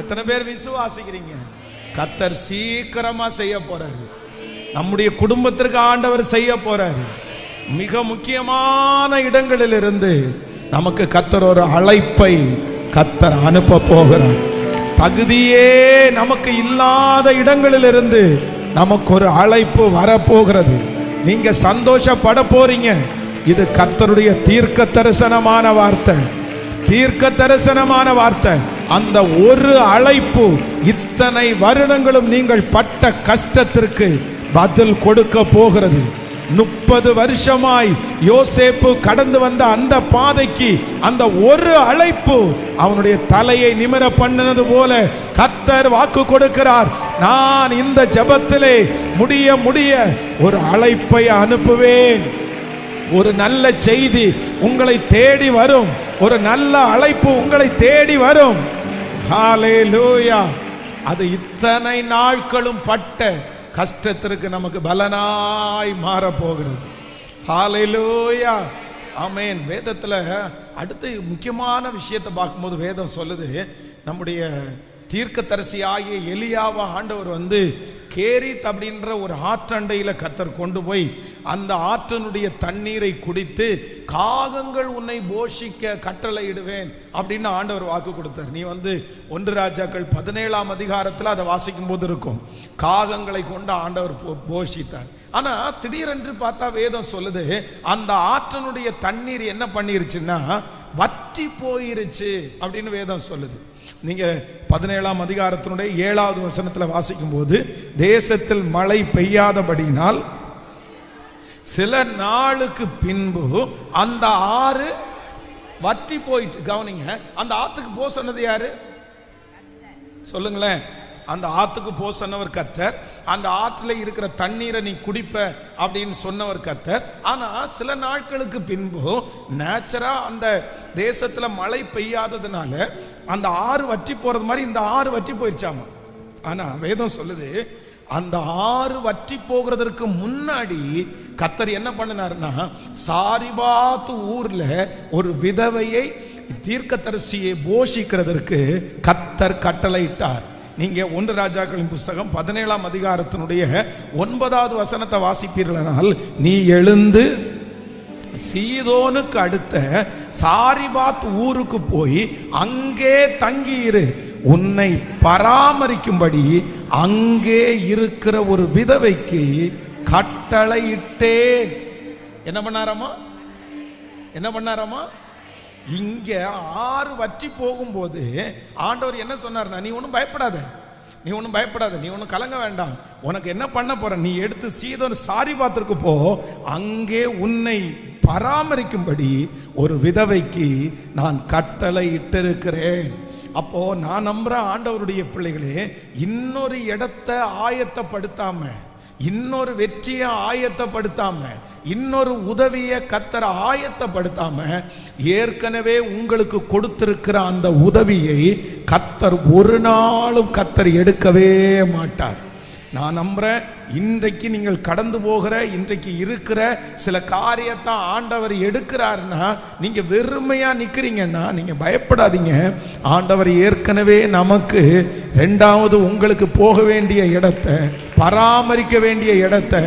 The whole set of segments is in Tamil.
எத்தனை பேர் விசுவாசிக்கிறீங்க? கர்த்தர் சீக்கிரமா செய்ய போறாரு. நம்முடைய குடும்பத்திற்கு ஆண்டவர் செய்ய போறாரு. மிக முக்கியமான இடங்களிலிருந்து நமக்கு கர்த்தர் ஒரு அழைப்பை கர்த்தர் அனுப்ப போகிறார். தகுதியே நமக்கு இல்லாத இடங்களிலிருந்து நமக்கு ஒரு அழைப்பு வரப்போகிறது. நீங்க சந்தோஷப்பட போறீங்க. இது கர்த்தருடைய தீர்க்க தரிசனமான வார்த்தை, தீர்க்க தரிசனமான வார்த்தை. அந்த ஒரு அழைப்பு இத்தனை வருடங்களும் நீங்கள் பட்ட கஷ்டத்திற்கு பதில் கொடுக்க போகிறது. 30 வருஷமாய் யோசேப்பு கடந்து வந்த அந்த பாதைக்கு அந்த ஒரு அழைப்பு அவனுடைய தலையை நிமிர பண்ணினது போல கர்த்தர் வாக்கு கொடுக்கிறார். நான் இந்த ஜெபத்திலே முடிய ஒரு அழைப்பை அனுப்புவேன். ஒரு நல்ல செய்தி உங்களை தேடி வரும். ஒரு நல்ல அழைப்பு உங்களை தேடி வரும். ஹல்லேலூயா. அது இத்தனை நாட்களும் பட்ட கஷ்டத்திற்கு நமக்கு பலனாய் மாற போகிறது. ஹல்லேலூயா. ஆமென். வேதத்துல அடுத்து முக்கியமான விஷயத்தை பார்க்கும்போது வேதம் சொல்லுது, நம்முடைய தீர்க்கதரிசி ஆகிய எலியாவை ஆண்டவர் கேரித் அப்படின்ற ஒரு ஆற்றண்டையில கர்த்தர் கொண்டு போய் அந்த ஆற்றனுடைய தண்ணீரை குடித்து காகங்கள் உன்னை போஷிக்க கட்டளையிடுவேன் அப்படின்னு ஆண்டவர் வாக்கு கொடுத்தார். நீ 1 ராஜாக்கள் 17ஆம் அதிகாரத்தில் அதை வாசிக்கும் போது இருக்கும், காகங்களை கொண்டு ஆண்டவர் போஷித்தார். ஆனா திடீரென்று பார்த்தா வேதம் சொல்லுது, அந்த ஆற்றனுடைய தண்ணீர் என்ன பண்ணிருச்சுன்னா வற்றி போயிருச்சு அப்படின்னு வேதம் சொல்லுது. நீங்க 17ஆம் அதிகாரத்தினுடைய 7வது வசனத்தில் வாசிக்கும் போது, தேசத்தில் மழை பெய்யாதபடினால் சில நாளுக்கு பின்பு அந்த ஆறு வற்றி போயிட்டு. கவனிங்க, அந்த ஆத்துக்கு போ சொன்னது யாரு சொல்லுங்களேன்? அந்த ஆத்துக்கு போ சொன்னவர் கர்த்தர். அந்த ஆற்றுல இருக்கிற தண்ணீரை நீ குடிப்ப அப்படின்னு சொன்னவர் கர்த்தர். ஆனா சில நாட்களுக்கு பின்பு நேச்சரா அந்த தேசத்துல மழை பெய்யாததுனால அந்த ஆறு வற்றி போறது மாதிரி இந்த ஆறு வற்றி போயிருச்சாமா. ஆனா வேதம் சொல்லுது, அந்த ஆறு வற்றி போகிறதற்கு முன்னாடி கர்த்தர் என்ன பண்ணினார்னா, சாரிபாத்து ஊர்ல ஒரு விதவையை தீர்க்கதரிசியை போஷிக்கிறதற்கு கர்த்தர் கட்டளையிட்டார். நீங்க 1 ராஜாக்களின் புஸ்தகம் 17ஆம் அதிகாரத்தினுடைய 9வது வசனத்தை வாசிப்பீர்களானால், நீ எழுந்து சீதோனுக்கு அடுத்த சாரிபாத் ஊருக்கு போய் அங்கே தங்கியிரு, உன்னை பராமரிக்கும்படி அங்கே இருக்கிற ஒரு விதவைக்கு கட்டளையிட்டேன். என்ன பண்ணாராமா? இங்க ஆறு வற்றி போகும்போது ஆண்டவர் என்ன சொன்னார்? நீ ஒன்றும் பயப்படாத, நீ ஒன்றும் கலங்க வேண்டாம். உனக்கு என்ன பண்ண போற, நீ எடுத்து சீதோன் சாரிபாத்திற்கு போ, அங்கே உன்னை பராமரிக்கும்படி ஒரு விதவைக்கு நான் கட்டளை இட்டிருக்கிறேன். அப்போ நான் நம்புறேன் ஆண்டவருடைய பிள்ளைகளே, இன்னொரு இடத்தை ஆயத்தப்படுத்தாம, இன்னொரு வெற்றியை ஆயத்தப்படுத்தாம, இன்னொரு உதவியை கர்த்தர் ஆயத்தப்படுத்தாம, ஏற்கனவே உங்களுக்கு கொடுத்திருக்கிற அந்த உதவியை கர்த்தர் ஒரு நாளும் கர்த்தர் எடுக்கவே மாட்டார். நான் நம்புறேன், இன்றைக்கு நீங்கள் கடந்து போகிற, இன்றைக்கு இருக்கிற சில காரியத்தை ஆண்டவர் எடுக்கிறாருன்னா நீங்க வெறுமையா நிக்கிறீங்கன்னா நீங்க பயப்படாதீங்க. ஆண்டவர் ஏற்கனவே நமக்கு 2வது உங்களுக்கு போக வேண்டிய இடத்தை, பராமரிக்க வேண்டிய இடத்தை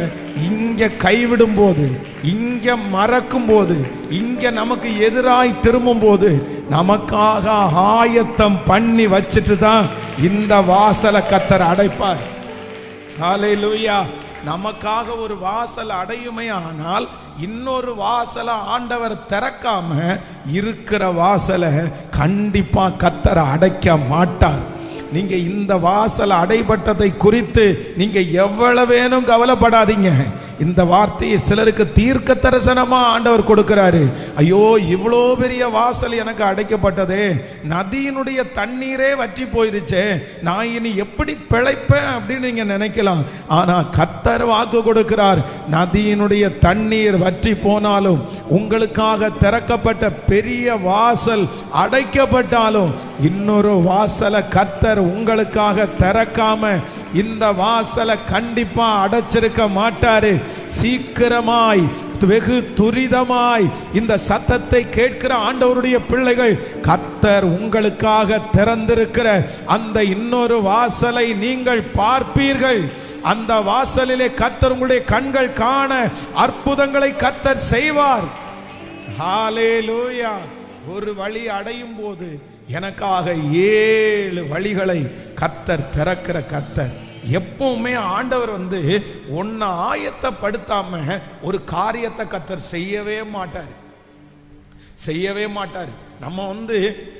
இங்க கைவிடும் போது, இங்க மறக்கும் போது, இங்க நமக்கு எதிராய் திரும்பும் போது நமக்காக ஆயத்தம் பண்ணி வச்சுட்டு தான் இந்த வாசலை கர்த்தர் அடைப்பார். ஹல்லேலூயா. நமக்காக ஒரு வாசல் அடையுமே, ஆனால் இன்னொரு வாசலை ஆண்டவர் திறக்காம இருக்கிற வாசலை கண்டிப்பா கர்த்தர் அடைக்க மாட்டார். நீங்க இந்த வாசல் அடைபட்டதை குறித்து நீங்க எவ்வளவேனும் கவலைப்படாதீங்க. இந்த வார்த்தையை சிலருக்கு தீர்க்க தரிசனமா ஆண்டவர் கொடுக்கிறாரு. ஐயோ, இவ்வளோ பெரிய வாசல் எனக்கு அடைக்கப்பட்டதே, நதியினுடைய தண்ணீரே வற்றி போயிருச்சே, நான் இனி எப்படி பிழைப்பேன் அப்படின்னு நீங்க நினைக்கலாம். ஆனா கர்த்தர் வாக்கு கொடுக்கிறார், நதியினுடைய தண்ணீர் வற்றி போனாலும், உங்களுக்காக திறக்கப்பட்ட பெரிய வாசல் அடைக்கப்பட்டாலும், இன்னொரு வாசலை கர்த்தர் உங்களுக்காக திறக்காம இந்த வாசலை கண்டிப்பா அடைச்சிருக்க மாட்டாரு. சீக்கிரமாய் வெகு துரிதமாய் இந்த சத்தத்தை கேட்கிற ஆண்டவருடைய பிள்ளைகள், கர்த்தர் உங்களுக்காக திறந்திருக்கிற அந்த இன்னொரு வாசலை நீங்கள் பார்ப்பீர்கள். அந்த வாசலிலே கர்த்தர் உங்களுடைய கண்கள் காண அற்புதங்களை கர்த்தர் செய்வார். ஹல்லேலூயா. ஒரு வழி அடையும் போது எனக்காக 7 வழிகளை கர்த்தர் திறக்கிற கர்த்தர். எப்பவுமே ஆண்டவர் ஒன்ன ஆயத்தப்படுத்தாம ஒரு காரியத்தை கர்த்தர் செய்யவே மாட்டார். நம்ம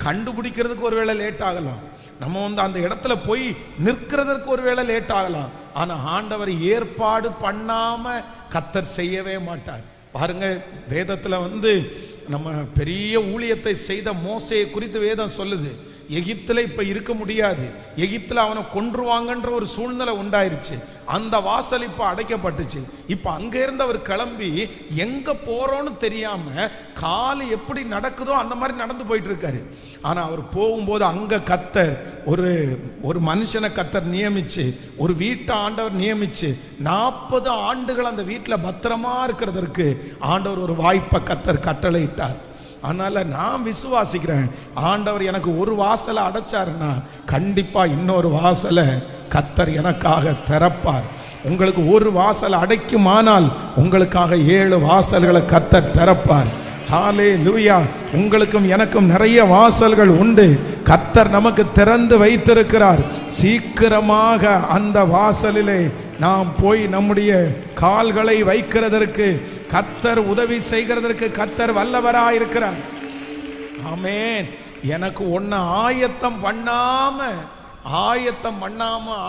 கண்டுபிடிக்கிறதுக்கு ஒருவேளை லேட் ஆகலாம், நம்ம அந்த இடத்துல போய் நிற்கிறதுக்கு ஒருவேளை லேட் ஆகலாம். ஆனா ஆண்டவர் ஏற்பாடு பண்ணாம கர்த்தர் செய்யவே மாட்டார். பாருங்க, வேதத்துல நம்ம பெரிய ஊழியத்தை செய்த மோசேயை குறித்து வேதம் சொல்லுது. எகிப்துல இப்ப இருக்க முடியாது, எகிப்துல அவனை கொன்றுவாங்கன்ற ஒரு சூழ்நிலை உண்டாயிருச்சு. அந்த வாசல் இப்ப அடைக்கப்பட்டுச்சு. இப்ப அங்க இருந்து அவர் கிளம்பி எங்க போறோன்னு தெரியாம காலு எப்படி நடக்குதோ அந்த மாதிரி நடந்து போயிட்டு இருக்காரு. ஆனா அவர் போகும்போது அங்க கர்த்தர் ஒரு மனுஷனை கர்த்தர் நியமிச்சு, ஒரு வீட்டை ஆண்டவர் நியமிச்சு 40 ஆண்டுகள் அந்த வீட்டில் பத்திரமா இருக்கிறதற்கு ஆண்டவர் ஒரு வாய்ப்பை கர்த்தர் கட்டளையிட்டார். அதனால நான் விசுவாசிக்கிறேன், ஆண்டவர் எனக்கு ஒரு வாசலை அடைச்சாருன்னா கண்டிப்பா இன்னொரு வாசலை கர்த்தர் எனக்காக திறப்பார். உங்களுக்கு ஒரு வாசல் அடைக்குமானால் உங்களுக்காக 7 வாசல்களை கர்த்தர் திறப்பார். ஹல்லேலூயா. உங்களுக்கும் எனக்கும் நிறைய வாசல்கள் உண்டு, கர்த்தர் நமக்கு திறந்து வைத்திருக்கிறார். சீக்கிரமாக அந்த வாசலிலே நாம் போய் நம்முடைய கால்களை வைக்கிறதற்கு கர்த்தர் உதவி செய்கிறதற்கு கர்த்தர் வல்லவராயிருக்கிறார். ஆமென். எனக்கு ஒன்ன ஆயத்தம் பண்ணாம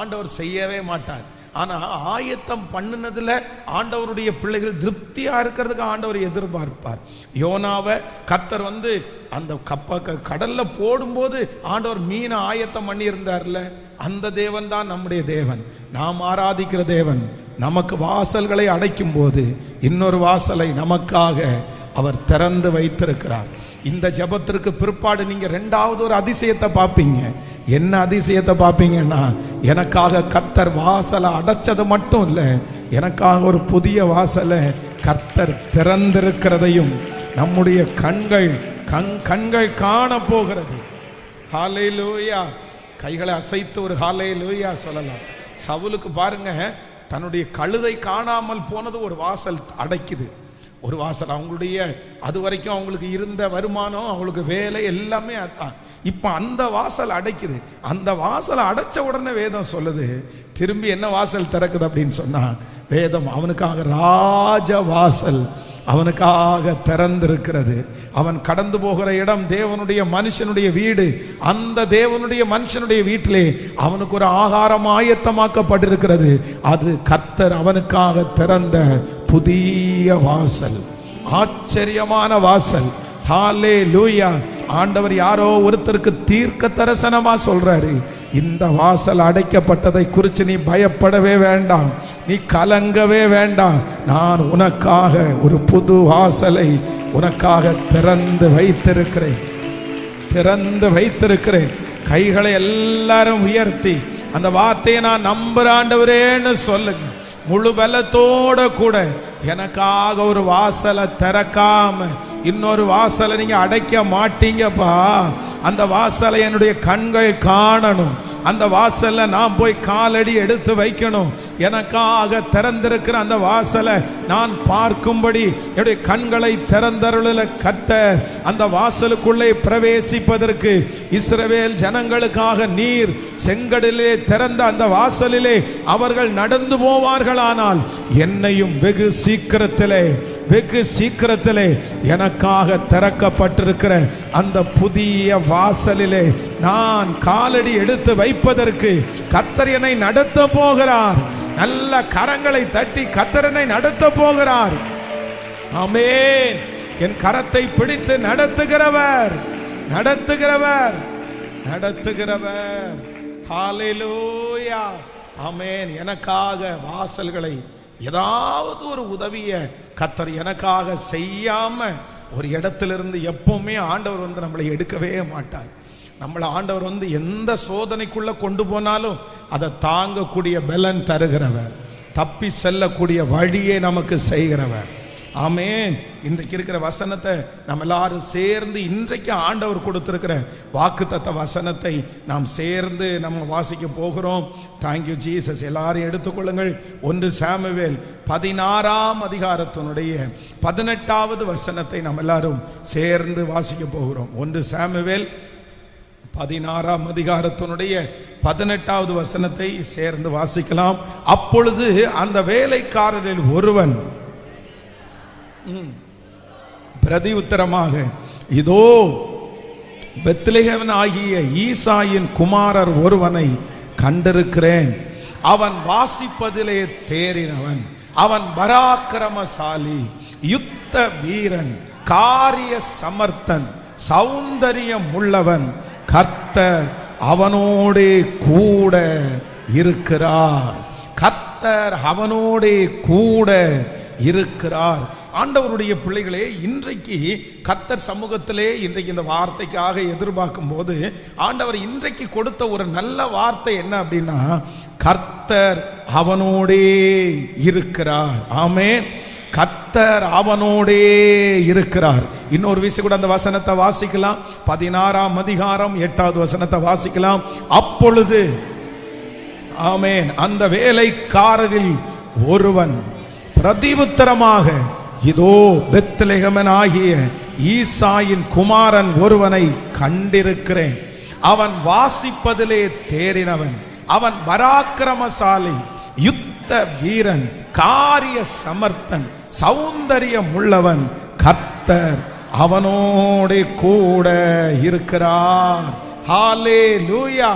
ஆண்டவர் செய்யவே மாட்டார். ஆனா ஆயத்தம் பண்ணினதுல ஆண்டவருடைய பிள்ளைகள் திருப்தியா இருக்கிறதுக்கு ஆண்டவர் எதிர்பார்ப்பார். யோனாவை கர்த்தர் அந்த கடல்ல போடும்போது ஆண்டவர் மீனை ஆயத்தம் பண்ணி இருந்தார்ல, அந்த தேவன் தான் நம்முடைய தேவன், நாம் ஆராதிக்கிற தேவன். நமக்கு வாசல்களை அடைக்கும் போது இன்னொரு வாசலை நமக்காக அவர் திறந்து வைத்திருக்கிறார். இந்த ஜெபத்திற்கு பிற்பாடு நீங்க 2வது ஒரு அதிசயத்தை பார்ப்பீங்க. என்ன அதிசயத்தை பார்ப்பீங்கன்னா, எனக்காக கர்த்தர் வாசலை அடைச்சது மட்டும் இல்லை, எனக்காக ஒரு புதிய வாசலை கர்த்தர் திறந்திருக்கிறதையும் நம்முடைய கண்கள் காண போகிறது. ஹல்லேலூயா. கைகளை அசைத்து ஒரு ஹல்லேலூயா சொல்லலாம். சவுலுக்கு பாருங்க, தன்னுடைய கழுதை காணாமல் போனது ஒரு வாசல் அடைக்குது. ஒரு வாசல், அவங்களுடைய அது வரைக்கும் அவங்களுக்கு இருந்த வருமானம், அவங்களுக்கு வேலை எல்லாமே அதான். இப்ப அந்த வாசல் அடைக்குது. அந்த வாசலை அடைச்ச உடனே வேதம் சொல்லுது, திரும்பி என்ன வாசல் திறக்குது அப்படின்னு சொன்னா, வேதம் அவனுக்காக ராஜ வாசல் அவனுக்காக திறந்திருக்கிறது. அவன் கடந்து போகிற இடம் தேவனுடைய மனுஷனுடைய வீடு. அந்த தேவனுடைய மனுஷனுடைய வீட்டிலே அவனுக்கு ஒரு ஆகாரம் ஆயத்தமாக்கப்பட்டிருக்கிறது. அது கர்த்தர் அவனுக்காக திறந்த புதிய வாசல், ஆச்சரியமான வாசல். ஹல்லேலூயா. ஆண்டவர் யாரோ ஒருத்தருக்கு தீர்க்க தரிசனமா சொல்றாரு, இந்த வாசல் அடைக்கப்பட்டதை குறித்து நீ பயப்படவே வேண்டாம், நீ கலங்கவே வேண்டாம். நான் உனக்காக ஒரு புது வாசலை உனக்காக திறந்து வைத்திருக்கிறேன். கைகளை எல்லாரும் உயர்த்தி அந்த வார்த்தையை நான் நம்புற ஆண்டவரேன்னு சொல்லுங்க. முழு பலத்தோட கூட எனக்காக ஒரு வாசலை திறக்காம இன்னொரு வாசலை நீங்க அடைக்க மாட்டீங்கப்பா. அந்த வாசலை என்னுடைய கண்கள் காணணும், அந்த வாசல்ல நான் போய் காலடி எடுத்து வைக்கணும். எனக்காக திறந்திருக்கிற அந்த வாசலை நான் பார்க்கும்படி என்னுடைய கண்களை திறந்தருள கர்த்தர் அந்த வாசலுக்குள்ளே பிரவேசிப்பதற்கு இஸ்ரவேல் ஜனங்களுக்காக நீர் செங்கடலிலே திறந்த அந்த வாசலிலே அவர்கள் நடந்து போவார்களானால் என்னையும் வெகு சீக்கிரத்திலே எனக்காக திறக்கப்பட்டிருக்கிற அந்த புதிய வாசலிலே நான் காலடி எடுத்து வைப்பதற்கு கர்த்தர் என்னை நடத்த போகிறார். நல்ல கரங்களை தட்டி கர்த்தர் என்னை நடத்த போகிறார். ஆமென். என் கரத்தை பிடித்து நடத்துகிறவர். ஹல்லேலூயா. ஆமென். எனக்காக வாசல்களை ஏதாவது ஒரு உதவியை கர்த்தர் எனக்காக செய்யாம ஒரு இடத்திலிருந்து எப்பவுமே ஆண்டவர் நம்மளை எடுக்கவே மாட்டார். நம்மளை ஆண்டவர் எந்த சோதனைக்குள்ள கொண்டு போனாலும் அதை தாங்கக்கூடிய பலன் தருகிறவர். தப்பி செல்லக்கூடிய வழியை நமக்கு செய்கிறவர். ஆமென். இன்றைக்கு இருக்கிற வசனத்தை நம்ம எல்லாரும் சேர்ந்து இன்றைக்கு ஆண்டவர் கொடுத்திருக்கிற வாக்குத்தத்த வசனத்தை நாம் சேர்ந்து நம்ம வாசிக்க போகிறோம். Thank you Jesus. எல்லாரும் எடுத்துக்கொள்ளுங்கள். 1 சாமுவேல் 16ஆம் அதிகாரத்தினுடைய 18வது வசனத்தை நாம் எல்லாரும் சேர்ந்து வாசிக்க போகிறோம். 1 சாமுவேல் 16ஆம் அதிகாரத்தினுடைய 18வது வசனத்தை சேர்ந்து வாசிக்கலாம். அப்பொழுது அந்த வேலைக்காரரில் ஒருவன் பிரதி உத்தரமாக, இதோ பெத்லெகேம் ஆகிய ஈசாயின் குமாரர் ஒருவனை கண்டிருக்கிறேன். அவன் வாசிப்பதிலே தேறினவன், அவன் பராக்கிரமசாலி, யுத்த வீரன், காரிய சமர்த்தன், சௌந்தரியம் உள்ளவன். கர்த்தர் அவனோடே கூட இருக்கிறார். கர்த்தர் அவனோடே கூட இருக்கிறார். ஆண்டவருடைய பிள்ளைகளே, இன்றைக்கு கர்த்தர் சமூகத்திலே இன்றைக்கு இந்த வார்த்தைக்காக எதிர்பார்க்கும் போது ஆண்டவர் இன்றைக்கு கொடுத்த ஒரு நல்ல வார்த்தை என்ன அப்படின்னா, கர்த்தர் அவனோடே இருக்கிறார். ஆமென். கர்த்தர் அவனோடே இருக்கிறார். இன்னொரு விஷயம் கூட அந்த வசனத்தை வாசிக்கலாம். 16ஆம் அதிகாரம் 8வது வசனத்தை வாசிக்கலாம். அப்பொழுது ஆமென் அந்த வேலைக்காரரில் ஒருவன் பிரதிவுத்தரமாக, இதோ பெத்லெகேம் ஆகிய ஈசாயின் குமாரன் ஒருவனை கண்டிருக்கிறேன். அவன் வாசிப்பதிலே தேறினவன், அவன் பராக்கிரமசாலி, யுத்த வீரன், காரிய சமர்த்தன், சௌந்தரியம் உள்ளவன். கர்த்தர் அவனோடு கூட இருக்கிறார். ஹல்லேலூயா.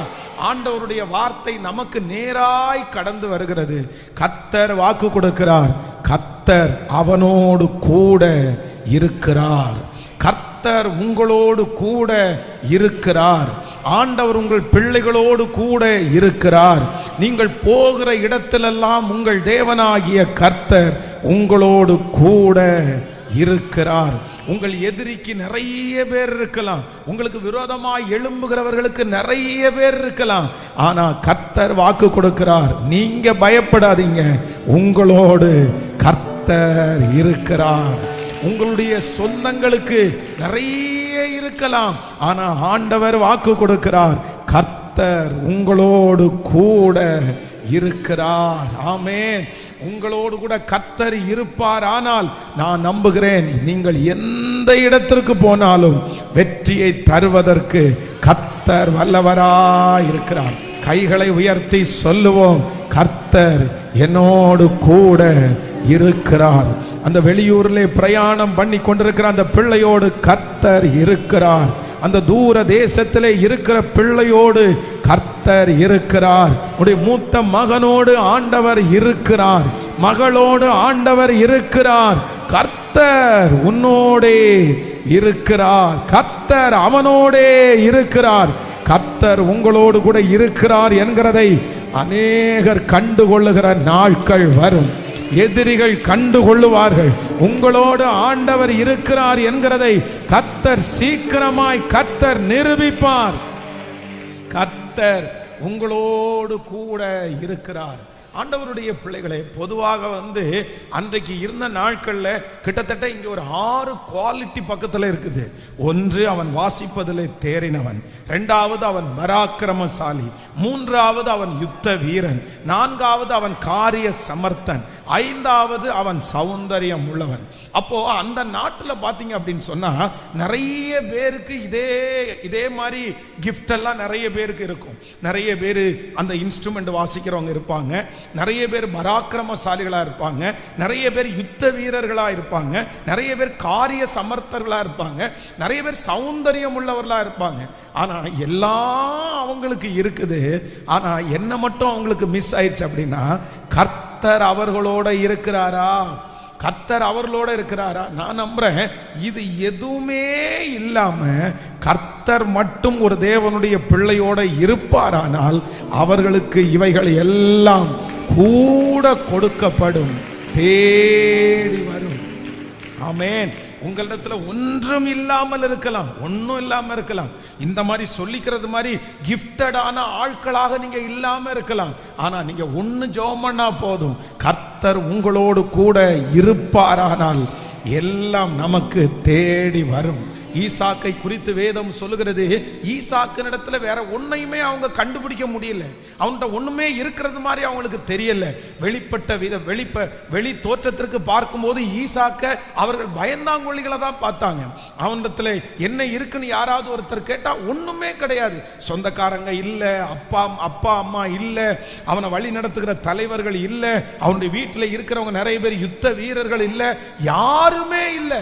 ஆண்டவருடைய வார்த்தை நமக்கு நேராய் கடந்து வருகிறது. கர்த்தர் வாக்கு கொடுக்கிறார். கர்த்தர் அவனோடு கூட இருக்கிறார். கர்த்தர் உங்களோடு கூட இருக்கிறார். ஆண்டவர் உங்கள் பிள்ளைகளோடு கூட இருக்கிறார். நீங்கள் போகிற இடத்திலெல்லாம் உங்கள் தேவனாகிய கர்த்தர் உங்களோடு கூட இருக்கிறார். உங்கள் எதிரிக்கு நிறைய பேர் இருக்கலாம், உங்களுக்கு விரோதமாய் எழும்புகிறவர்களுக்கு நிறைய பேர் இருக்கலாம். ஆனா கர்த்தர் வாக்கு கொடுக்கிறார், நீங்க பயப்படாதீங்க, உங்களோடு கர்த்தர் இருக்கிறார். உங்களுடைய சொந்தங்களுக்கு நிறைய இருக்கலாம், ஆனா ஆண்டவர் வாக்கு கொடுக்கிறார், கர்த்தர் உங்களோடு கூட இருக்கிறார். ஆமென். உங்களோடு கூட கர்த்தர் இருப்பார். ஆனால் நான் நம்புகிறேன், நீங்கள் எந்த இடத்திற்கு போனாலும் வெற்றியை தருவதற்கு கர்த்தர் வல்லவராய் இருக்கிறார். கைகளை உயர்த்தி சொல்லுவோம், கர்த்தர் என்னோடு கூட இருக்கிறார். அந்த வெளியூரிலே பிரயாணம் பண்ணி கொண்டிருக்கிற அந்த பிள்ளையோடு கர்த்தர் இருக்கிறார். அந்த தூர தேசத்திலே இருக்கிற பிள்ளையோடு கர்த்தர் இருக்கிறார். உடைய மூத்த மகனோடு ஆண்டவர் இருக்கிறார், மகளோடு ஆண்டவர் இருக்கிறார். கர்த்தர் உன்னோடே இருக்கிறார். கர்த்தர் அவனோடே இருக்கிறார். கர்த்தர் உங்களோடு கூட இருக்கிறார் என்கிறதை அநேகர் கண்டுகொள்ளுகிற நாட்கள் வரும். எதிரிகள் கண்டுகொள்ளுவார்கள். உங்களோடு ஆண்டவர் இருக்கிறார் என்கிறதை கர்த்தர் சீக்கிரமாய் கர்த்தர் நிரூபிப்பார். கர்த்தர் உங்களோடு கூட இருக்கிறார். ஆண்டவருடைய பிள்ளைகளே, பொதுவாக அன்றைக்கு இருந்த நாட்களில் கிட்டத்தட்ட இங்கே ஒரு 6 குவாலிட்டி பக்கத்தில் இருக்குது. ஒன்று, அவன் வாசிப்பதிலே தேறினவன். இரண்டாவது, அவன் பராக்கிரமசாலி. மூன்றாவது, அவன் யுத்த வீரன். நான்காவது, அவன் காரிய சமர்த்தன். ஐந்தாவது, அவன் சௌந்தரியம் உள்ளவன். அப்போ அந்த நாட்டில் பார்த்தீங்க அப்படின்னு சொன்னா நிறைய பேருக்கு இதே மாதிரி கிஃப்ட் எல்லாம் நிறைய பேருக்கு இருக்கும். நிறைய பேர் அந்த இன்ஸ்ட்ருமெண்ட் வாசிக்கிறவங்க இருப்பாங்க, நிறைய பேர் பராக்கிரமசாலிகளா இருப்பாங்க, நிறைய பேர் யுத்த வீரர்களா இருப்பாங்க, நிறைய பேர் காரிய சமர்த்தர்களா இருப்பாங்க, நிறைய பேர் சௌந்தரியம் உள்ளவர்களா இருப்பாங்க. ஆனா எல்லாம் அவங்களுக்கு இருக்குது. ஆனா என்ன மட்டும் அவங்களுக்கு மிஸ் ஆயிடுச்சு அப்படின்னா, கர்த்தர் அவர்களோட இருக்கிறாரா? கர்த்தர் அவர்களோட இருக்கிறாரா? நான் நம்புறேன், இது எதுவுமே இல்லாம கர்த்தர் மட்டும் ஒரு தேவனுடைய பிள்ளையோட இருப்பாரானால் அவர்களுக்கு இவைகள் எல்லாம் கூட கொடுக்கப்படும், தேடி வரும். ஆமென். உங்களிடத்துல ஒன்றும் இல்லாமல் இருக்கலாம், ஒன்றும் இல்லாமல் இருக்கலாம். இந்த மாதிரி சொல்லிக்கிறது மாதிரி கிஃப்டடான ஆட்களாக நீங்க இல்லாம இருக்கலாம். ஆனா நீங்க ஒன்னு ஜெபம் பண்ணா போதும், கர்த்தர் உங்களோடு கூட இருப்பாரானால் எல்லாம் நமக்கு தேடி வரும். ஈசாக்கை குறித்து வேதம் சொல்லுகிறது, ஈசாக்கினிடத்துல வேற ஒன்னையுமே அவங்க கண்டுபிடிக்க முடியல. அவன்கிட்ட ஒண்ணுமே இருக்கிறது மாதிரி அவங்களுக்கு தெரியல. வெளிப்பட்ட வெளி தோற்றத்திற்கு பார்க்கும்போது ஈசாக்க அவர்கள் பயந்தாங்கொள்ளிகளை தான் பார்த்தாங்க. அவனிடத்துல என்ன இருக்குன்னு யாராவது ஒருத்தர் கேட்டா ஒண்ணுமே கிடையாது. சொந்தக்காரங்க இல்ல, அப்பா அம்மா இல்ல, அவனை வழி நடத்துகிற தலைவர்கள் இல்ல, அவனுடைய வீட்டில் இருக்கிறவங்க நிறைய பேர் யுத்த வீரர்கள் இல்ல, யாருமே இல்ல.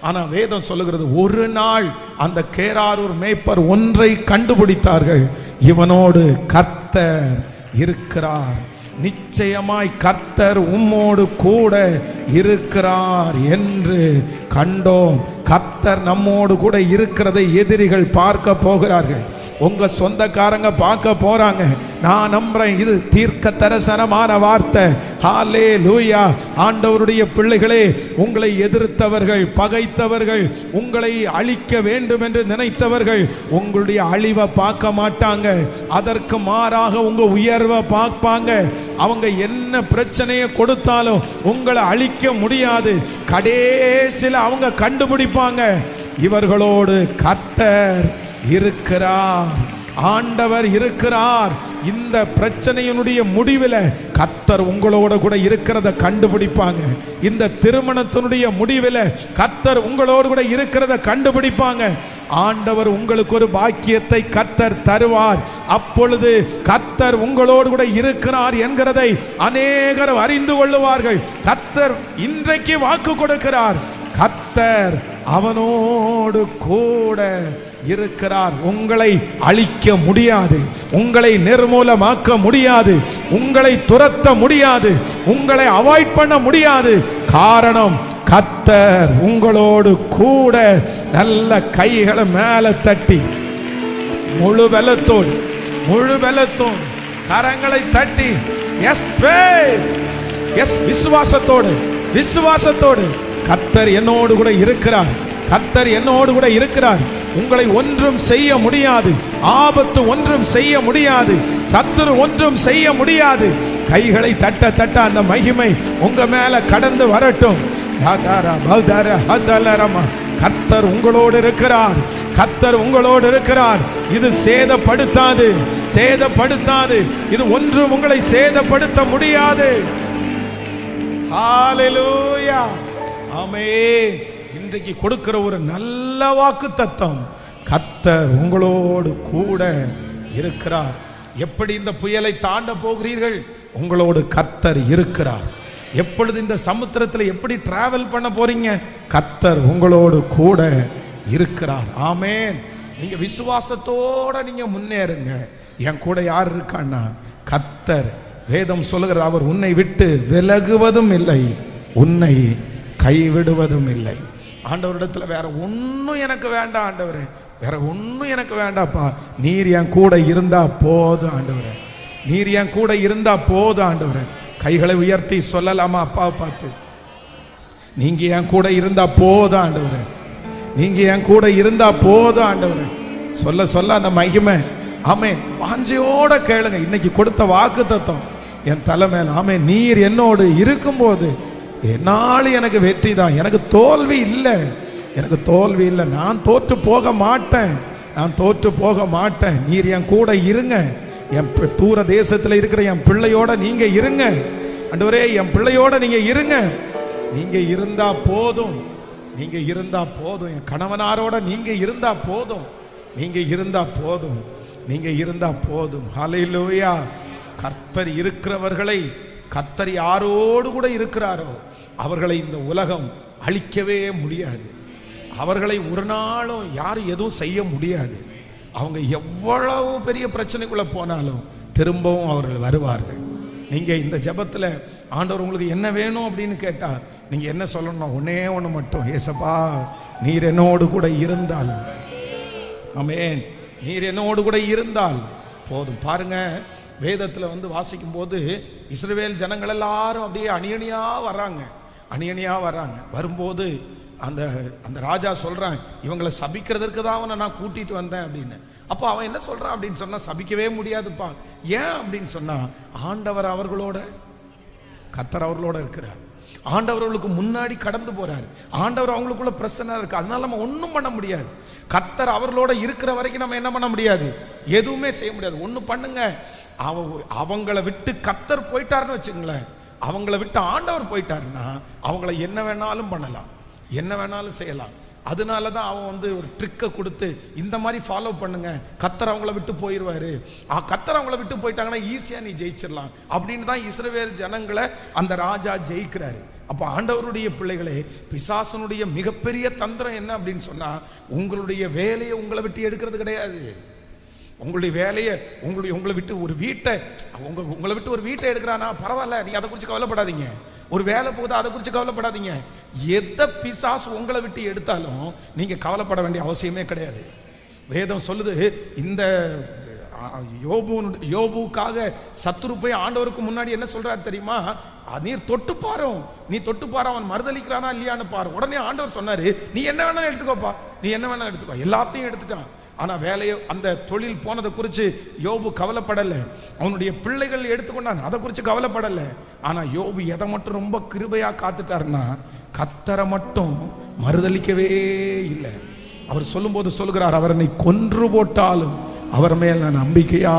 ஆனா வேதம் சொல்லுகிறது, ஒரு நாள் அந்த கேராரூர் மேய்ப்பர் ஒன்றை கண்டுபிடித்தார்கள், இவனோடு கர்த்தர் இருக்கிறார், நிச்சயமாய் கர்த்தர் உம்மோடு கூட இருக்கிறார் என்று கண்டோம். கர்த்தர் நம்மோடு கூட இருக்கிறதை எதிரிகள் பார்க்க போகிறார்கள். உங்க சொந்தக்காரங்க பார்க்க போறாங்க. நான் நம்புறேன் இது தீர்க்க தரிசனமான வார்த்தை. ஹல்லேலூயா. ஆண்டவருடைய பிள்ளைகளே, உங்களை எதிர்த்தவர்கள், பகைத்தவர்கள், உங்களை அழிக்க வேண்டும் என்று நினைத்தவர்கள் உங்களுடைய அழிவை பார்க்க மாட்டாங்க. அதற்கு மாறாக உங்க உயர்வை பார்ப்பாங்க. அவங்க என்ன பிரச்சனையை கொடுத்தாலும் உங்களை அழிக்க முடியாது. கடைசியில் அவங்க கண்டுபிடிப்பாங்க, இவர்களோடு கர்த்தர் இருக்கிறார், ஆண்டவர் இருக்கிறார். இந்த பிரச்சனையினுடைய முடிவில் கர்த்தர் உங்களோட கூட இருக்கிறத கண்டுபிடிப்பாங்க. இந்த திருமணத்தினுடைய முடிவில் கர்த்தர் உங்களோடு கூட இருக்கிறத கண்டுபிடிப்பாங்க. ஆண்டவர் உங்களுக்கு ஒரு பாக்கியத்தை கர்த்தர் தருவார். அப்பொழுது கர்த்தர் உங்களோடு கூட இருக்கிறார் என்கிறதை அநேகர் அறிந்து கொள்ளுவார்கள். கர்த்தர் இன்றைக்கு வாக்கு கொடுக்கிறார், கர்த்தர் அவனோடு கூட இருக்கிறார். உங்களை அழிக்க முடியாது, உங்களை நிர்மூலமாக்க முடியாது, உங்களை துரத்த முடியாது, உங்களை அவாய்ட் பண்ண முடியாது. காரணம், கர்த்தர் உங்களோடு கூட. நல்ல கைகளை மேல தட்டி முழு பலத்தோடு கரங்களை தட்டி எஸ் பிரேஸ், எஸ் விசுவாசத்தோடு கர்த்தர் என்னோடு கூட இருக்கிறார், கர்த்தர் என்னோடு கூட இருக்கிறார். உங்களை ஒன்றும் செய்ய முடியாது, ஆபத்து ஒன்றும் செய்ய முடியாது, சத்துரு ஒன்றும் செய்ய முடியாது. கைகளை தட்ட தட்ட அந்த மகிமை உங்க மேல கடந்து வரட்டும். கர்த்தர் உங்களோடு இருக்கிறார், கர்த்தர் உங்களோடு இருக்கிறார். இது சேதப்படுத்தாது, இது ஒன்றும் உங்களை சேதப்படுத்த முடியாது. ஹல்லேலூயா, ஆமென். இன்றைக்கு கொடுக்கிற ஒரு நல்ல வாக்கு தத்தம், கர்த்தர் உங்களோடு கூட இருக்கிறார். எப்படி இந்த புயலை தாண்ட போகிறீர்கள்? உங்களோடு கர்த்தர் இருக்கிறார். எப்பொழுது இந்த சமுத்திரத்தில் எப்படி டிராவல் பண்ண போறீங்க? கர்த்தர் உங்களோடு கூட இருக்கிறார். ஆமென். நீங்க விசுவாசத்தோட நீங்க முன்னேறுங்க. என் கூட யார் இருக்கான்னா கர்த்தர். வேதம் சொல்லுகிறது, அவர் உன்னை விட்டு விலகுவதும் இல்லை, உன்னை கைவிடுவதும் இல்லை. ஆண்டவரிடத்துல வேற ஒன்றும் எனக்கு வேண்டாம் ஆண்டவரே, வேற ஒன்றும் எனக்கு வேண்டாப்பா, நீர் என் கூட இருந்தா போதும் ஆண்டவரே, நீர் என் கூட இருந்தா போதும் ஆண்டவரே. கைகளை உயர்த்தி சொல்லலாமா அப்பாவை பார்த்து, நீங்க என் கூட இருந்தா போதும் ஆண்டவரே, நீங்க என் கூட இருந்தா போதும் ஆண்டவரே. சொல்ல சொல்ல அந்த மகிமை. ஆமென். வாஞ்சையோட கேளுங்க. இன்னைக்கு கொடுத்த வாக்கு தத்தம் என் தலைமையில். ஆமென். நீர் என்னோடு இருக்கும்போது என்னாலும் எனக்கு வெற்றி தான், எனக்கு தோல்வி இல்லை, எனக்கு தோல்வி இல்லை. நான் தோற்று போக மாட்டேன், நான் தோற்று போக மாட்டேன். நீர் என் கூட இருங்க. என் தூர தேசத்தில் இருக்கிற என் பிள்ளையோட நீங்க இருங்க ஆண்டவரே, என் பிள்ளையோட நீங்க இருங்க. நீங்க இருந்தா போதும், நீங்க இருந்தா போதும். என் கணவனாரோட நீங்க இருந்தா போதும், நீங்க இருந்தா போதும், நீங்க இருந்தா போதும். ஹல்லேலூயா. கர்த்தர் இருக்கிறவர்களை, கர்த்தர் யாரோடு கூட இருக்கிறாரோ அவர்களை இந்த உலகம் அழிக்கவே முடியாது. அவர்களை ஒரு நாளும் யாரும் எதுவும் செய்ய முடியாது. அவங்க எவ்வளவு பெரிய பிரச்சனைக்குள்ள போனாலும் திரும்பவும் அவர்கள் வருவார்கள். நீங்க இந்த ஜெபத்தில் ஆண்டவர் உங்களுக்கு என்ன வேணும் அப்படின்னு கேட்டார், நீங்க என்ன சொல்லணும்? ஒன்னே ஒன்று மட்டும், ஏசப்பா நீர் என்னோடு கூட இருந்தால், ஆமென், நீர் என்னோடு கூட இருந்தால் போதும். பாருங்க, வேதத்தில் வாசிக்கும் போது இஸ்ரவேல் ஜனங்கள் எல்லாரும் அப்படியே அணியணியா வர்றாங்க, அணியணியா வர்றாங்க. வரும்போது அந்த அந்த ராஜா சொல்றான், இவங்களை சபிக்கிறதுக்கு தான் அவனை நான் கூட்டிட்டு வந்தேன் அப்படின்னு. அப்போ அவன் என்ன சொல்றான் அப்படின்னு சொன்னா, சபிக்கவே முடியாதுப்பா. ஏன் அப்படின்னு சொன்னா, ஆண்டவர் அவர்களோட, கர்த்தர் அவர்களோட இருக்கிறார். ஆண்டவர் அவர்களுக்கு முன்னாடி கடந்து போறாரு. ஆண்டவர் அவங்களுக்குள்ள பிரச்சனை இருக்கு, அதனால நம்ம ஒன்றும் பண்ண முடியாது. கர்த்தர் அவர்களோட இருக்கிற வரைக்கும் நம்ம என்ன பண்ண முடியாது, எதுவுமே செய்ய முடியாது. ஒன்று பண்ணுங்க, அவங்கள விட்டு கர்த்தர் போயிட்டாருன்னு வச்சுங்களேன், அவங்கள விட்டு ஆண்டவர் போயிட்டாருன்னா அவங்கள என்ன வேணாலும் பண்ணலாம், என்ன வேணாலும் செய்யலாம். அதனால தான் அவன் ஒரு ட்ரிக்கை கொடுத்து, இந்த மாதிரி ஃபாலோ பண்ணுங்க, கர்த்தர் அவங்கள விட்டு போயிடுவாரு, கர்த்தர் அவங்கள விட்டு போயிட்டாங்கன்னா ஈஸியாக நீ ஜெயிச்சிடலாம் அப்படின்னு தான் இஸ்ரவேல் ஜனங்களை அந்த ராஜா ஜெயிக்கிறாரு. அப்போ ஆண்டவருடைய பிள்ளைகளே, பிசாசனுடைய மிகப்பெரிய தந்திரம் என்ன அப்படின்னு சொன்னா, உங்களுடைய வேலையை உங்களை விட்டு எடுக்கிறது கிடையாது. உங்களுடைய வேலையை உங்களை விட்டு ஒரு வீட்டை, உங்களை விட்டு ஒரு வீட்டை எடுக்கிறானா பரவாயில்ல, நீங்க அதை குறித்து கவலைப்படாதீங்க. ஒரு வேலை போகுது, அதை குறித்து கவலைப்படாதீங்க. எந்த பிசாசு உங்களை விட்டு எடுத்தாலும் நீங்க கவலைப்பட வேண்டிய அவசியமே கிடையாது. வேதம் சொல்லுது, இந்த யோபுக்காக சத்துரு போய் ஆண்டவருக்கு முன்னாடி என்ன சொல்றாரு தெரியுமா, நீர் தொட்டு பாரு, நீ தொட்டு பாரு, அவன் மறுதளிக்கிறானா இல்லையான்னு பாரு. உடனே ஆண்டவர் சொன்னாரு, நீ என்ன வேணாலும் எடுத்துக்கோப்பா, நீ என்ன வேணாலும் எடுத்துக்கோ. எல்லாத்தையும் எடுத்துட்டான். ஆனா வேலையை, அந்த தொழில் போனதை குறித்து யோபு கவலைப்படல. அவனுடைய பிள்ளைகள் எடுத்துக்கொண்டான், அதை குறித்து கவலைப்படல. ஆனா யோபு எதை மட்டும் ரொம்ப கிருபையா காத்துட்டாருன்னா, கர்த்தரை மட்டும் மறுதளிக்கவே இல்லை. அவர் சொல்லும் போது சொல்கிறார், அவர் என்னை கொன்று போட்டாலும் அவர் மேல் நான் நம்பிக்கையா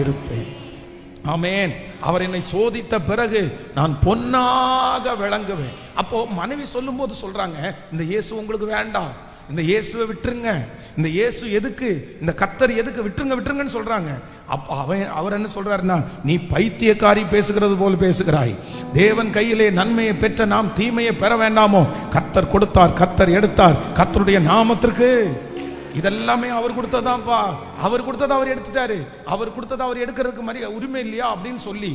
இருப்பேன். ஆமென். அவர் என்னை சோதித்த பிறகு நான் பொன்னாக விளங்குவேன். அப்போ மனைவி சொல்லும் போது சொல்றாங்க, இந்த இயேசு உங்களுக்கு வேண்டாம், இந்த இயேசுவை விட்டுருங்க, இந்த இயேசு எதுக்கு, இந்த கர்த்தர் எதுக்கு, விட்டுருங்கன்னு சொல்றாங்க. அப்ப அவர் என்ன சொல்றாருன்னா, நீ பைத்தியக்காரி பேசுகிறது போல் பேசுகிறாய், தேவன் கையிலே நன்மையை பெற்ற நாம் தீமையை பெற வேண்டாமோ? கர்த்தர் கொடுத்தார், கர்த்தர் எடுத்தார், கர்த்தருடைய நாமத்திற்கு இதெல்லாமே அவர் கொடுத்ததாப்பா, அவர் கொடுத்ததை அவர் எடுத்துட்டாரு, அவர் கொடுத்ததை அவர் எடுக்கிறதுக்கு மாதிரி உரிமை இல்லையா அப்படின்னு சொல்லி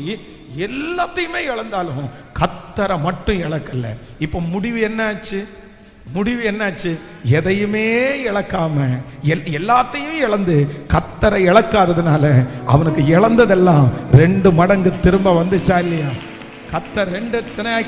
எல்லாத்தையுமே இழந்தாலும் கர்த்தரை மட்டும் இழக்கல. இப்போ முடிவு என்னாச்சு? எதையுமே இழக்காம எல்லாத்தையும் இழந்து கர்த்தரை இழக்காததுனால அவனுக்கு இழந்ததெல்லாம் 2 மடங்கு திரும்ப வந்துச்சா இல்லையா?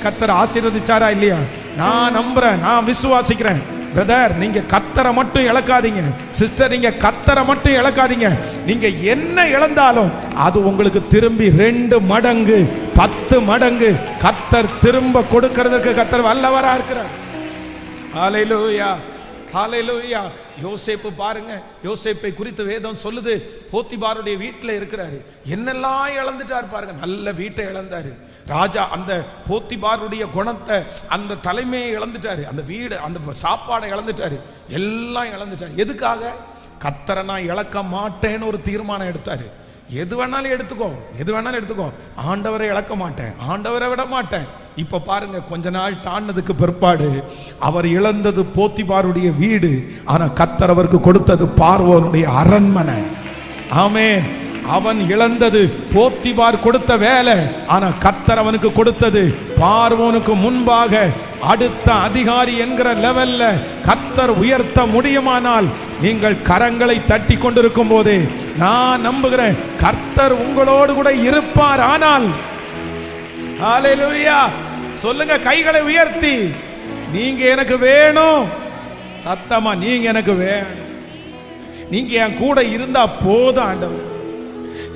கர்த்தர் ஆசீர்வதிச்சாரா இல்லையா? நான் நம்புறேன், நான் விசுவாசிக்கிறேன். பிரதர், நீங்க கர்த்தரை மட்டும் இழக்காதீங்க. சிஸ்டர், நீங்க கர்த்தரை மட்டும் இழக்காதீங்க. நீங்க என்ன இழந்தாலும் அது உங்களுக்கு திரும்பி 2 மடங்கு 10 மடங்கு கர்த்தர் திரும்ப கொடுக்கிறதுக்கு கர்த்தர் வல்லவரா இருக்கிறார். ஹல்லேலூயா, ஹல்லேலூயா. யோசேப்பு பாருங்க, யோசேப்பை குறித்து வேதம் சொல்லுது, போத்திபாருடைய வீட்டில் இருக்கிறாரு, என்னெல்லாம் இழந்துட்டார் பாருங்க. நல்ல வீட்டை இழந்தாரு ராஜா, அந்த போத்திபாருடைய குணத்தை, அந்த தலைமையை இழந்துட்டாரு, அந்த வீடு, அந்த சாப்பாடை இழந்துட்டாரு, எல்லாம் இழந்துட்டாரு. எதுக்காக? கர்த்தரை நான் இழக்க மாட்டேன்னு ஒரு தீர்மானம் எடுத்தாரு. எது வேணாலும் எடுத்துக்கோ, ஆண்டவரை இழக்க மாட்டேன், ஆண்டவரை விட மாட்டேன். இப்ப பாருங்க, கொஞ்ச நாள் தாண்டதுக்கு பிற்பாடு அவர் இழந்தது போத்திபாருடைய வீடு, ஆனா கர்த்தர் அவருக்கு கொடுத்தது பார்வோனுடைய அரண்மனை. ஆமென். அவன் இழந்தது போத்திபார் கொடுத்த வேலை, ஆனா கர்த்தர் அவனுக்கு கொடுத்தது பார்வோனுக்கு முன்பாக அடுத்த அதிகாரி என்கிற லெவல்ல கர்த்தர் உயர்த்த முடியுமானால், நீங்கள் கரங்களை தட்டி கொண்டிருக்கும் போதே நான் நம்புகிறேன், கர்த்தர் உங்களோடு கூட இருப்பார். ஆனால் ஹல்லேலூயா சொல்லுங்க, கைகளை உயர்த்தி, நீங்க எனக்கு வேணும், சத்தமா நீங்க எனக்கு வேணும், நீங்க என் கூட இருந்தா போதும் ஆண்டவர்.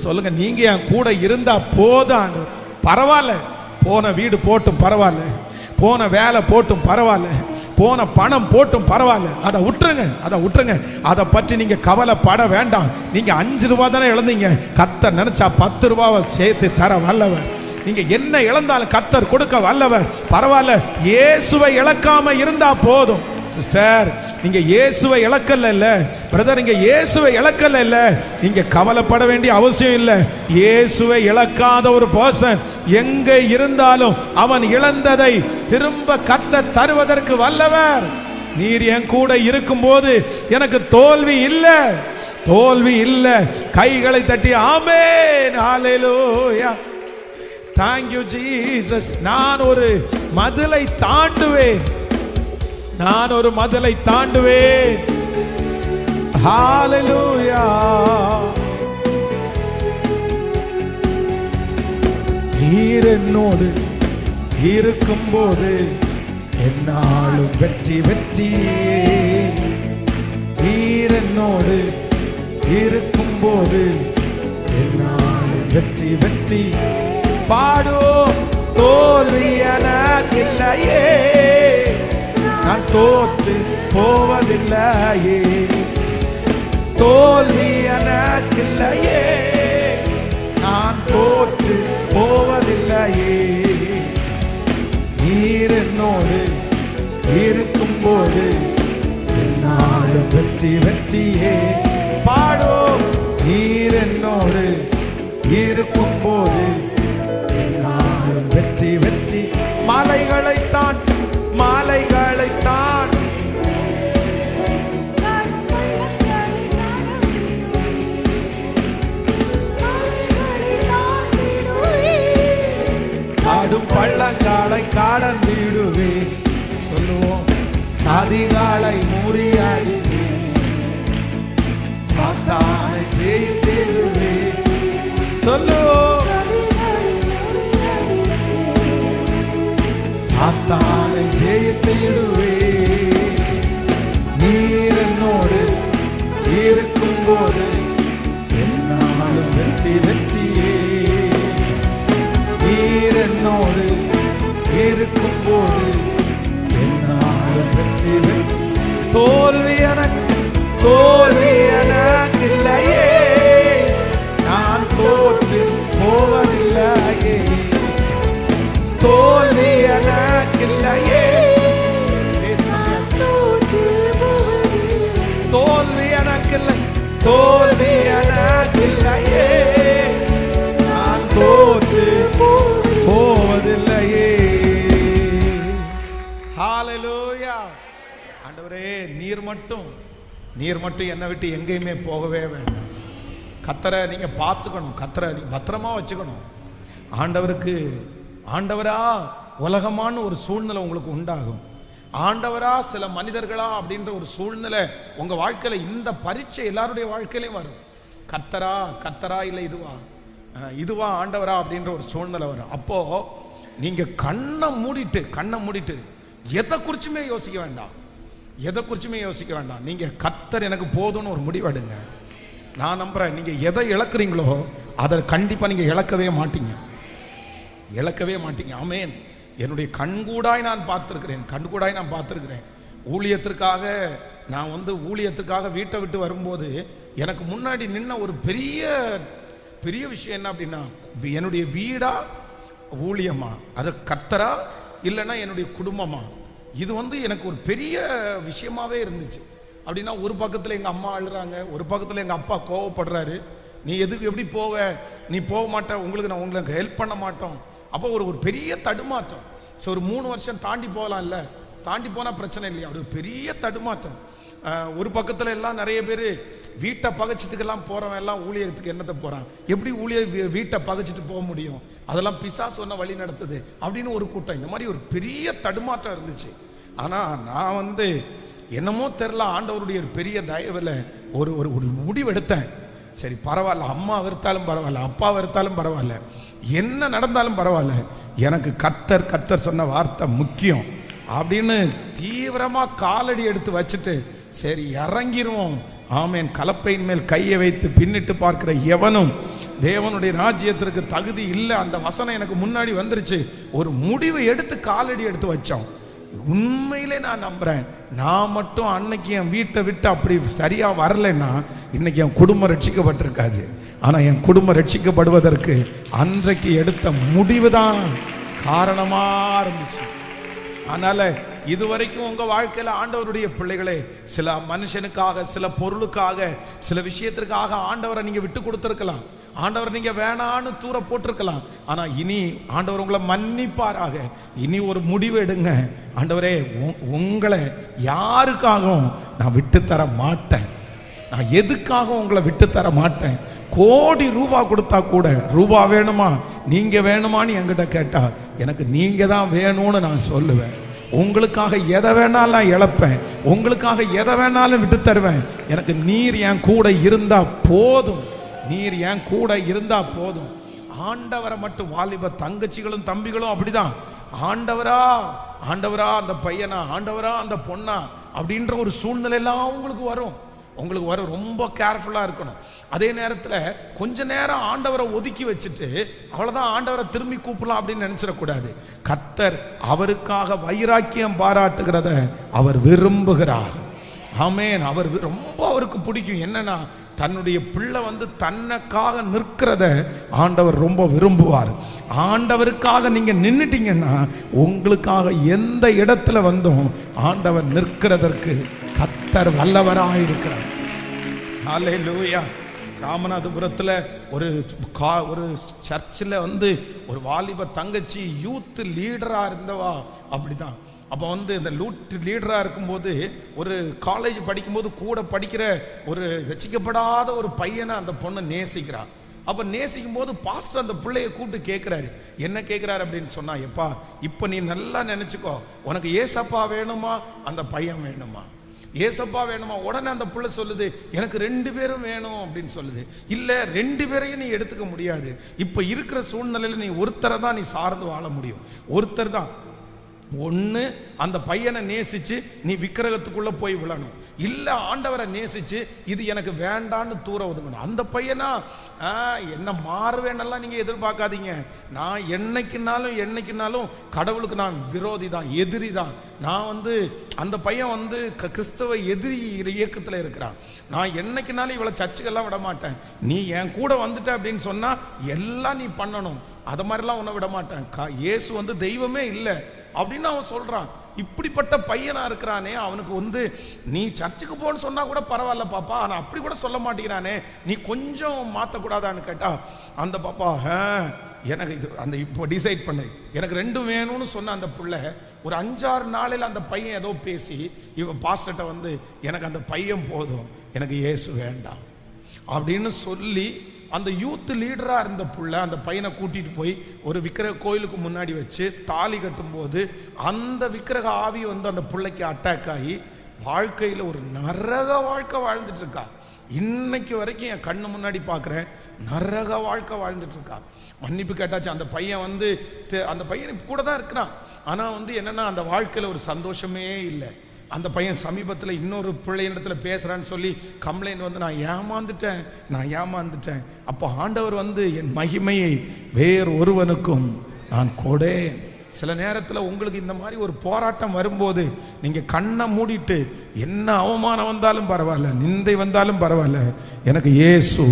சொல்லுங்க, நீங்க என் கூட இருந்தா போதும் ஆண்டவர். பரவாயில்ல, போன வீடு போட்டும் பரவாயில்ல, போன வேலை போட்டும் பரவாயில்ல, போன பணம் போட்டும் பரவாயில்ல, அதை விட்டுருங்க, அதை பற்றி நீங்க கவலைப்பட வேண்டாம். நீங்க 5 ரூபாய் தானே இழந்தீங்க, கர்த்தர் நினைச்சா 10 ரூபாவை சேர்த்து தர வல்லவர். நீங்க என்ன இழந்தாலும் கர்த்தர் கொடுக்க வல்லவர். பரவாயில்ல, இயேசுவை இழக்காம இருந்தா போதும். சிஸ்டர், நீங்க இயேசுவை இழக்கல, பிரதர், நீங்க இயேசுவை இழக்கல, நீங்க கவலைப்பட வேண்டிய அவசியம் இல்லை. இயேசுவை இழக்காத ஒரு பர்சன் எங்க இருந்தாலும் அவன் இழந்ததை திரும்ப கர்த்தர் தருவதற்கு வல்லவர். நீர் என் கூட இருக்கும் போது எனக்கு தோல்வி இல்லை. கைகளை தட்டி ஆமென், ஹல்லேலூயா, thank you Jesus. நான் ஒரு மதிலை தாண்டுவேன், ஹல்லேலூயா. நீர் என்னோடு இருக்கும்போது என்னாலும் வெற்றி வெற்றியே. நீர் என்னோடு இருக்கும்போது என்னாலும் வெற்றி வெற்றி. பாடும் தோல்வி எனக்கில்லையே, நான் தோற்று போவதில்லையே. தோல்வி எனக்கில்லையே, நான் தோற்று போவதில்லையே. நீர் என்னோடு இருக்கும்போது என்னாலும் வெற்றி வெற்றியே. பாடும் நீர் என்னோடு இருக்கும்போது என்னாலும் வெற்றி வெற்றி. மலைகளைத்தான் மலைகளைத்தான் காடும் பள்ளங்காலை கடந்திடுவே. சொல்லுவோம், சாதிகாலை முறியடிவே, சாத்தானை ஜெயித்திடுவே. சொல்லுவோம், சாத்தானை ஜெயித்திடுவே. நீர் என்னோடு இருக்கும்போது என்னாலும் வெற்றி வெற்றியே. நீர் என்னோடு இருக்கும்போது என்னாலும் வெற்றி வெற்றி. தோல்வி எனக்கில்லையே, நான் தோற்று போவதில்லையே. தோல்வி எனக்கில்லையே, தோல்வி எனக்கில்லை, தோல்வி எனக்கில்லையே. நான் தோற்று போவதில்லையே. ஹல்லேலூயா. ஆண்டவரே, நீர் மட்டும் என்னை விட்டு எங்கேயுமே போகவே வேண்டாம். கர்த்தரை நீங்க பார்த்துக்கணும், கர்த்தரை நீங்க பத்திரமா வச்சுக்கணும். ஆண்டவரா உலகமான ஒரு சூழ்நிலை உங்களுக்கு உண்டாகும். ஆண்டவரா சில மனிதர்களா அப்படின்ற ஒரு சூழ்நிலை உங்க வாழ்க்கையில, இந்த பரீட்சை எல்லாருடைய வாழ்க்கையிலையும் வரும். கர்த்தரா இல்லை இதுவா ஆண்டவரா அப்படின்ற ஒரு சூழ்நிலை வரும். அப்போ நீங்க கண்ணை மூடிட்டு எதை குறிச்சுமே யோசிக்க வேண்டாம். நீங்க கர்த்தர் எனக்கு போதும்னு ஒரு முடிவெடுங்க. நான் நம்புறேன், நீங்க எதை இழக்கிறீங்களோ அதை கண்டிப்பா நீங்க இழக்கவே மாட்டீங்க. ஆமென். என்னுடைய கண்கூடாய் நான் பார்த்திருக்கிறேன். ஊழியத்திற்காக நான் ஊழியத்துக்காக வீட்டை விட்டு வரும்போது எனக்கு முன்னாடி நின்ன ஒரு பெரிய விஷயம் என்ன அப்படின்னா, என்னுடைய வீடா ஊழியமா, அது கர்த்தரா இல்லைன்னா என்னுடைய குடும்பமா, இது எனக்கு ஒரு பெரிய விஷயமாவே இருந்துச்சு. அப்படின்னா ஒரு பக்கத்தில் எங்கள் அம்மா அழுறாங்க, ஒரு பக்கத்தில் எங்கள் அப்பா கோவப்படுறாரு. நீ எப்படி போவ, நீ போக மாட்ட, உங்களுக்கு ஹெல்ப் பண்ண மாட்டோம். அப்போ ஒரு பெரிய தடுமாற்றம். ஸோ ஒரு 3 வருஷம் தாண்டி போகலாம்ல, தாண்டி போனால் பிரச்சனை இல்லையா, அப்படி ஒரு பெரிய தடுமாற்றம். ஒரு பக்கத்தில் எல்லாம் நிறைய பேர் வீட்டை பகைச்சதுக்கெல்லாம் போகிறவன் எல்லாம் ஊழியத்துக்கு என்னத்தை போகிறான், எப்படி வீட்டை பகைச்சிட்டு போக முடியும், அதெல்லாம் பிசாசு சொன்ன வழி நடத்துது அப்படின்னு ஒரு கூட்டம். இந்த மாதிரி ஒரு பெரிய தடுமாற்றம் இருந்துச்சு. ஆனால் நான் என்னமோ தெரில, ஆண்டவருடைய ஒரு பெரிய தயவில் ஒரு முடிவு எடுத்தேன். சரி பரவாயில்ல, அம்மா வெறுத்தாலும் பரவாயில்ல, அப்பா வெறுத்தாலும் பரவாயில்ல, என்ன நடந்தாலும் பரவாயில்ல, எனக்கு கர்த்தர் சொன்ன வார்த்தை முக்கியம் அப்படின்னு தீவிரமாக காலடி எடுத்து வச்சுட்டு சரி இறங்கிடுவோம். ஆமேன். கலப்பையின் மேல் கையை வைத்து பின்னிட்டு பார்க்கிற எவனும் தேவனுடைய ராஜ்யத்திற்கு தகுதி இல்லை. அந்த வசனம் எனக்கு முன்னாடி வந்துருச்சு. ஒரு முடிவு எடுத்து காலடி எடுத்து வச்சோம். உண்மையிலே நான் நம்புறேன், நான் மட்டும் அன்னைக்கு என் வீட்டை விட்டு அப்படி சரியா வரலைன்னா இன்னைக்கு என் குடும்பம் ரட்சிக்கப்பட்டிருக்காது. ஆனா என் குடும்பம் ரட்சிக்கப்படுவதற்கு அன்றைக்கு எடுத்த முடிவு தான் காரணமா இருந்துச்சு. அதனால இதுவரைக்கும் உங்க வாழ்க்கையில ஆண்டவருடைய பிள்ளைகளே, சில மனுஷனுக்காக, சில பொருளுக்காக, சில விஷயத்திற்காக ஆண்டவரை நீங்க விட்டு கொடுத்திருக்கலாம், ஆண்டவர் நீங்க வேணான்னு தூர போட்டிருக்கலாம். ஆனா இனி ஆண்டவர் உங்களை மன்னிப்பாராக. இனி ஒரு முடிவு எடுங்க. ஆண்டவரே, உங்களை யாருக்காகவும் நான் விட்டு தர மாட்டேன், நான் எதுக்காகவும் உங்களை விட்டு தர மாட்டேன். கோடி ரூபாய் கொடுத்தா கூட, ரூபா வேணுமா நீங்க வேணுமான்னு என்கிட்ட கேட்டா எனக்கு நீங்க தான் வேணும்னு நான் சொல்லுவேன். உங்களுக்காக எதை வேணாலும் நான் இழப்பேன், உங்களுக்காக எதை வேணாலும் விட்டு தருவேன். எனக்கு நீர் என் கூட இருந்தா போதும், நீர் என் கூட இருந்தா போதும். ஆண்டவரை மட்டும், வாலிப தங்கச்சிகளும் தம்பிகளும் அப்படிதான், ஆண்டவரா ஆண்டவரா அந்த பையனா, ஆண்டவரா அந்த பொண்ணா அப்படின்ற ஒரு சூழ்நிலை எல்லாம் உங்களுக்கு வரும். ரொம்ப கேர்ஃபுல்லாக இருக்கணும். அதே நேரத்தில் கொஞ்ச நேரம் ஆண்டவரை ஒதுக்கி வச்சுட்டு அவ்வளோதான் ஆண்டவரை திரும்பி கூப்பிடலாம் அப்படின்னு நினச்சிடக்கூடாது. கர்த்தர் அவருக்காக வைராக்கியம் பாராட்டுகிறத அவர் விரும்புகிறார். ஆமென். அவருக்கு பிடிக்கும். என்னன்னா, தன்னுடைய பிள்ளை தன்னைக்காக நிற்கிறத ஆண்டவர் ரொம்ப விரும்புவார். ஆண்டவருக்காக நீங்க நின்னுட்டீங்கன்னா உங்களுக்காக எந்த இடத்துல ஆண்டவர் நிற்கிறதற்கு கர்த்தர் வல்லவராக இருக்கிறார். ஹல்லேலூயா. ராமநாதபுரத்தில் ஒரு சர்ச்சில் ஒரு வாலிப தங்கச்சி யூத் லீடராக இருந்தவா. அப்படிதான். அப்போ இந்த லீடராக இருக்கும்போது ஒரு காலேஜ் படிக்கும்போது கூட படிக்கிற ஒரு ரசிக்கப்படாத ஒரு பையனை அந்த பொண்ணை நேசிக்கிறான். அப்போ நேசிக்கும் போது பாஸ்டர் அந்த பிள்ளையை கூப்பிட்டு கேட்குறாரு. என்ன கேட்குறாரு அப்படின்னு சொன்னா, எப்பா இப்போ நீ நல்லா நினச்சிக்கோ, உனக்கு ஏசப்பா வேணுமா அந்த பையன் வேணுமா? ஏசப்பா வேணுமா? உடனே அந்த பிள்ளை சொல்லுது, எனக்கு 2 பேரும் வேணும் அப்படின்னு சொல்லுது. இல்லை, 2 பேரையும் நீ எடுத்துக்க முடியாது. இப்போ இருக்கிற சூழ்நிலையில் நீ ஒருத்தரை தான் நீ சார்ந்து வாழ முடியும். ஒருத்தர் தான். ஒன்று அந்த பையனை நேசிச்சு நீ விக்கிரகத்துக்குள்ள போய் விழணும், இல்லை ஆண்டவரை நேசிச்சு இது எனக்கு வேண்டான்னு தூர ஒதுங்கணும். அந்த பையனா என்ன மாறுவேன்னெல்லாம் நீங்க எதிர்பார்க்காதீங்க. நான் என்னைக்குனாலும் கடவுளுக்கு நான் விரோதி தான், எதிரி தான். நான் அந்த பையன் கிறிஸ்தவ எதிரி இயக்கத்தில் இருக்கிறான். நான் என்னைக்குனாலும் இவளை சர்ச்சுக்கெல்லாம் விட மாட்டேன். நீ என் கூட வந்துட்ட அப்படின்னு சொன்னா எல்லாம் நீ பண்ணணும். அது மாதிரிலாம் உன்னை விட மாட்டேன். இயேசு தெய்வமே இல்லை அப்படின்னு அவன் சொல்றான். இப்படிப்பட்ட பையனா இருக்கிறானே, அவனுக்கு நீ சர்ச்சுக்கு போன்னு சொன்னா கூட பரவாயில்ல பாப்பா, ஆனா அப்படி கூட சொல்ல மாட்டேங்கிறானே, நீ கொஞ்சம் மாத்தக்கூடாதான்னு கேட்டா அந்த பாப்பா எனக்கு இப்போ டிசைட் பண்ணு, எனக்கு 2 வேணும்னு சொன்ன அந்த பிள்ளை ஒரு 5-6 நாளில் அந்த பையன் ஏதோ பேசி இவ பாஸ்டர்ட்ட எனக்கு அந்த பையன் போதும், எனக்கு இயேசு வேண்டாம் அப்படின்னு சொல்லி அந்த யூத் லீடராக இருந்த புள்ள அந்த பையனை கூட்டிட்டு போய் ஒரு விக்கிரக கோயிலுக்கு முன்னாடி வச்சு தாலி கட்டும்போது அந்த விக்கிரக ஆவி அந்த பிள்ளைக்கு அட்டாக் ஆகி வாழ்க்கையில் ஒரு நரக வாழ்க்கை வாழ்ந்துட்டு இருக்கா. இன்னைக்கு வரைக்கும் என் கண்ணு முன்னாடி பார்க்குறேன், நரக வாழ்க்கை வாழ்ந்துட்டு இருக்கா. மன்னிப்பு கேட்டாச்சு. அந்த பையன் அந்த பையன் கூட தான் இருக்கிறான். ஆனால் என்னன்னா அந்த வாழ்க்கையில் ஒரு சந்தோஷமே இல்லை. அந்த பையன் சமீபத்தில் இன்னொரு பிள்ளையிடத்தில் பேசுகிறான்னு சொல்லி கம்ப்ளைண்ட் நான் ஏமாந்துட்டேன். அப்போ ஆண்டவர் என் மகிமையை வேறு ஒருவனுக்கும் நான் கொடேன். சில நேரத்தில் உங்களுக்கு இந்த மாதிரி ஒரு போராட்டம் வரும்போது நீங்கள் கண்ணை மூடிட்டு என்ன அவமானம் வந்தாலும் பரவாயில்ல, நிந்தை வந்தாலும் பரவாயில்ல, எனக்கு இயேசு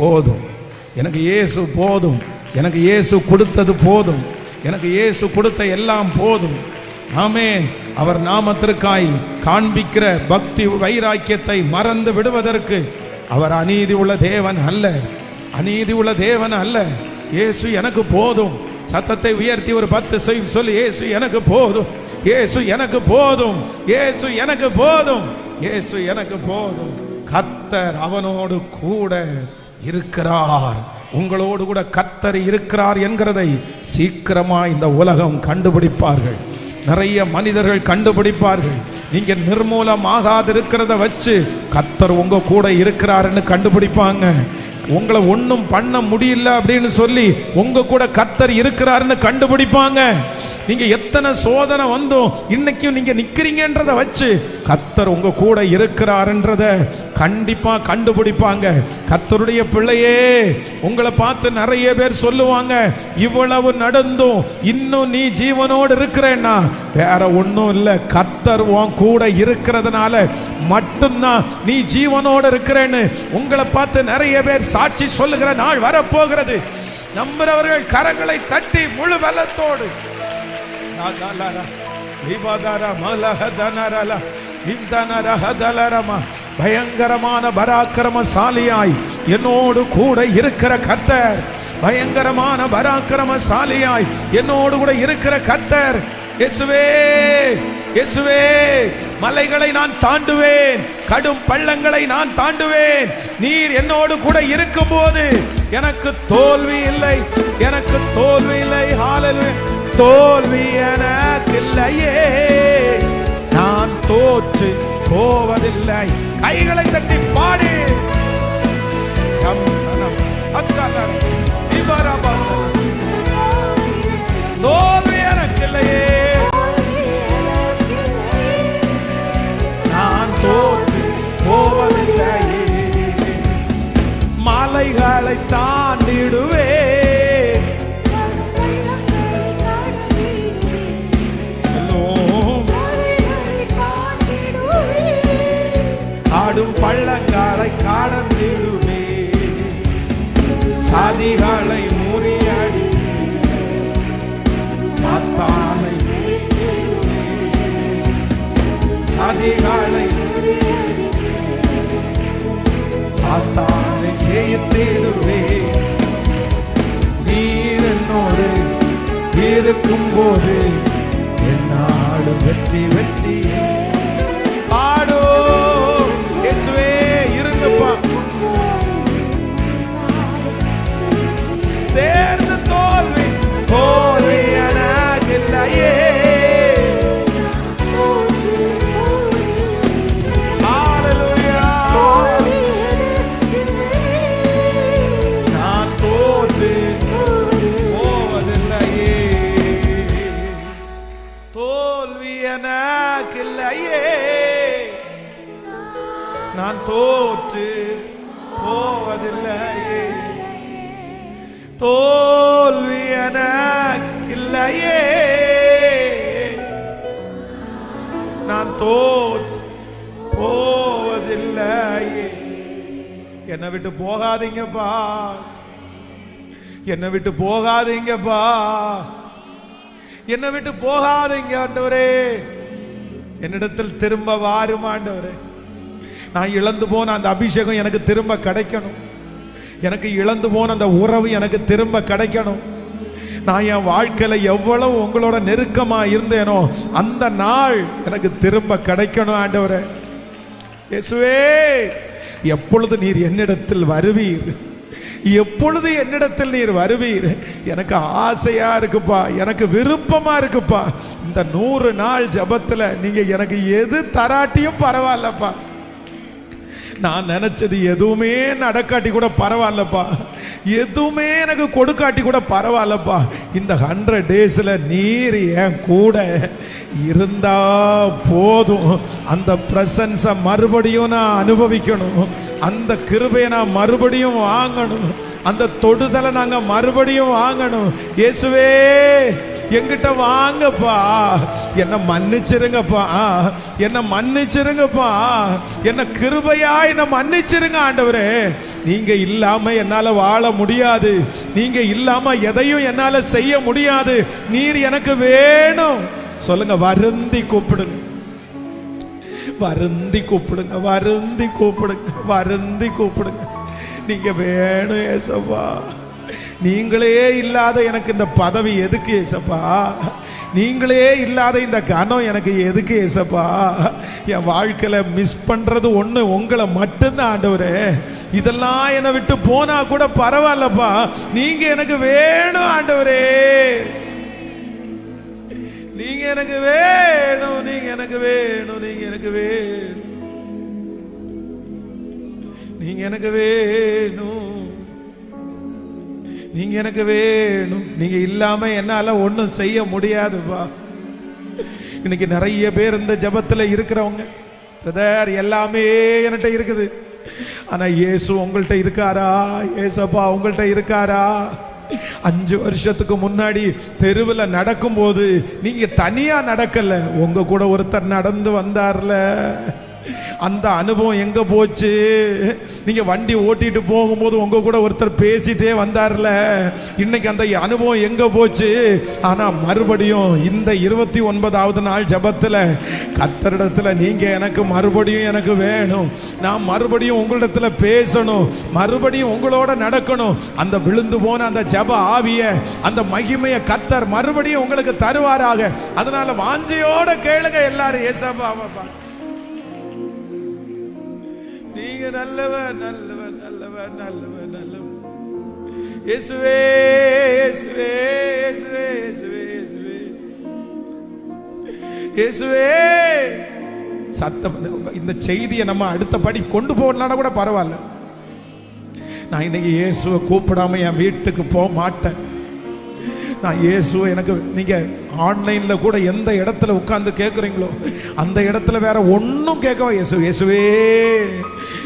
போதும், எனக்கு இயேசு போதும், எனக்கு இயேசு கொடுத்தது போதும், எனக்கு இயேசு கொடுத்த எல்லாம் போதும். ஆமென். அவர் நாமத்திற்காய் காண்பிக்கிற பக்தி வைராக்கியத்தை மறந்து விடுவதற்கு அவர் அநீதி உள்ள தேவன் அல்ல. இயேசு எனக்கு போதும். சத்தத்தை உயர்த்தி ஒரு 10 செய்யும் சொல்லி, இயேசு எனக்கு போதும், இயேசு எனக்கு போதும், இயேசு எனக்கு போதும், இயேசு எனக்கு போதும். கர்த்தர் அவனோடு கூட இருக்கிறார். உங்களோடு கூட கர்த்தர் இருக்கிறார் என்கிறதை சீக்கிரமா இந்த உலகம் கண்டுபிடிப்பார்கள். நிறைய மனிதர்கள் கண்டுபிடிப்பார்கள். நீங்க நிர்மூலமாகாது இருக்கிறத வச்சு கர்த்தர் உங்க கூட இருக்கிறாருன்னு கண்டுபிடிப்பாங்க. உங்களை ஒன்றும் பண்ண முடியல அப்படின்னு சொல்லி உங்க கூட கர்த்தர் இருக்கிறாருன்னு கண்டுபிடிப்பாங்க. நீங்க எத்தனை சோதனை வந்தோம் இன்னைக்கும் நீங்க நிக்கிறீங்கன்றத வச்சு கர்த்தர் உங்க கூட இருக்கிறாருன்றத கண்டிப்பா கண்டுபிடிப்பாங்க. கர்த்தருடைய பிள்ளையே, உங்களை பார்த்து நிறைய பேர் சொல்லுவாங்க, இவ்வளவு நடந்தும் இன்னும் நீ ஜீவனோடு இருக்கிறேன்னா வேற ஒன்றும் இல்லை, கர்த்தர் உன் கூட இருக்கிறதுனால மட்டும்தான் நீ ஜீவனோடு இருக்கிறேன்னு உங்களை பார்த்து நிறைய பேர் சாட்சி சொல்லுகிற நாள் வரப்போகிறது. நம்புறவர்கள் கரங்களை தட்டி முழு பலத்தோடு பயங்கரமான பராக்கிரமசாலியாய் என்னோடு கூட இருக்கிற கர்த்தர், பயங்கரமான பராக்கிரமசாலியாய் என்னோடு கூட இருக்கிற கர்த்தர். இயேசுவே, இயேசுவே, மலைகளை நான் தாண்டுவேன், கடும் பள்ளங்களை நான் தாண்டுவேன். நீர் என்னோடு கூட இருக்கும் போது எனக்கு தோல்வி இல்லை, எனக்கு தோல்வி இல்லை. ஹல்லேலூயா. தோல்வி எனக்கில்லையே, நான் தோற்று போவதில்லை. கைகளை தட்டி பாடி தாண்டிடுவே. ஆடும் பள்ளங்களை கடந்திடுவே. சாதிகளை முறியடி சாத்தானை சாதிகளை சாத்தானை ஜெயித்திடுவே. நீர் என்னோடு இருக்கும் போது என்னாடு வெற்றி வெற்றி ஆடோ. இயேசுவே இருங்கப்பா, சேர்ந்து தோல்வி தோல்வி எனக்கில்லையே. ஹல்லேலூயா. நான் தோற்று போவதில்லையே. தோல்வி எனக்கில்லையே. நான் தோற்று போவதில்லையே. தோல்வி எனக்கில்லையே. நான் தோற்று போவதில்லையே. என்னை விட்டு போகாதீங்கப்பா, என்னை விட்டு போகாதீங்கப்பா, என்னை விட்டு போகாதீங்க ஆண்டவரே. என்னிடத்தில் திரும்ப வாரும் ஆண்டவரே. நான் இழந்து போன அந்த அபிஷேகம் எனக்கு திரும்ப கிடைக்கணும். எனக்கு இழந்து போன அந்த உறவு எனக்கு திரும்ப கிடைக்கணும். நான் என் வாழ்க்கையில எவ்வளவு உங்களோட நெருக்கமா இருந்தேனோ அந்த நாள் எனக்கு திரும்ப கிடைக்கணும் ஆண்டவரே. இயேசுவே, எப்பொழுது நீர் என்னிடத்தில் வருவீர், எப்பொழுது என்னிடத்தில் நீர் வருவீர். எனக்கு ஆசையா இருக்குப்பா, எனக்கு விருப்பமா இருக்குப்பா. இந்த 100 நாள் ஜபத்துல நீங்க எனக்கு எது தராட்டியும் பரவாயில்லப்பா. நான் நினைச்சது எதுவுமே நடக்காட்டி கூட பரவாயில்லப்பா, எதுவுமே எனக்கு கொடுக்காட்டி கூட பரவாயில்லப்பா. இந்த 100 டேஸ்ல நீர் என் கூட இருந்தா போதும். அந்த பிரசன்ஸை மறுபடியும் நான் அனுபவிக்கணும். அந்த கிருபையை நான் மறுபடியும் வாங்கணும். அந்த தொடுதலை நாங்க மறுபடியும் வாங்கணும். இயேசுவே, என்கிட்ட வாங்கப்பா, என்ன மன்னிச்சிருங்கப்பா, என்ன மன்னிச்சிருங்கப்பா, என்ன கிருபையா என்ன மன்னிச்சிருங்க ஆண்டவரே. நீங்க இல்லாம என்னால வாழ முடியாது, நீங்க இல்லாம எதையும் என்னால செய்ய முடியாது. நீர் எனக்கு வேணும். சொல்லுங்க, வருந்தி கூப்பிடுங்க, வருந்தி கூப்பிடுங்க, வருந்தி கூப்பிடுங்க, வருந்தி கூப்பிடுங்க. நீங்க வேணும் ஏசப்பா. நீங்களே இல்லாத எனக்கு இந்த பதவி எதுக்கு ஏசப்பா? நீங்களே இல்லாத இந்த கனம் எனக்கு எதுக்கு ஏசப்பா? என் வாழ்க்கையில மிஸ் பண்றது ஒண்ணு உங்களை மட்டும்தான் ஆண்டவரே. இதெல்லாம் என்னை விட்டு போனா கூட பரவாயில்லப்பா, நீங்க எனக்கு வேணும் ஆண்டவரே. நீங்க எனக்கு வேணும், நீங்க எனக்கு வேணும், நீங்க எனக்கு வேணும், நீங்க எனக்கு வேணும், நீங்க எனக்கு வேணும். நீங்க இல்லாம என்னால ஒன்றும் செய்ய முடியாதுப்பா. இன்னைக்கு நிறைய பேர் இந்த ஜபத்துல இருக்கிறவங்க, பிரதர் எல்லாமே என்கிட்ட இருக்குது, ஆனா இயேசு உங்கள்கிட்ட இருக்காரா? ஏசப்பா உங்கள்கிட்ட இருக்காரா? 5 வருஷத்துக்கு முன்னாடி தெருவில் நடக்கும்போது நீங்க தனியா நடக்கல, உங்க கூட ஒருத்தர் நடந்து வந்தார்ல. அந்த அனுபவம் எங்க போச்சு? நீங்க வண்டி ஓட்டிட்டு போகும்போது உங்க கூட ஒருத்தர் பேசிட்டே வந்தார்ல, இன்னைக்கு அந்த அனுபவம் எங்க போச்சு? ஆனா மறுபடியும் இந்த 29வது நாள் ஜபத்துல கர்த்தரிடத்துல நீங்க எனக்கு மறுபடியும் எனக்கு வேணும், நான் மறுபடியும் உங்களிடத்துல பேசணும், மறுபடியும் உங்களோட நடக்கணும். அந்த விழுந்து போன அந்த ஜப ஆவிய, அந்த மகிமையை கர்த்தர் மறுபடியும் உங்களுக்கு தருவாராக. அதனால வாஞ்சையோட கேளுங்க எல்லாரும். ஏசப்பா நீங்க நல்லவர், நல்லவர், நல்லவர், நல்லவர், நல்லவர். இயேசுவே, இயேசுவே, இயேசுவே, இயேசுவே, இயேசுவே, இயேசுவே. சத்தம். இந்த செய்தியை நம்ம அடுத்த படி கொண்டு போகலனா கூட பரவாயில்ல. நான் இன்னைக்கு இயேசுவை கூப்பிடாம என் வீட்டுக்கு போக மாட்டேன். நான் இயேசுவை எனக்கு, நீங்க ஆன்லைன்ல கூட எந்த இடத்துல உட்கார்ந்து கேட்குறீங்களோ அந்த இடத்துல வேற ஒன்றும் கேட்கவா, இயேசு இயேசுவே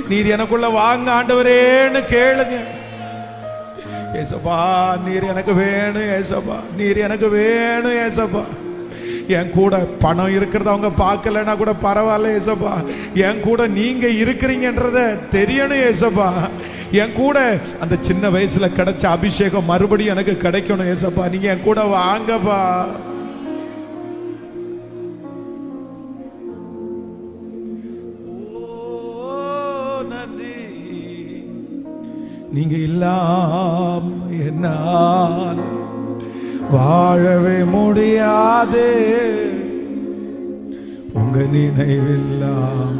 நீர் எனக்குள்ள வாங்க ஆண்டவரேன்னு கேளுங்க. ஏசப்பா நீர் எனக்கு வேணும் ஏசப்பா, நீர் எனக்கு வேணும் ஏசப்பா. என் கூட பணம் இருக்கிறத அவங்க பார்க்கலன்னா கூட பரவாயில்ல ஏசப்பா, என் கூட நீங்க இருக்கிறீங்கன்றத தெரியணும் ஏசப்பா. என் கூட அந்த சின்ன வயசுல கிடைச்ச அபிஷேகம் மறுபடியும் எனக்கு கிடைக்கணும் ஏசப்பா. நீங்க என் கூட வாங்கப்பா. நீங்க இல்லாம என்னால் வாழவே முடியாது, உங்க நினைவில்லாம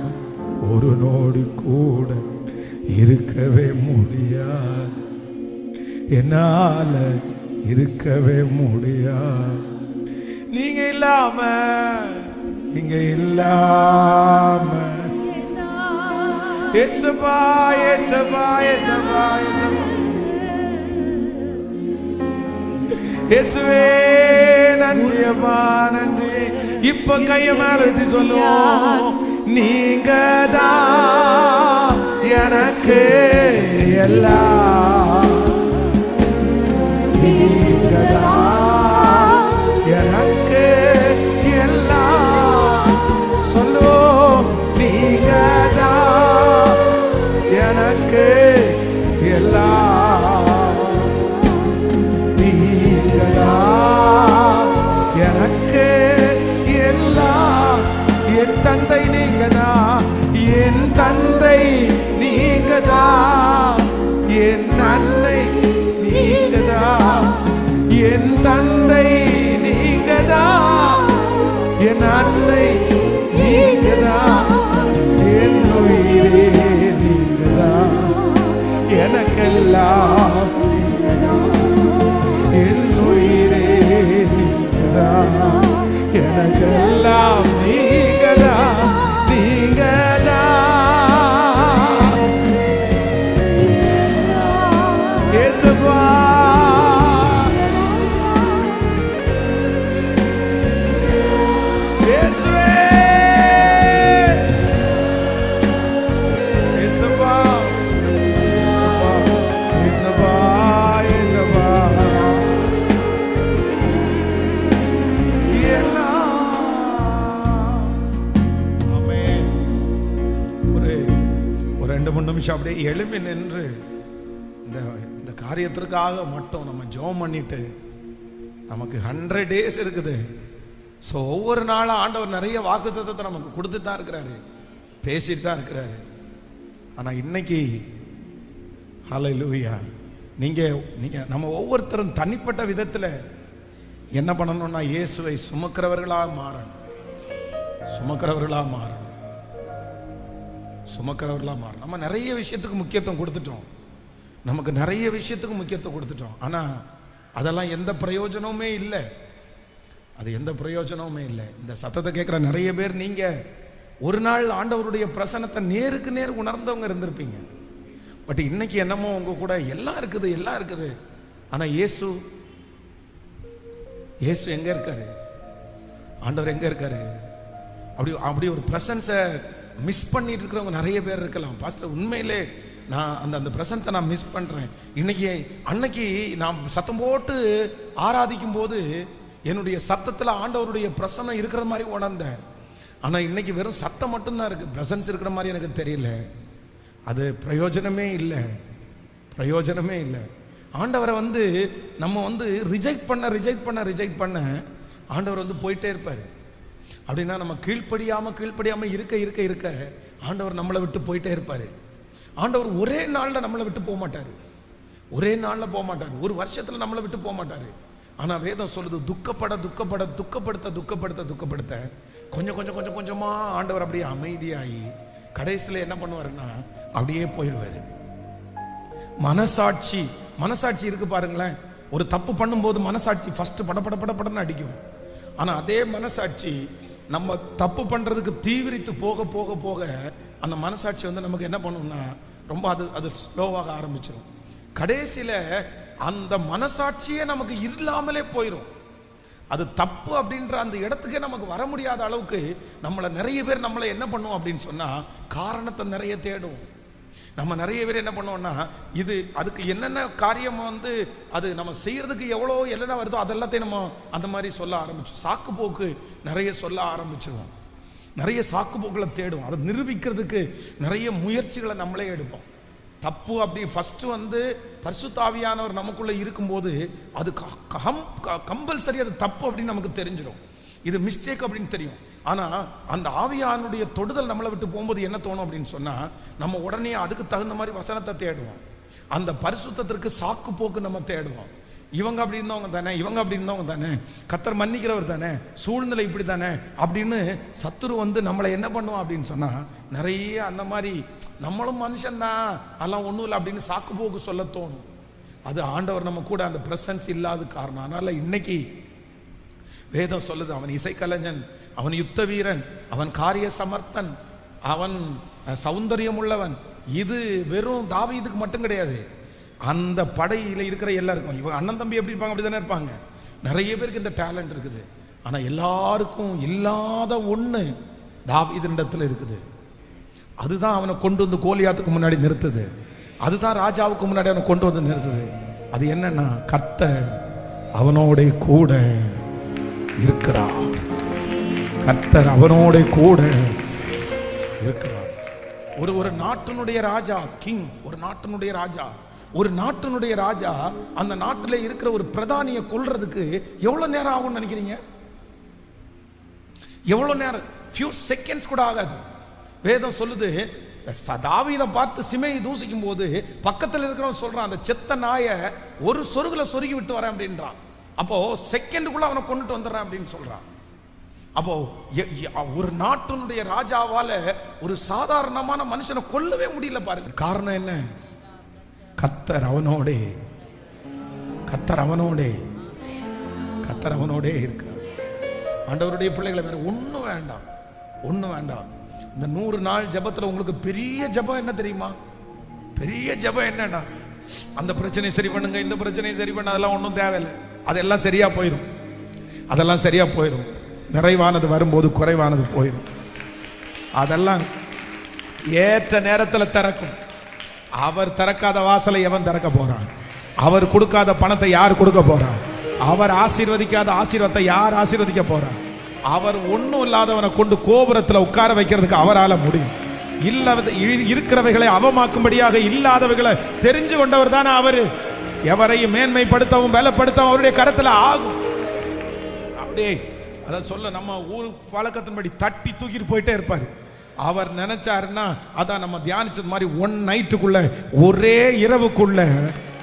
ஒரு நொடி கூட இருக்கவே முடியாது, என்னால இருக்கவே முடியாது. நீங்க இல்லாம ஏசப்பா ஏசப்பா ஏசப்பா இயேசுவே நன்றி அப்பா நன்றி. இப்ப கைய மேல வைத்து சொல்லுவோம், நீங்க தான் எனக்கு எல்லாம், நீங்க தான் எனக்கு எல்லாம். சொல்லுவோம், நீங்க தான் எனக்கு எல்லாம், நீங்க தான் எனக்கு எல்லாம். என் தந்தை நீங்க தான், என் தந்தை நீங்க தான், என் அன்னை நீங்க தான், என் தந்தை நீங்க தான், என் அன்னை நீங்க தான், என் உயிரே நீங்க தான், எனக்கெல்லாம் என் உயிரே நீங்க தான், எனக்கெல்லாம் நீங்க தான், நீங்க தான் இயேசுவா. அப்படியே எழுப்பி நின்று இந்த காரியத்திற்காக மட்டும் நம்ம ஜெபம் பண்ணிட்டு, நமக்கு 100 days இருக்குது. ஸோ ஒவ்வொரு நாளும் ஆண்டவர் நிறைய வாக்குத்தத்தத்தை நமக்கு கொடுத்துட்டு தான் இருக்கிறாரு, பேசிட்டு தான் இருக்கிறாரு. ஆனால் இன்னைக்கு ஹல்லேலூயா, நீங்க நம்ம ஒவ்வொருத்தரும் தனிப்பட்ட விதத்தில் என்ன பண்ணணும்னா, இயேசுவை சுமக்கிறவர்களாக மாறணும், சுமக்கிறவர்களாக மாறணும், சுமக்கிறவர்களாக மாறணும். நம்ம நிறைய விஷயத்துக்கு முக்கியத்துவம் கொடுத்துட்டோம், நமக்கு நிறைய விஷயத்துக்கு முக்கியத்துவம் கொடுத்துட்டோம். ஆனால் அதெல்லாம் எந்த பிரயோஜனமுமே இல்லை, அது எந்த பிரயோஜனமுமே இல்லை. இந்த சத்தத்தை கேட்குற நிறைய பேர் நீங்கள் ஒரு நாள் ஆண்டவருடைய பிரசன்னத்தை நேருக்கு நேர் உணர்ந்தவங்க இருந்திருப்பீங்க. பட் இன்னைக்கு என்னமோ உங்க கூட எல்லாம் இருக்குது, எல்லாம் இருக்குது. ஆனால் இயேசு எங்கே இருக்காரு? ஆண்டவர் எங்கே இருக்காரு? அப்படி ஒரு பிரசன்ஸை மிஸ் பண்ணிட்டு இருக்கிறவங்க நிறைய பேர் இருக்கலாம். பாஸ்டர் உண்மையிலே நான் அந்த பிரசன்ஸை நான் மிஸ் பண்ணுறேன். அன்னைக்கு நான் சத்தம் போட்டு ஆராதிக்கும் போது என்னுடைய சத்தத்தில் ஆண்டவருடைய பிரசன்னம் இருக்கிற மாதிரி உணர்ந்தேன். ஆனால் இன்னைக்கு வெறும் சத்தம் மட்டும்தான் இருக்குது, பிரசன்ஸ் இருக்கிற மாதிரி எனக்கு தெரியல. அது பிரயோஜனமே இல்லை, பிரயோஜனமே இல்லை. ஆண்டவரை நம்ம ரிஜெக்ட் பண்ண ஆண்டவர் போயிட்டே இருப்பார். அப்படின்னா நம்ம கீழ்ப்படியாமல் இருக்க ஆண்டவர் நம்மளை விட்டு போயிட்டே இருப்பார். ஆண்டவர் ஒரே நாளில் நம்மளை விட்டு போக மாட்டார், ஒரே நாளில் போக மாட்டார், ஒரு வருஷத்தில் நம்மளை விட்டு போக மாட்டார். ஆனால் வேதம் சொல்லுது, துக்கப்படுத்த கொஞ்சமாக ஆண்டவர் அப்படியே அமைதியாகி கடைசியில் என்ன பண்ணுவாருன்னா அப்படியே போயிடுவார். மனசாட்சி இருக்கு பாருங்களேன். ஒரு தப்பு பண்ணும்போது மனசாட்சி ஃபர்ஸ்ட் படன்னு அடிக்கும். ஆனால் அதே மனசாட்சி நம்ம தப்பு பண்ணுறதுக்கு தீவிரித்து போக போக போக அந்த மனசாட்சி நமக்கு என்ன பண்ணும்னா ரொம்ப அது ஸ்லோவாக ஆரம்பிச்சிடும். கடைசியில் அந்த மனசாட்சியே நமக்கு இல்லாமலே போயிடும். அது தப்பு அப்படின்ற அந்த இடத்துக்கே நமக்கு வர முடியாத அளவுக்கு நிறைய பேர் நம்மளை என்ன பண்ணுவோம் அப்படின்னு சொன்னால் காரணத்தை நிறைய தேடுவோம். நம்ம நிறைய பேர் என்ன பண்ணுவோம்னா, இது அதுக்கு என்னென்ன காரியம் வந்து அது நம்ம செய்யறதுக்கு எவ்வளோ என்னென்ன வருதோ அதெல்லாத்தையும் நம்ம அந்த மாதிரி சொல்ல ஆரம்பிச்சோம். சாக்கு போக்கு நிறைய சொல்ல ஆரம்பிச்சிருவோம். நிறைய சாக்கு போக்குகளை தேடுவோம். அதை நிரூபிக்கிறதுக்கு நிறைய முயற்சிகளை நம்மளே எடுப்போம். தப்பு அப்படி ஃபர்ஸ்ட் வந்து பரிசுத்த ஆவியானவர் நமக்குள்ள இருக்கும்போது அது கம்பல்சரி அது தப்பு அப்படின்னு நமக்கு தெரிஞ்சிடும். இது மிஸ்டேக் அப்படின்னு தெரியும். ஆனா அந்த ஆவியானுடைய தொடுதல் நம்மளை விட்டு போகும்போது என்ன தோணும் அப்படின்னு சொன்னா, நம்ம உடனே அதுக்கு தகுந்த மாதிரி வசனத்தை தேடுவோம். அந்த பரிசுத்தத்திற்கு சாக்கு போக்கு நம்ம தேடுவோம். இவங்க அப்படி இருந்தவங்க தானே, இவங்க அப்படி இருந்தவங்க தானே, கர்த்தர் மன்னிக்கிறவர் தானே, சூழ்நிலை இப்படி தானே அப்படின்னு சத்துரு வந்து நம்மளை என்ன பண்ணுவோம் அப்படின்னு சொன்னா, நிறைய அந்த மாதிரி நம்மளும் மனுஷன்தான் அதெல்லாம் ஒன்றும் இல்லை அப்படின்னு சாக்கு போக்கு சொல்ல தோணும். அது ஆண்டவர் நம்ம கூட அந்த பிரசன்ஸ் இல்லாத காரணம். அதனால இன்னைக்கு வேதம் சொல்லுது, அவன் இசைக்கலைஞன், அவன் யுத்த வீரன், அவன் காரிய சமர்த்தன், அவன் சௌந்தரியம் உள்ளவன். இது வெறும் தாவீதுக்கு மட்டும் கிடையாது, அந்த படையில இருக்கிற எல்லாருக்கும். இவங்க அண்ணன் தம்பி எப்படி இருப்பாங்க அப்படி தானே இருப்பாங்க. நிறைய பேருக்கு இந்த டேலண்ட் இருக்குது. ஆனா எல்லாருக்கும் இல்லாத ஒண்ணு தாவீதினிடத்துல இருக்குது. அதுதான் அவனை கொண்டு வந்து கோலியாத்துக்கு முன்னாடி நிறுத்துது. அதுதான் ராஜாவுக்கு முன்னாடி அவனை கொண்டு வந்து நிறுத்துது. அது என்னன்னா, கர்த்தர் அவனோட கூட இருக்கிறார். கர்த்தர் அவனோட கூட இருக்கிறார். ஒரு நாட்டினுடைய ராஜா, கிங், ஒரு நாட்டினுடைய ராஜா, ஒரு நாட்டினுடைய ராஜா அந்த நாட்டில் இருக்கிற ஒரு பிரதானியை கொல்றதுக்கு எவ்வளவு நேரம் ஆகும் நினைக்கிறீங்க? எவ்வளவு நேரம்? few seconds கூட ஆகாது. வேதம் சொல்லுது, தாவீதை பார்த்து சிமையை தூசிக்கும் போது பக்கத்தில் இருக்கிறவன் சொல்றான், அந்த செத்த நாயை ஒரு சொருகுல சொருகி விட்டு வரேன் அப்படின்றான். அப்போ செகண்டுக்குள்ள அவனை கொண்டுட்டு வந்துடுறேன் அப்படின்னு சொல்றான். அப்போ ஒரு நாட்டினுடைய ராஜாவால ஒரு சாதாரணமான மனுஷனை கொல்லவே முடியல பாருங்க. காரணம் என்ன? கர்த்தர் அவனோட, கர்த்தர் அவனோட, கர்த்தர் அவனோட இருக்கிறார். ஆண்டவருடைய பிள்ளைகளை வேற ஒண்ணும் வேண்டாம், ஒண்ணும் வேண்டாம். இந்த 100 நாள் ஜெபத்துல உங்களுக்கு பெரிய ஜெபம் என்ன தெரியுமா? பெரிய ஜெபம் என்னன்னா, அந்த பிரச்சனையை சரி பண்ணுங்க, இந்த பிரச்சனையை சரி பண்ண, அதெல்லாம் ஒன்றும் தேவையில்லை, அதெல்லாம் சரியா போயிடும், அதெல்லாம் சரியா போயிடும். நிறைவானது வரும்போது குறைவானது போயிடும். அதெல்லாம் ஏற்ற நேரத்தில் திறக்கும். அவர் திறக்காத வாசலை எவன் திறக்க போறான்? அவர் கொடுக்காத பணத்தை யார் கொடுக்க போறான்? அவர் ஆசீர்வதிக்காத ஆசீர்வாதத்தை யார் ஆசீர்வதிக்க போறான்? அவர் ஒன்றும் இல்லாதவனை கொண்டு கோபுரத்தில் உட்கார வைக்கிறதுக்கு அவரால் முடியும். இருக்கிறவைகளை அவமாக்கும்படியாக இல்லாதவைகளை தெரிஞ்சு கொண்டவர் தானே அவர். எவரையும் மேன்மைப்படுத்தவும் பலப்படுத்தவும் அவருடைய கரத்தில் ஆகும். அப்படியே அதை சொல்ல நம்ம ஊர் பழக்கத்தின்படி தட்டி தூக்கிட்டு போயிட்டே இருப்பாரு. அவர் நினைச்சாருன்னா அதான் நம்ம தியானிச்சது மாதிரி ஒன் நைட்டுக்குள்ள, ஒரே இரவுக்குள்ள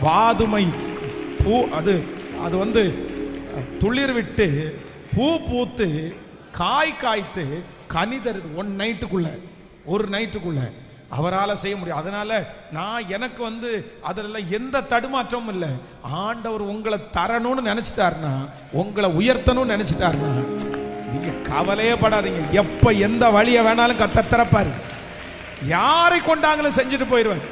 வாதுமை பூ அது வந்து துளிர் விட்டு பூ பூத்து காய் காய்த்து கனி தருது. ஒன் நைட்டுக்குள்ள, ஒரு நைட்டுக்குள்ள அவரால் செய்ய முடியும். அதனால நான் எனக்கு வந்து அதில் எந்த தடுமாற்றமும் இல்லை. ஆண்டவர் உங்களை தரணும்னு நினைச்சிட்டாருன்னா, உங்களை உயர்த்தணும்னு நினைச்சிட்டாருன்னா, நீங்க கவலையே படாதீங்க. எப்ப எந்த வழியை வேணாலும் கர்த்தர் திறப்பாரு. யாரை கொண்டாங்களும் செஞ்சுட்டு போயிடுவார்,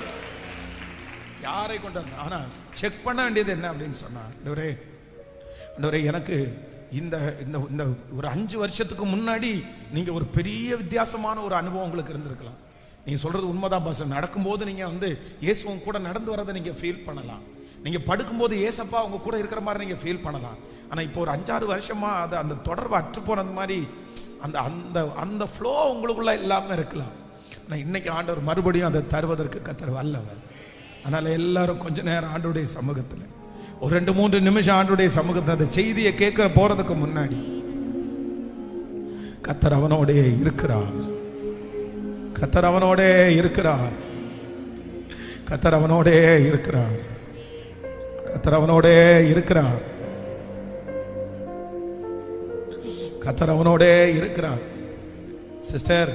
யாரை கொண்டாங்க. ஆனா செக் பண்ண வேண்டியது என்ன அப்படின்னு சொன்னா, ஆண்டவரே எனக்கு இந்த இந்த ஒரு 5 வருஷத்துக்கு முன்னாடி நீங்க ஒரு பெரிய வித்தியாசமான ஒரு அனுபவம் உங்களுக்கு இருந்திருக்கலாம். நீங்க சொல்றது உண்மைதான் பாஸ். நடக்கும்போது நீங்க வந்து இயேசுவும் கூட நடந்து வரதை நீங்க ஃபீல் பண்ணலாம். நீங்க படுக்கும்போது ஏசப்பா உங்க கூட இருக்கிற மாதிரி நீங்க ஃபீல் பண்ணலாம். ஆனா இப்போ ஒரு 5-6 வருஷமா அது அந்த தொடர்பு அற்று போனது மாதிரி அந்த அந்த அந்த ஃப்ளோ உங்களுக்குள்ள இல்லாம இருக்கலாம். ஆனா இன்னைக்கு ஆண்டவர் மறுபடியும் அதை தருவதற்கு கர்த்தர் வல்லவர். அதனால எல்லாரும் கொஞ்ச நேரம் ஆண்டவருடைய சமூகத்தில் ஒரு 2-3 நிமிஷம் ஆண்டவருடைய சமூகத்தில் அந்த செய்தியை கேட்க போறதுக்கு முன்னாடி, கர்த்தர் அவனோட இருக்கிறார், கர்த்தர் அவனோட இருக்கிறார், கர்த்தர் அவனோட இருக்கிறார், கர்த்தர் அவனோட இருக்கிறார், கர்த்தர் அவனோட இருக்கிறார். சிஸ்டர்,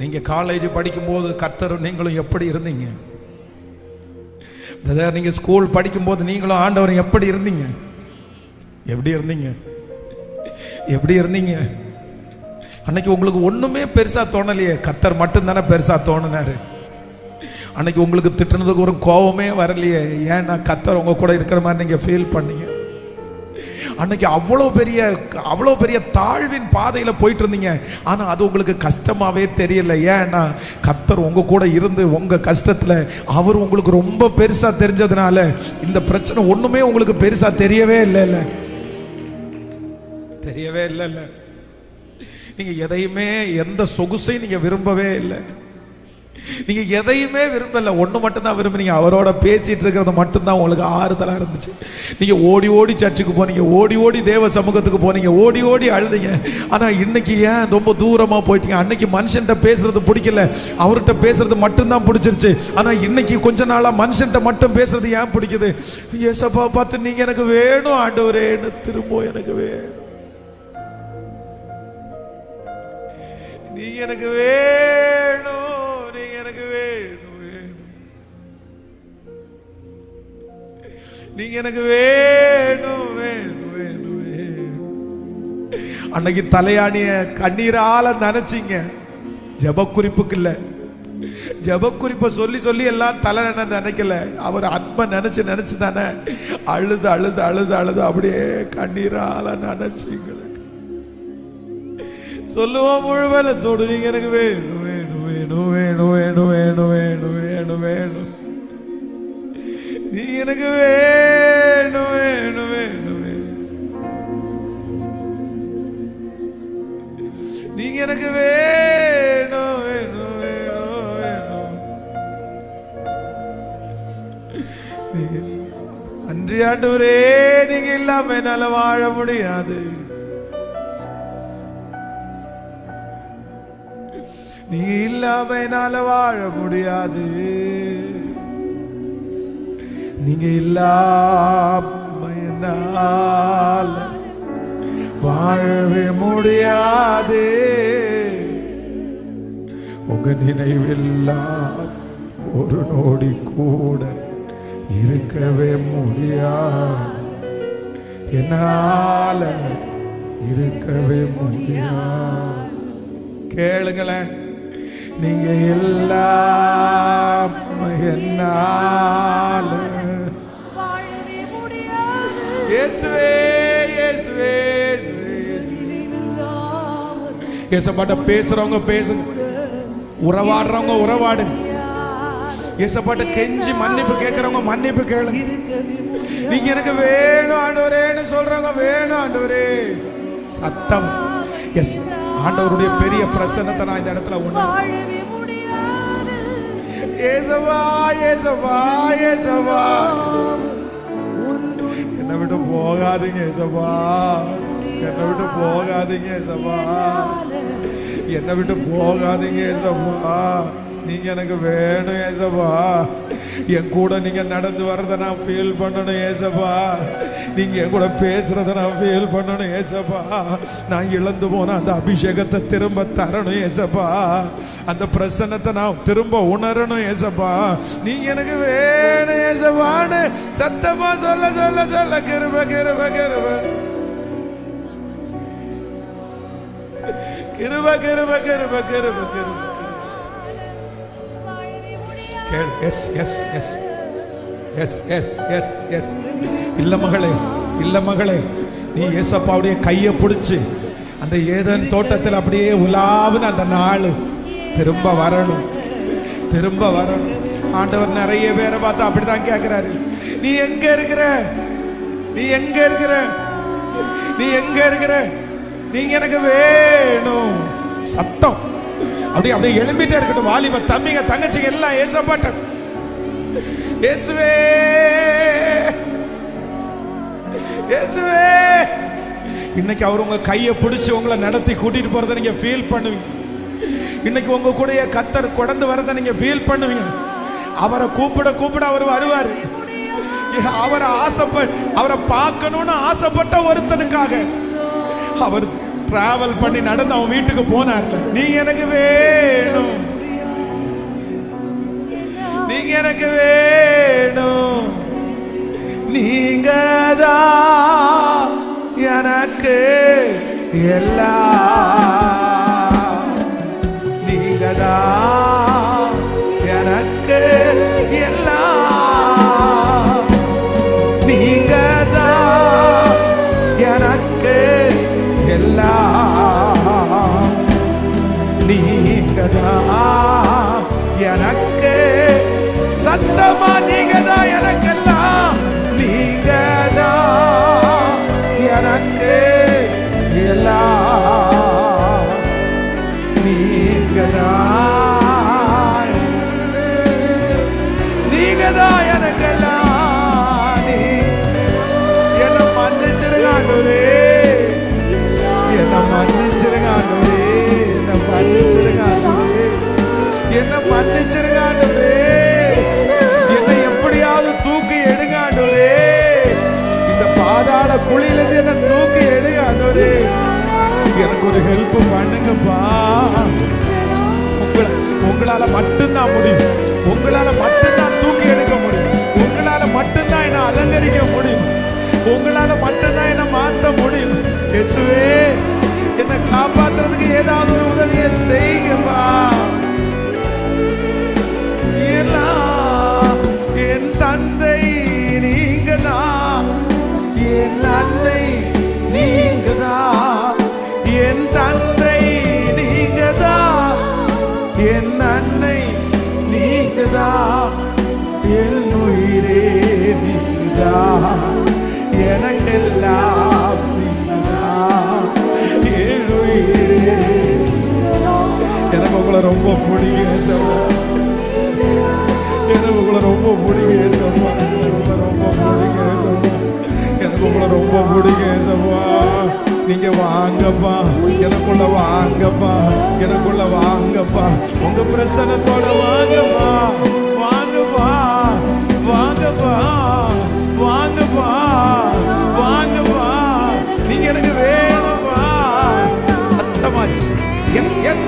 நீங்க காலேஜ் படிக்கும் போது கர்த்தர் நீங்களும் எப்படி இருந்தீங்க? பிரதர், நீங்க ஸ்கூல் படிக்கும் போது நீங்களும் ஆண்டவர் எப்படி இருந்தீங்க? எப்படி இருந்தீங்க? எப்படி இருந்தீங்க? அன்னைக்கு உங்களுக்கு ஒண்ணுமே பெருசா தோணலையே, கர்த்தர் மட்டும் தானே பெருசா தோணுனாரு. அன்னைக்கு உங்களுக்கு திட்டுனதுக்கு ஒரு கோபமே வரலையே, ஏன்னா கர்த்தர் உங்க கூட இருக்கிற மாதிரி நீங்க ஃபீல் பண்ணீங்க. அன்னைக்கு அவ்வளோ பெரிய தாழ்வின் பாதையில போயிட்டு இருந்தீங்க. ஆனா அது உங்களுக்கு கஷ்டமாவே தெரியல. ஏன்னா கர்த்தர் உங்க கூட இருந்து உங்க கஷ்டத்துல அவர் உங்களுக்கு ரொம்ப பெருசா தெரிஞ்சதுனால இந்த பிரச்சனை ஒண்ணுமே உங்களுக்கு பெருசா தெரியவே இல்லை. நீங்க எதையுமே, எந்த சொகுசையும் நீங்க விரும்பவே இல்லை. நீங்க எதையுமே விரும்பல, ஒண்ணு மட்டும் தான் விரும்புனீங்க, அவரோட பேசிட்டு இருக்கிறது மட்டும்தான் உங்களுக்கு ஆறுதலா இருந்துச்சு. நீங்க ஓடி ஓடி சர்ச்சுக்கு போனீங்க, ஓடி ஓடி தேவ சமூகத்துக்கு போனீங்க, ஓடி ஓடி அழுதீங்க. ஆனா இன்னைக்கு ஏன் ரொம்ப தூரமா போயிட்டீங்க? அன்னைக்கு மனுஷன்ட்ட பேசுறது பிடிக்கல, அவர்கிட்ட பேசுறது மட்டும்தான் பிடிச்சிருச்சு. ஆனா இன்னைக்கு கொஞ்ச நாளா மனுஷன்ட்ட மட்டும் பேசுறது ஏன் பிடிக்குது? ஏசப்பா பார்த்து நீங்க எனக்கு வேணும் ஆண்டவரேன்னு திரும்ப எனக்கு வேணும், நீங்க எனக்கு வேணும், நீங்க எனக்கு வேணும், நீங்க எனக்கு வேணும், வேணும், வேணும், வேணும். அன்னைக்கு தலையாணிய கண்ணீரால நினைச்சீங்க, ஜப குறிப்புக்கு இல்ல. ஜப குறிப்பை சொல்லி சொல்லி எல்லாம் தலை நினைக்கல, அவர் அன்பை நினைச்சு தானே அழுது அழுது அழுது அழுது அப்படியே கண்ணீரால நினைச்சீங்களே. சொல்லுவோம் முழுவலத்தோடு, நீங்க எனக்கு வேணும், வேணும், வேணும், வேணும், வேணும், வேணும், வேணும், வேணும், வேணும், நீங்க எனக்கு வேணும், வேணும், வேணும், வேணும், நீங்க எனக்கு வேணும், வேணும், வேணும், வேணும். அன்றி ஆண்டவரே, நீங்க இல்லாம என்னால வாழ முடியாது, நீங்க இல்லாம என்னால வாழ முடியாது, நீங்க இல்லாம என்னால வாழவே முடியாது, உங்க நினைவெல்லாம் ஒரு நொடி கூட இருக்கவே முடியாது, என்னால இருக்கவே முடியாது. கேளுங்களேன், நீங்க எல்லாம் என்னால வாழவே முடியாது. இயேசுவே, இயேசுவே, இயேசுபாட்ட பேசுறவங்க பேசுங்க, உறவாடுறவங்க உறவாடுங்க. இயேசுபாட்ட கெஞ்சி மன்னிப்பு கேட்கறவங்க மன்னிப்பு கேளுங்க. நீங்க எனக்கு வேணும் ஆண்டவரேன்னு சொல்றவங்க வேணும் ஆண்டவரே. சத்தம் எஸ், ஆண்டவருடைய பெரிய பிரசன்னத்தை நான் இந்த இடத்துல உணர்றேன். ஏசப்பா, ஏசப்பா, ஏசப்பா, என்னை விட்டு போகாதீங்க ஏசப்பா, என்னை விட்டு போகாதீங்க ஏசப்பா, என்னை விட்டு போகாதீங்க ஏசப்பா, நீங்க எனக்கு வேணும் ஏசப்பா. என் கூட நீங்க நடந்து வர்றத நான் ஃபீல் பண்ணணும் ஏசப்பா, நீங்க என் கூட பேசுறத நான் ஃபீல் பண்ணணும் ஏசப்பா. நான் இழந்து போன அந்த அபிஷேகத்தை திரும்ப தரணும் ஏசப்பா, அந்த பிரசன்னத்தை நான் திரும்ப உணரணும் ஏசப்பா. நீங்க எனக்கு வேணும் ஏசப்பான்னு சத்தமா சொல்ல சொல்ல சொல்ல கிருப கிருப கிருப கிருப கிருப கிருப கிருப கிருப. Yes yes yes yes yes yes yes. இல்ல மகளே, இல்ல மகளே, நீ ஏசப்பாவுடைய கையை பிடிச்சு அந்த ஏதேன் தோட்டத்தில் அப்படியே உலாவுன்னு அந்த நாள் திரும்ப வரணும், திரும்ப வரணும். ஆண்டவர் நிறைய பேரை பார்த்து அப்படிதான் கேட்கிறாரு, நீ எங்க இருக்கிற, நீ எங்க இருக்கிற, நீ எங்க இருக்கிற, நீங்க எனக்கு வேணும். சத்தம் அப்படியே அப்படியே எழும்பிட்டே இருக்கட்டும். வாலிப தம்பிங்க தங்கச்சிங்க எல்லாம் ஏசப்பாட்ட, இயேசுவே, இயேசுவே. இன்னைக்கு அவர் உங்க கையை பிடிச்சு உங்களை நடத்தி கூட்டிட்டு போறதை நீங்க ஃபீல் பண்ணுவீங்க. இன்னைக்கு உங்க கூட கர்த்தர் கொண்டு வரதை நீங்க ஃபீல் பண்ணுவீங்க. அவரை கூப்பிட கூப்பிட அவர் வருவார். அவரை பார்க்கணும்னு ஆசைப்பட்ட ஒருத்தனுக்காக அவர் டிராவல் பண்ணி நடந்து அவன் வீட்டுக்கு போனார்ல. நீங்க எனக்கு வேணும், நீங்க எனக்கு வேணும், நீங்க தான் எனக்கு எல்லாம், நீங்க தான் எனக்கு எல்லாம், நீங்க தான் தூக்கி எடுங்க ஆண்டவரே. எனக்கு ஒரு ஹெல்ப் பண்ணுங்கப்பா. உங்களால மட்டும்தான் முடியும். உங்களால மட்டும்தான் தூக்கி எடுக்க முடியும். உங்களால மட்டும்தான் என்ன அலங்கரிக்க முடியும். உங்களால மட்டும்தான் என்ன மாற்ற முடியும். இயேசுவே, என்னை காப்பாத்துறதுக்கு ஏதாவது ஒரு உதவியை செய்யுங்கப்பா. என் தந்தை நீங்கதான், என் அன்னை நீங்கதான், என் தந்தை நீங்கதான், என் அன்னை நீங்கதான், என் உயிரே நீங்கதான், எனக்கெல்லாம் நீங்கதான், என் உயிரே. எனக்கு உங்களை ரொம்ப பிடிக்கும் சொல்ல, எனக்கு உங்களை ரொம்ப பிடிக்கும் சொல்லுவா, உங்களை ரொம்ப பிடிக்கும் சொல்லுவா, எனக்கு உங்களை ரொம்ப பிடிக்கும் சொல்லுவா. நீங்க வாங்கப்பா, எனக்குள்ள வாங்கப்பா, எனக்குள்ள வாங்கப்பா, உங்க பிரசன்னத்தோட வாங்கப்பா, வாங்கப்பா, வாங்கப்பா, வாங்கப்பா, வாங்கப்பா. நீங்க எனக்கு வேணும்பா. சத்தமாச்சு. எஸ் எஸ்,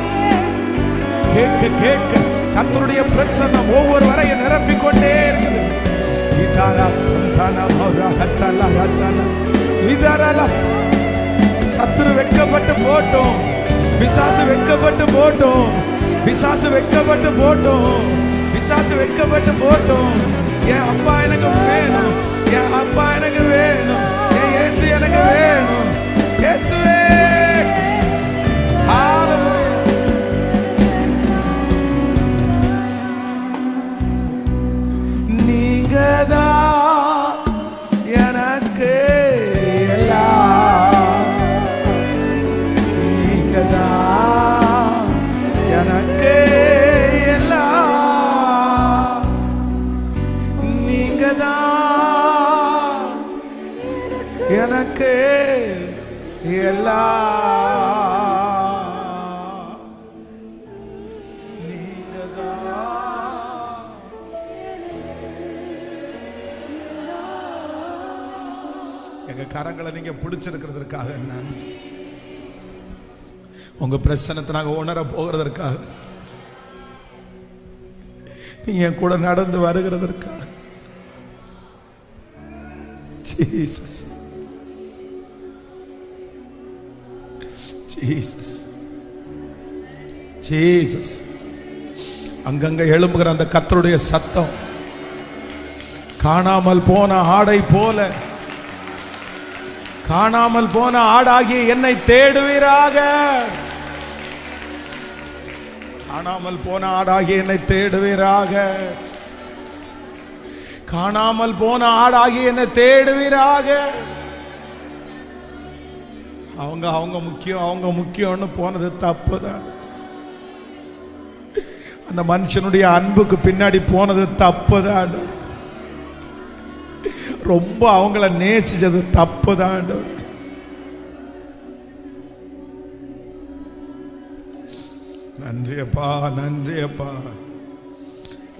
கேட்க கேட்க கர்த்தருடைய பிரசன்னம் ஒவ்வொரு வரையும் நிரப்பிக்கொண்டே இருக்குது. சத்துரு வெட்கப்பட்டு போட்டோம், பிசாசு வெட்கப்பட்டு போட்டோம், பிசாசு வெட்கப்பட்டு போட்டோம், பிசாசு வெட்கப்பட்டு போட்டோம். என் அப்பா எனக்கு வேணும், என் அப்பா எனக்கு வேணும், என் இயேசு எனக்கு வேணும். இயேசுவே, ஹalleluya. நீங்கதான் எனக்கு எல்லாம், நீங்கதான் எனக்கு எல்லாம், நீங்கதான் எனக்கு எல்லாம், எங்க கரங்களை நீங்க பிடிச்சிருக்கிறதுக்காக நன்றி. உங்க பிரசன்னத்தை நாங்க உணர போகிறதற்காக, நீங்க என் கூட நடந்து வருகிறதற்காக. Jesus, Jesus, Jesus. அங்கங்க எழும்புகிற அந்த கர்த்தருடைய சத்தம் காணாமல் போன ஆடை போல, காணாமல் போன ஆடாகிய என்னை தேடுவீராக, காணாமல் போன ஆடாகிய என்னை தேடுவீராக, காணாமல் போன ஆடாகிய என்னை தேடுவீராக. அவங்க அவங்க முக்கியம், அவங்க முக்கியம்னு போனது தப்புதான். அந்த மனுஷனுடைய அன்புக்கு பின்னாடி போனது தப்புதான். ரொம்ப அவங்கள நேசிச்சது தப்புதான். நன்றி அப்பா, நன்றி அப்பா.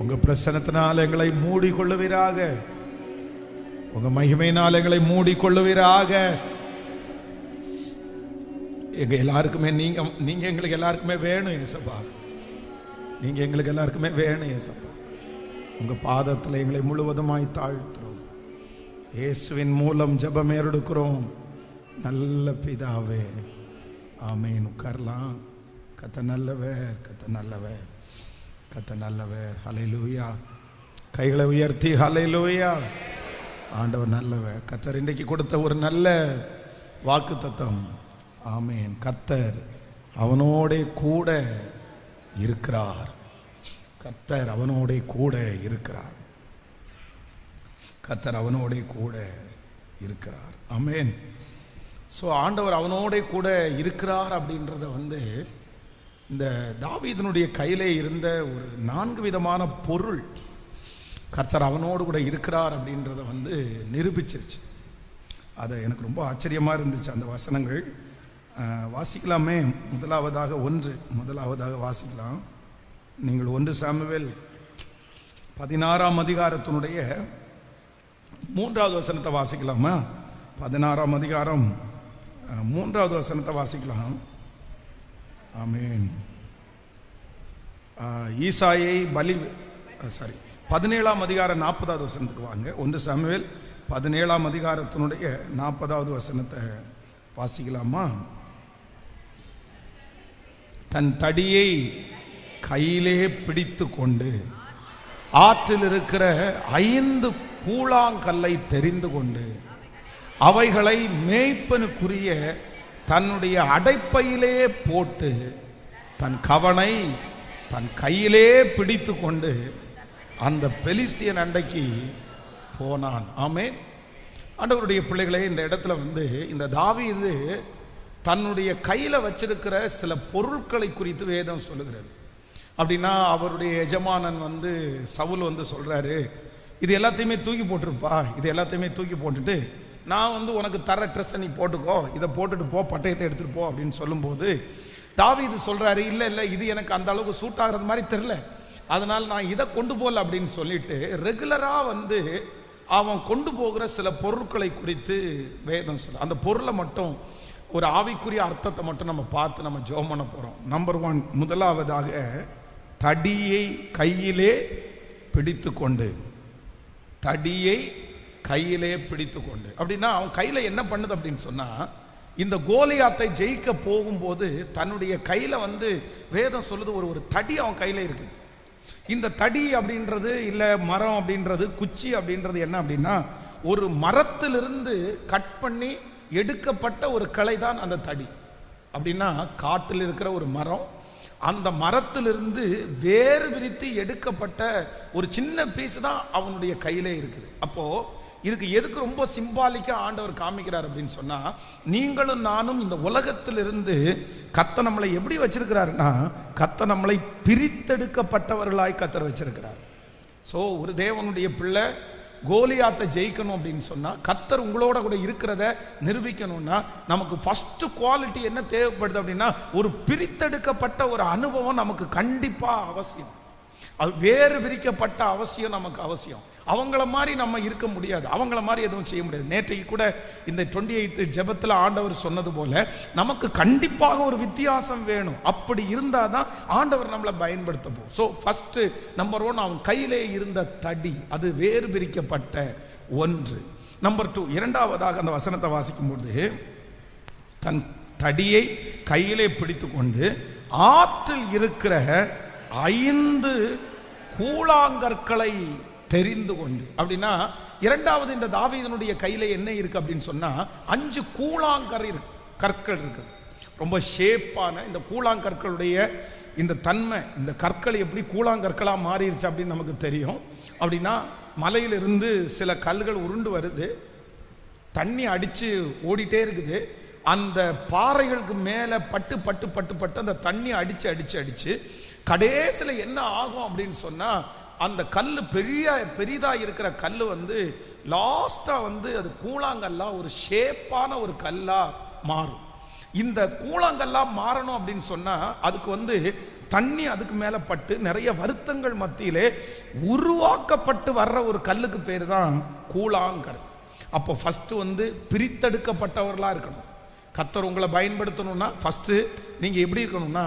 உங்க பிரசன்னத்தினால் எங்களை மூடிக்கொள்ளுவீராக, உங்க மகிமையினால் எங்களை மூடிக்கொள்ளுவீராக. எங்க எல்லாருக்குமே நீங்க எங்களுக்கு எல்லாருக்குமே வேணும் ஏசப்பா, நீங்க எங்களுக்கு எல்லாருக்குமே வேணும் ஏசப்பா. உங்க பாதத்தில் எங்களை முழுவதுமாய் தாழ்த்துறோம். இயேசுவின் மூலம் ஜெபம் ஏறெடுக்கிறோம் நல்ல பிதாவே, ஆமென். உட்காரலாம். கத்த நல்லவர், கத்த நல்லவர், கத்த நல்லவர். ஹல்லேலூயா. கைகளை உயர்த்தி ஹல்லேலூயா. ஆண்டவர் நல்லவர். கர்த்தர் இன்றைக்கு கொடுத்த ஒரு நல்ல வாக்குத்தத்தம். ஆமென். கர்த்தர் அவனோட கூட இருக்கிறார். கர்த்தர் அவனோட கூட இருக்கிறார். கர்த்தர் அவனோட கூட இருக்கிறார். ஆமென். ஸோ ஆண்டவர் அவனோட கூட இருக்கிறார் அப்படின்றத இந்த தாவீதினுடைய கையிலே இருந்த ஒரு 4 விதமான பொருள் கர்த்தர் அவனோடு கூட இருக்கிறார் அப்படின்றத நிரூபிச்சிருச்சு. அது எனக்கு ரொம்ப ஆச்சரியமாக இருந்துச்சு. அந்த வசனங்கள் வாசிக்கலாமே. முதலாவதாக வாசிக்கலாம். நீங்கள் 1 சாமுவேல் 16ஆம் அதிகாரத்தினுடைய 3வது வசனத்தை வாசிக்கலாமா? 16ஆம் அதிகாரம் 3வது வசனத்தை வாசிக்கலாம். ஆமென். ஈசாயை 17ஆம் அதிகாரம் 40வது வசனத்துக்கு வாங்க. 1 சாமுவேல் 17ஆம் அதிகாரத்தினுடைய 40வது வசனத்தை வாசிக்கலாமா? தன் தடியை கையிலே பிடித்து கொண்டு ஆற்றில் இருக்கிற 5 கூழாங்கல்லை தெரிந்து கொண்டு அவைகளை மேய்ப்பனுக்குரிய தன்னுடைய அடைப்பையிலே போட்டு தன் கவனை தன் கையிலே பிடித்து கொண்டு அந்த பெலிஸ்தியன் அண்டைக்கு போனான். ஆமென். ஆண்டவருடைய பிள்ளைகளே, இந்த இடத்துல இந்த தாவீது தன்னுடைய கையில் வச்சிருக்கிற சில பொருட்களை குறித்து வேதம் சொல்லுகிறது. அப்படின்னா அவருடைய எஜமானன் சவுல் சொல்றாரு, இது எல்லாத்தையுமே தூக்கி போட்டிருப்பா, இது எல்லாத்தையுமே தூக்கி போட்டுட்டு நான் உனக்கு தர ட்ரெஸ்ஸை நீ போட்டுக்கோ, இதை போட்டுட்டு போ, பட்டயத்தை எடுத்துட்டு போ அப்படின்னு சொல்லும்போது தாவீது சொல்றாரு, இல்லை இல்லை, இது எனக்கு அந்த அளவுக்கு சூட் ஆகிறது மாதிரி தெரியல, அதனால நான் இதை கொண்டு போகல அப்படின்னு சொல்லிட்டு ரெகுலரா அவன் கொண்டு போகிற சில பொருட்களை குறித்து வேதம் சொல்ல, அந்த பொருளை மட்டும் ஒரு ஆவிக்குரிய அர்த்தத்தை மட்டும் நம்ம பார்த்து நம்ம ஜெபம் பண்ண போறோம். நம்பர் 1, முதலாவதாக தடியை கையிலே பிடித்து கொண்டு, தடியை கையிலே பிடித்து கொண்டு. அப்படின்னா அவன் கையில என்ன பண்ணுது அப்படின்னு சொன்னா, இந்த கோலியாத்தை ஜெயிக்க போகும்போது தன்னுடைய கையில வேதம் சொல்லுது ஒரு தடி அவன் கையில இருக்குது. இந்த தடி அப்படின்றது இல்ல மரம் அப்படின்றது, குச்சி அப்படின்றது என்ன அப்படின்னா, ஒரு மரத்திலிருந்து கட் பண்ணி எடுக்கப்பட்ட ஒரு கிளை தான் அந்த தடி. அப்படின்னா காட்டில் இருக்கிற ஒரு மரம், அந்த மரத்திலிருந்து வேறு விரித்து எடுக்கப்பட்ட ஒரு சின்ன பீஸ் தான் அவனுடைய கையிலே இருக்குது. அப்போ இதுக்கு எதுக்கு ரொம்ப சிம்பாலிக்கா ஆண்டவர் காமிக்கிறார் அப்படின்னு சொன்னா, நீங்களும் நானும் இந்த உலகத்திலிருந்து கர்த்தர் நம்மளை எப்படி வச்சிருக்கிறாருன்னா, கர்த்தர் நம்மளை பிரித்தெடுக்கப்பட்டவர்களாய் கர்த்தர் வச்சிருக்கிறார். ஸோ ஒரு தேவனுடைய பிள்ளை கோலியாத்தை ஜெயிக்கணும் அப்படின்னு சொன்னா, கர்த்தர் உங்களோட கூட இருக்கிறத நிரூபிக்கணும்னா நமக்கு ஃபர்ஸ்ட் குவாலிட்டி என்ன தேவைப்படுது அப்படின்னா, ஒரு பிரித்தெடுக்கப்பட்ட ஒரு அனுபவம் நமக்கு கண்டிப்பா அவசியம். அது வேறு பிரிக்கப்பட்ட அவசியம் நமக்கு அவசியம். அவங்கள மாதிரி நம்ம இருக்க முடியாது, அவங்கள மாதிரி எதுவும் செய்ய முடியாது. நேற்றைக்கு கூட இந்த 28 ஜெபத்தில் ஆண்டவர் சொன்னது போல நமக்கு கண்டிப்பாக ஒரு வித்தியாசம் வேணும். அப்படி இருந்தால் தான் ஆண்டவர் நம்மளை பயன்படுத்த போகும். ஸோ ஃபர்ஸ்ட் நம்பர் 1, அவன் கையிலே இருந்த தடி, அது வேறு பிரிக்கப்பட்ட ஒன்று. நம்பர் 2, இரண்டாவதாக அந்த வசனத்தை வாசிக்கும்போது, தன் தடியை கையிலே பிடித்து கொண்டு ஆற்றில் இருக்கிற 5 கூழாங்கற்களை தெரிந்து கொண்டு. அப்படின்னா இரண்டாவது இந்த தாவீதனுடைய கையில என்ன இருக்கு அப்படின்னு சொன்னா, 5 கற்கள் இருக்கு. ரொம்ப ஷேப்பான இந்த கூழாங்கற்களுடைய இந்த தன்மை, இந்த கற்கள் எப்படி கூழாங்கற்களா மாறிடுச்சு அப்படின்னு நமக்கு தெரியும். அப்படின்னா மலையிலிருந்து சில கல்கள் உருண்டு வருது, தண்ணி அடிச்சு ஓடிட்டே இருக்குது. அந்த பாறைகளுக்கு மேல பட்டு பட்டு பட்டு பட்டு அந்த தண்ணி அடிச்சு அடிச்சு அடிச்சு கடைசியில் என்ன ஆகும் அப்படின்னு சொன்னா, அந்த கல் பெரிதா இருக்கிற கல் லாஸ்டா அது கூழாங்கல்லா ஒரு ஷேப்பான ஒரு கல்லா மாறும். இந்த கூழாங்கல்லா மாறணும் அப்படின்னு சொன்னா அதுக்கு தண்ணி அதுக்கு மேல பட்டு நிறைய வருத்தங்கள் மத்தியிலே உருவாக்கப்பட்டு வர்ற ஒரு கல்லுக்கு பேர் தான் கூழாங்கல். அப்போ ஃபர்ஸ்ட் பிரித்தெடுக்கப்பட்டவர்களா இருக்கணும். கர்த்தர் உங்களை பயன்படுத்தணும்னா ஃபர்ஸ்ட் நீங்க எப்படி இருக்கணும்னா,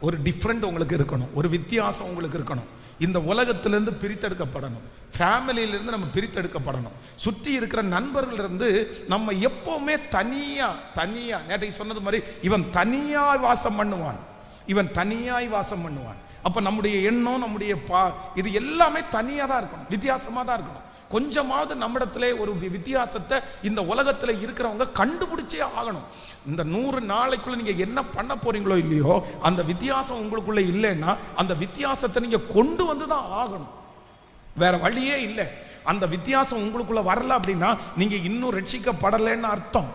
ஒரு டிஃப்ரெண்ட் உங்களுக்கு இருக்கணும், ஒரு வித்தியாசம் உங்களுக்கு இருக்கணும். இந்த உலகத்திலிருந்து பிரித்தெடுக்கப்படணும், ஃபேமிலியிலிருந்து நம்ம பிரித்தெடுக்கப்படணும், சுற்றி இருக்கிற நண்பர்களிருந்து நம்ம எப்பவுமே தனியா நேற்றைக்கு சொன்னது மாதிரி இவன் தனியாய் வாசம் பண்ணுவான், இவன் தனியாய் வாசம் பண்ணுவான். அப்ப நம்முடைய எண்ணம், நம்முடைய இது எல்லாமே தனியா தான் இருக்கணும், வித்தியாசமா தான் இருக்கணும். கொஞ்சமாவது நம்மிடத்துல ஒரு வித்தியாசத்தை இந்த உலகத்துல இருக்கிறவங்க கண்டுபிடிச்சே ஆகணும். இந்த 100 நாளைக்குள்ள நீங்க என்ன பண்ண போறீங்களோ இல்லையோ, அந்த வித்தியாசம் உங்களுக்குள்ள இல்லைன்னா அந்த வித்தியாசத்தை நீங்க கொண்டு வந்துதான் ஆகணும், வேற வழியே இல்லை. அந்த வித்தியாசம் உங்களுக்குள்ள வரல அப்படின்னா நீங்க இன்னும் ரட்சிக்கப்படலைன்னு அர்த்தம்.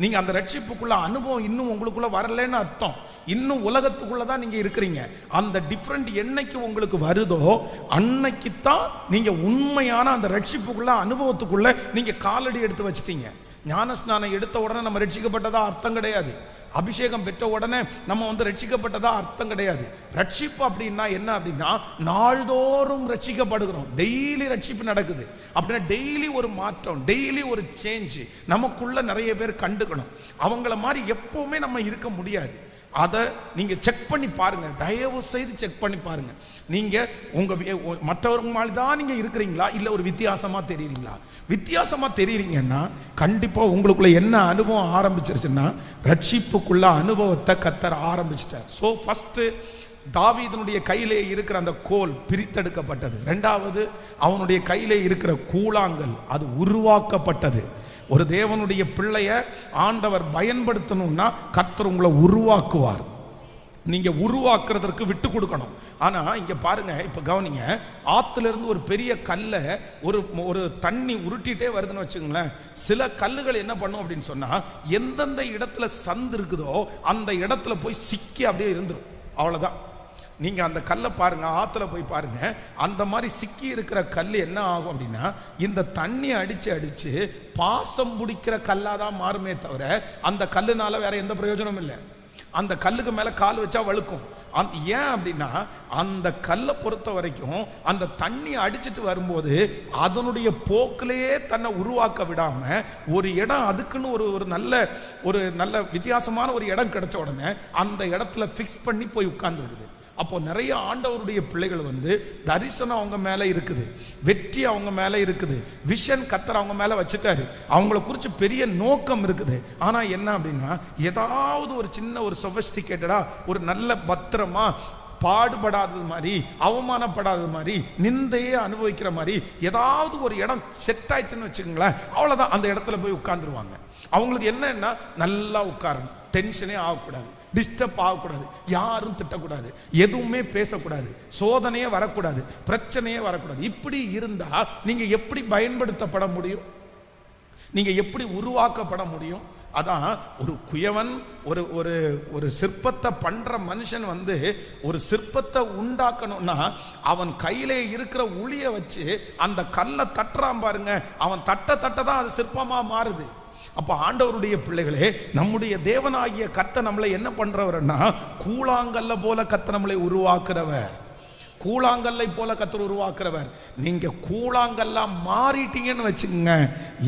நீங்க அந்த ரட்சிப்புக்குள்ள அனுபவம் இன்னும் உங்களுக்குள்ள வரலன்னு அர்த்தம். இன்னும் உலகத்துக்குள்ளதான் நீங்க இருக்கிறீங்க. அந்த டிஃபரெண்ட் என்னைக்கு உங்களுக்கு வருதோ அன்னைக்கு தான் நீங்க உண்மையான அந்த ரட்சிப்புக்குள்ள அனுபவத்துக்குள்ள நீங்க காலடி எடுத்து வச்சிட்டீங்க. ஞானஸ்நானம் எடுத்த உடனே நம்ம ரட்சிக்கப்பட்டதா அர்த்தம் கிடையாது. அபிஷேகம் பெற்ற உடனே நம்ம ரட்சிக்கப்பட்டதா அர்த்தம் கிடையாது. ரட்சிப்பு அப்படின்னா என்ன அப்படின்னா, நாள்தோறும் ரட்சிக்கப்படுகிறோம், டெய்லி ரட்சிப்பு நடக்குது அப்படின்னா டெய்லி ஒரு மாற்றம், டெய்லி ஒரு சேஞ்ச் நமக்குள்ள நிறைய பேர் கண்டுக்கணும். அவங்கள மாதிரி எப்பவுமே நம்ம இருக்க முடியாது. அதை நீங்க செக் பண்ணி பாருங்க, தயவு செய்து செக் பண்ணி பாருங்க. நீங்க உங்க மற்றவங்க மாதிரி தான் நீங்க இருக்கிறீங்களா, இல்ல ஒரு வித்தியாசமா தெரியுறீங்களா? வித்தியாசமா தெரியுறீங்கன்னா கண்டிப்பா உங்களுக்குள்ள என்ன அனுபவம் ஆரம்பிச்சிருச்சுன்னா, ரட்சிப்புக்குள்ள அனுபவத்தை கர்த்தர் ஆரம்பிச்சிட்டார். ஸோ ஃபர்ஸ்ட் தாவீதனுடைய கையிலே இருக்கிற அந்த கோல் பிரித்தெடுக்கப்பட்டது. ரெண்டாவது அவனுடைய கையிலே இருக்கிற கூழாங்கல் அது உருவாக்கப்பட்டது. ஒரு தேவனுடைய பிள்ளைய ஆண்டவர் பயன்படுத்தணும்னா கர்த்தர் உங்களை உருவாக்குவார். நீங்க உருவாக்குறதற்கு விட்டு கொடுக்கணும். ஆனா இங்க பாருங்க, இப்ப கவனிங்க, ஆத்துல இருந்து ஒரு பெரிய கல்லை ஒரு தண்ணி உருட்டிட்டே வருதுன்னு வச்சுங்களேன். சில கல்லுகள் என்ன பண்ணும் அப்படின்னு சொன்னா, எந்தெந்த இடத்துல சந்து இருக்குதோ அந்த இடத்துல போய் சிக்கி அப்படியே இருந்துரும். அவ்வளவுதான். நீங்க அந்த கல்லை பாருங்க, ஆத்துல போய் பாருங்க, அந்த மாதிரி சிக்கி இருக்கிற கல் என்ன ஆகும் அப்படின்னா, இந்த தண்ணி அடிச்சு அடிச்சு பாசம் பிடிக்கிற கல்லாதான் மாறுமே தவிர அந்த கல்லுனால வேற எந்த பிரயோஜனமும் இல்லை. அந்த கல்லுக்கு மேல கால் வச்சா வழுக்கும். ஏன் அப்படின்னா, அந்த கல்லை பொறுத்த வரைக்கும் அந்த தண்ணி அடிச்சுட்டு வரும்போது அதனுடைய போக்கிலேயே தன்னை உருவாக்க விடாம ஒரு இடம் அதுக்குன்னு ஒரு நல்ல வித்தியாசமான ஒரு இடம் கிடைச்ச உடனே அந்த இடத்துல பிக்ஸ் பண்ணி போய் உட்கார்ந்துருக்குது. அப்போ நிறைய ஆண்டவருடைய பிள்ளைகள் தரிசனம் அவங்க மேல இருக்குது, வெற்றி அவங்க மேல இருக்குது, விஷன் கர்த்தர் அவங்க மேல வச்சுட்டாரு, அவங்கள குறித்து பெரிய நோக்கம் இருக்குது. ஆனா என்ன அப்படின்னா, ஏதாவது ஒரு சின்ன ஒரு சொபிஸ்டிகேட்டடா ஒரு நல்ல பத்திரமா பாடுபடாதது மாதிரி, அவமானப்படாதது மாதிரி, நிந்தையே அனுபவிக்கிற மாதிரி ஏதாவது ஒரு இடம் செட் ஆயிடுச்சுன்னு வச்சுக்கோங்களேன், அவ்வளவுதான். அந்த இடத்துல போய் உட்கார்ந்துருவாங்க. அவங்களுக்கு என்னன்னா, நல்லா உட்காரணும், டென்ஷனே ஆகக்கூடாது, டிஸ்டர்ப் ஆகக்கூடாது, யாரும் திட்டக்கூடாது, எதுவுமே பேசக்கூடாது, சோதனையே வரக்கூடாது, பிரச்சனையே வரக்கூடாது. இப்படி இருந்தா நீங்க எப்படி பயன்படுத்தப்பட முடியும்? நீங்க எப்படி உருவாக்கப்பட முடியும்? அதான் ஒரு குயவன் ஒரு சிற்பத்தை பண்ற மனுஷன் ஒரு சிற்பத்தை உண்டாக்கணும்னா அவன் கையிலே இருக்கிற உளிய வச்சு அந்த கல்லை தட்டுறான் பாருங்க, அவன் தட்ட தான் அது சிற்பமா மாறுது. அப்ப ஆண்டவருடைய பிள்ளைகளே, நம்முடைய தேவனாகிய கர்த்தர் நம்மளை என்ன பண்றவர்னா, கூழாங்கல்ல போல கர்த்தர் நம்மளை உருவாக்குறவர், கூழாங்கல்லை போல கர்த்தர் உருவாக்குறவர். நீங்க கூழாங்கல்லா மாறிட்டீங்கன்னு வச்சுக்கோங்க,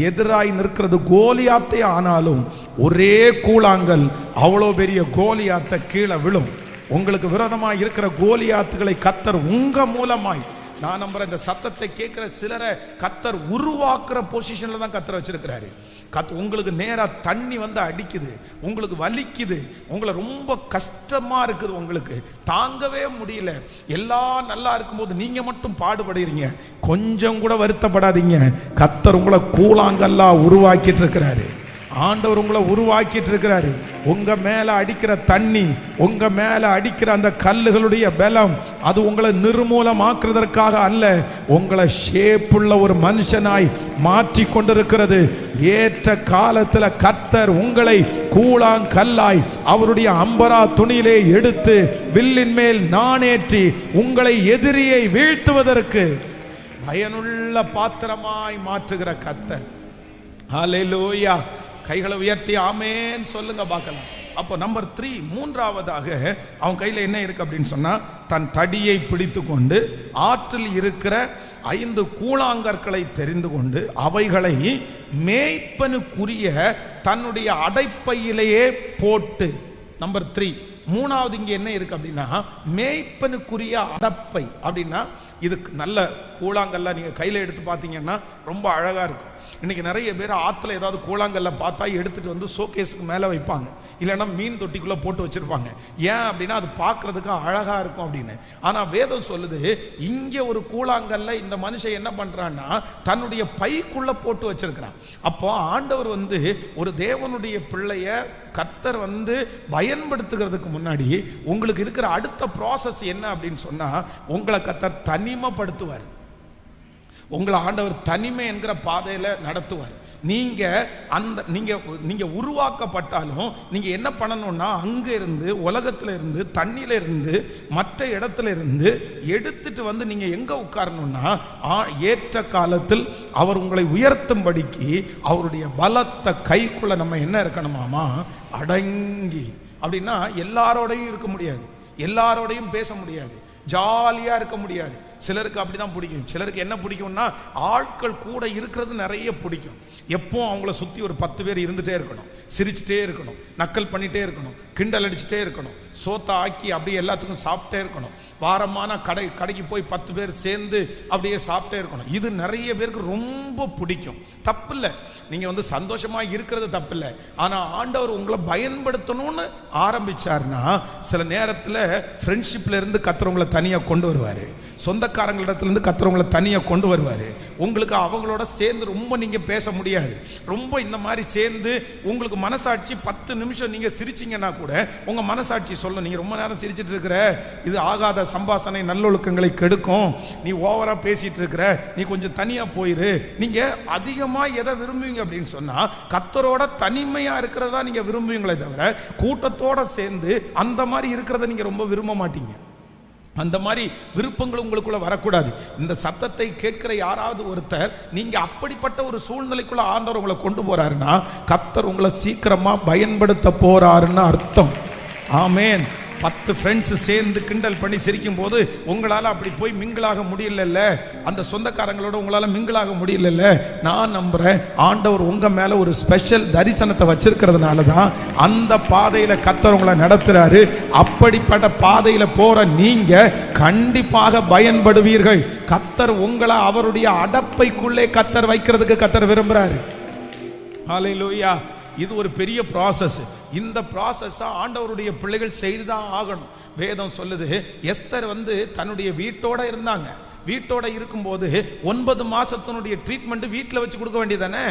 எதிராய் நிற்கிறது கோலியாத்தே ஆனாலும் ஒரே கூழாங்கல் அவ்வளோ பெரிய கோலியாத்தை கீழே விழும். உங்களுக்கு விரோதமாக இருக்கிற கோலியாத்துகளை கர்த்தர் உங்க மூலமாய், நான் நம்புற இந்த சத்தத்தை கேட்கிற சிலரை கர்த்தர் உருவாக்குற பொசிஷன்ல தான் கர்த்தர் வச்சிருக்கிறாரு. உங்களுக்கு நேரா தண்ணி அடிக்குது, உங்களுக்கு வலிக்குது, உங்களை ரொம்ப கஷ்டமா இருக்குது, உங்களுக்கு தாங்கவே முடியல, எல்லாம் நல்லா இருக்கும்போது நீங்க மட்டும் பாடுபடுறீங்க, கொஞ்சம் கூட வருத்தப்படாதீங்க. கர்த்தர் உங்களை கூழாங்கல்லா உருவாக்கிட்டு இருக்கிறாரு. ஆண்டவர் உங்களை உருவாக்கிட்டு இருக்கிறாரு. உங்க மேல அடிக்கிற தண்ணி, உங்க மேல அடிக்கிற அந்த கல்லுகளுடைய பலம், அது உங்களை நிர்மூலமாக்குறதற்காக அல்ல, உங்களை ஷேப்புள்ள ஒரு மனுஷனாய் மாற்றி கொண்டிருக்கிறது. ஏற்ற காலத்துல கர்த்தர் உங்களை கூழாங்கல்லாய் அவருடைய அம்பரா துணியிலே எடுத்து வில்லின் மேல் நாணேற்றி உங்களை எதிரியை வீழ்த்துவதற்கு பயனுள்ள பாத்திரமாய் மாற்றுகிற கர்த்தர். ஹல்லேலூயா. கைகளை உயர்த்தி ஆமென் சொல்லுங்க பார்க்கலாம். அப்போ நம்பர் 3, மூன்றாவதாக அவன் கையில் என்ன இருக்கு அப்படின்னு சொன்னா, தன் தடியை பிடித்து கொண்டு ஆற்றில் இருக்கிற 5 கூழாங்கற்களை தெரிந்து கொண்டு அவைகளை மேய்ப்பனுக்குரிய தன்னுடைய அடைப்பையிலேயே போட்டு. நம்பர் 3. மூணாவது இங்க என்ன இருக்கு அப்படின்னா, மேய்ப்பனுக்குரிய அடப்பை அப்படின்னா, இதுக்கு நல்ல கூழாங்கல்ல நீங்க கையில எடுத்து பார்த்தீங்கன்னா ரொம்ப அழகா இருக்கும். இன்னைக்கு நிறைய பேர் ஆற்றுல ஏதாவது கூழாங்கல்ல பார்த்தா எடுத்துட்டு ஷோகேஸுக்கு மேலே வைப்பாங்க, இல்லைன்னா மீன் தொட்டிக்குள்ளே போட்டு வச்சிருப்பாங்க. ஏன் அப்படின்னா அது பார்க்கறதுக்கு அழகா இருக்கும் அப்படின்னு. ஆனால் வேதம் சொல்லுது, இங்கே ஒரு கூழாங்கல்ல இந்த மனுஷன் என்ன பண்றான்னா தன்னுடைய பைக்குள்ள போட்டு வச்சிருக்கிறான். அப்போ ஆண்டவர் ஒரு தேவனுடைய பிள்ளைய கர்த்தர் பயன்படுத்துகிறதுக்கு முன்னாடி உங்களுக்கு இருக்கிற அடுத்த ப்ராசஸ் என்ன அப்படின்னு சொன்னா, உங்களை கர்த்தர் தனிமைப்படுத்துவார். உங்களை ஆண்டவர் தனிமை என்கிற பாதையில நடத்துவார். நீங்க உருவாக்கப்பட்டாலும் நீங்க என்ன பண்ணணும்னா அங்க இருந்து, உலகத்துல இருந்து, தண்ணியில இருந்து, மற்ற இடத்துல இருந்து எடுத்துட்டு வந்து நீங்க எங்க உட்காரணும்னா ஏற்ற காலத்தில் அவர் உங்களை உயர்த்தும்படிக்கு அவருடைய பலத்த கைக்குள்ள நம்ம என்ன இருக்கணுமாமா, அடங்கி. அப்படின்னா எல்லாரோடையும் இருக்க முடியாது, எல்லாரோடையும் பேச முடியாது, ஜாலியா இருக்க முடியாது. சிலருக்கு அப்படிதான் பிடிக்கும். சிலருக்கு என்ன பிடிக்கும்னா ஆட்கள் கூட இருக்கிறது நிறைய பிடிக்கும். எப்போ அவங்கள சுற்றி ஒரு 10 பேர் இருந்துகிட்டே இருக்கணும், சிரிச்சுட்டே இருக்கணும், நக்கல் பண்ணிகிட்டே இருக்கணும், கிண்டல் அடிச்சுட்டே இருக்கணும், சோத்தை ஆக்கி அப்படியே எல்லாத்துக்கும் சாப்பிட்டே இருக்கணும். வாரமான கடைக்கு போய் 10 பேர் சேர்ந்து அப்படியே சாப்பிட்டே இருக்கணும். இது நிறைய பேருக்கு ரொம்ப பிடிக்கும். தப்பு இல்லை, நீங்கள் சந்தோஷமாக இருக்கிறது தப்பு இல்லை. ஆனால் ஆண்டவர் உங்களை பயன்படுத்தணும்னு ஆரம்பிச்சார்னா சில நேரத்தில் ஃப்ரெண்ட்ஷிப்பில் இருந்து கத்துறவங்களை தனியாக கொண்டு வருவார், சொந்தக்காரங்களிடத்துலேருந்து கத்துறவங்களை தனியாக கொண்டு வருவார். உங்களுக்கு அவங்களோட சேர்ந்து ரொம்ப நீங்கள் பேச முடியாது. ரொம்ப இந்த மாதிரி சேர்ந்து உங்களுக்கு மனசாட்சி 10 நிமிஷம் நீங்கள் சிரிச்சிங்கன்னா கூட உங்கள் மனசாட்சி சொல்ல, நீங்கள் ரொம்ப நேரம் சிரிச்சிட்டு இருக்கிற, இது ஆகாத சம்பாஷணை நல்லொழுக்கங்களை கெடுக்கும், நீ ஓவரா பேசிட்டு இருக்கிற, நீ கொஞ்சம் தனியா போயிரு. நீங்க அதிகமா எதை விரும்புவீங்க அப்படின்னு சொன்னா கர்த்தரோட தனிமையா இருக்கிறதா நீங்க விரும்புவீங்களே தவிர கூட்டத்தோட சேர்ந்து அந்த மாதிரி இருக்கிறத நீங்க ரொம்ப விரும்ப மாட்டீங்க. அந்த மாதிரி விருப்பங்கள் உங்களுக்குள்ள வரக்கூடாது. இந்த சத்தத்தை கேட்கிற யாராவது ஒருத்தர் நீங்க அப்படிப்பட்ட ஒரு சூழ்நிலைக்குள்ள ஆண்டவர் உங்களை கொண்டு போறாருன்னா கர்த்தர் உங்களை சீக்கிரமா பயன்படுத்த போறாருன்னு அர்த்தம். ஆமேன். 10 ஃப்ரெண்ட்ஸ் சேர்ந்து கிண்டல் பண்ணி சிரிக்கும் போது உங்களால் அப்படி போய் மிங்கிளாக முடியல, அந்த சொந்தக்காரங்களோட உங்களால் மிங்கிளாக முடியல. நான் நம்புறேன் ஆண்டவர் உங்க மேல ஒரு ஸ்பெஷல் தரிசனத்தை வச்சிருக்கிறதுனால தான் அந்த பாதையில கர்த்தர் உங்களை நடத்துறாரு. அப்படிப்பட்ட பாதையில போற நீங்க கண்டிப்பாக பயன்படுவீர்கள். கர்த்தர் உங்களை அவருடைய அடப்பைக்குள்ளே கர்த்தர் வைக்கிறதுக்கு கர்த்தர் விரும்புறாரு. ஹல்லேலூயா. இது ஒரு பெரிய ப்ராசஸ். இந்த ப்ராசஸ் ஆண்டவருடைய பிள்ளைகள் செய்துதான் ஆகணும். வேதம் சொல்லுது, எஸ்தர் தன்னுடைய வீட்டோட இருந்தாங்க. வீட்டோட இருக்கும்போது 9 மாசத்தினுடைய ட்ரீட்மெண்ட் வீட்டில் வச்சு கொடுக்க வேண்டியதானே.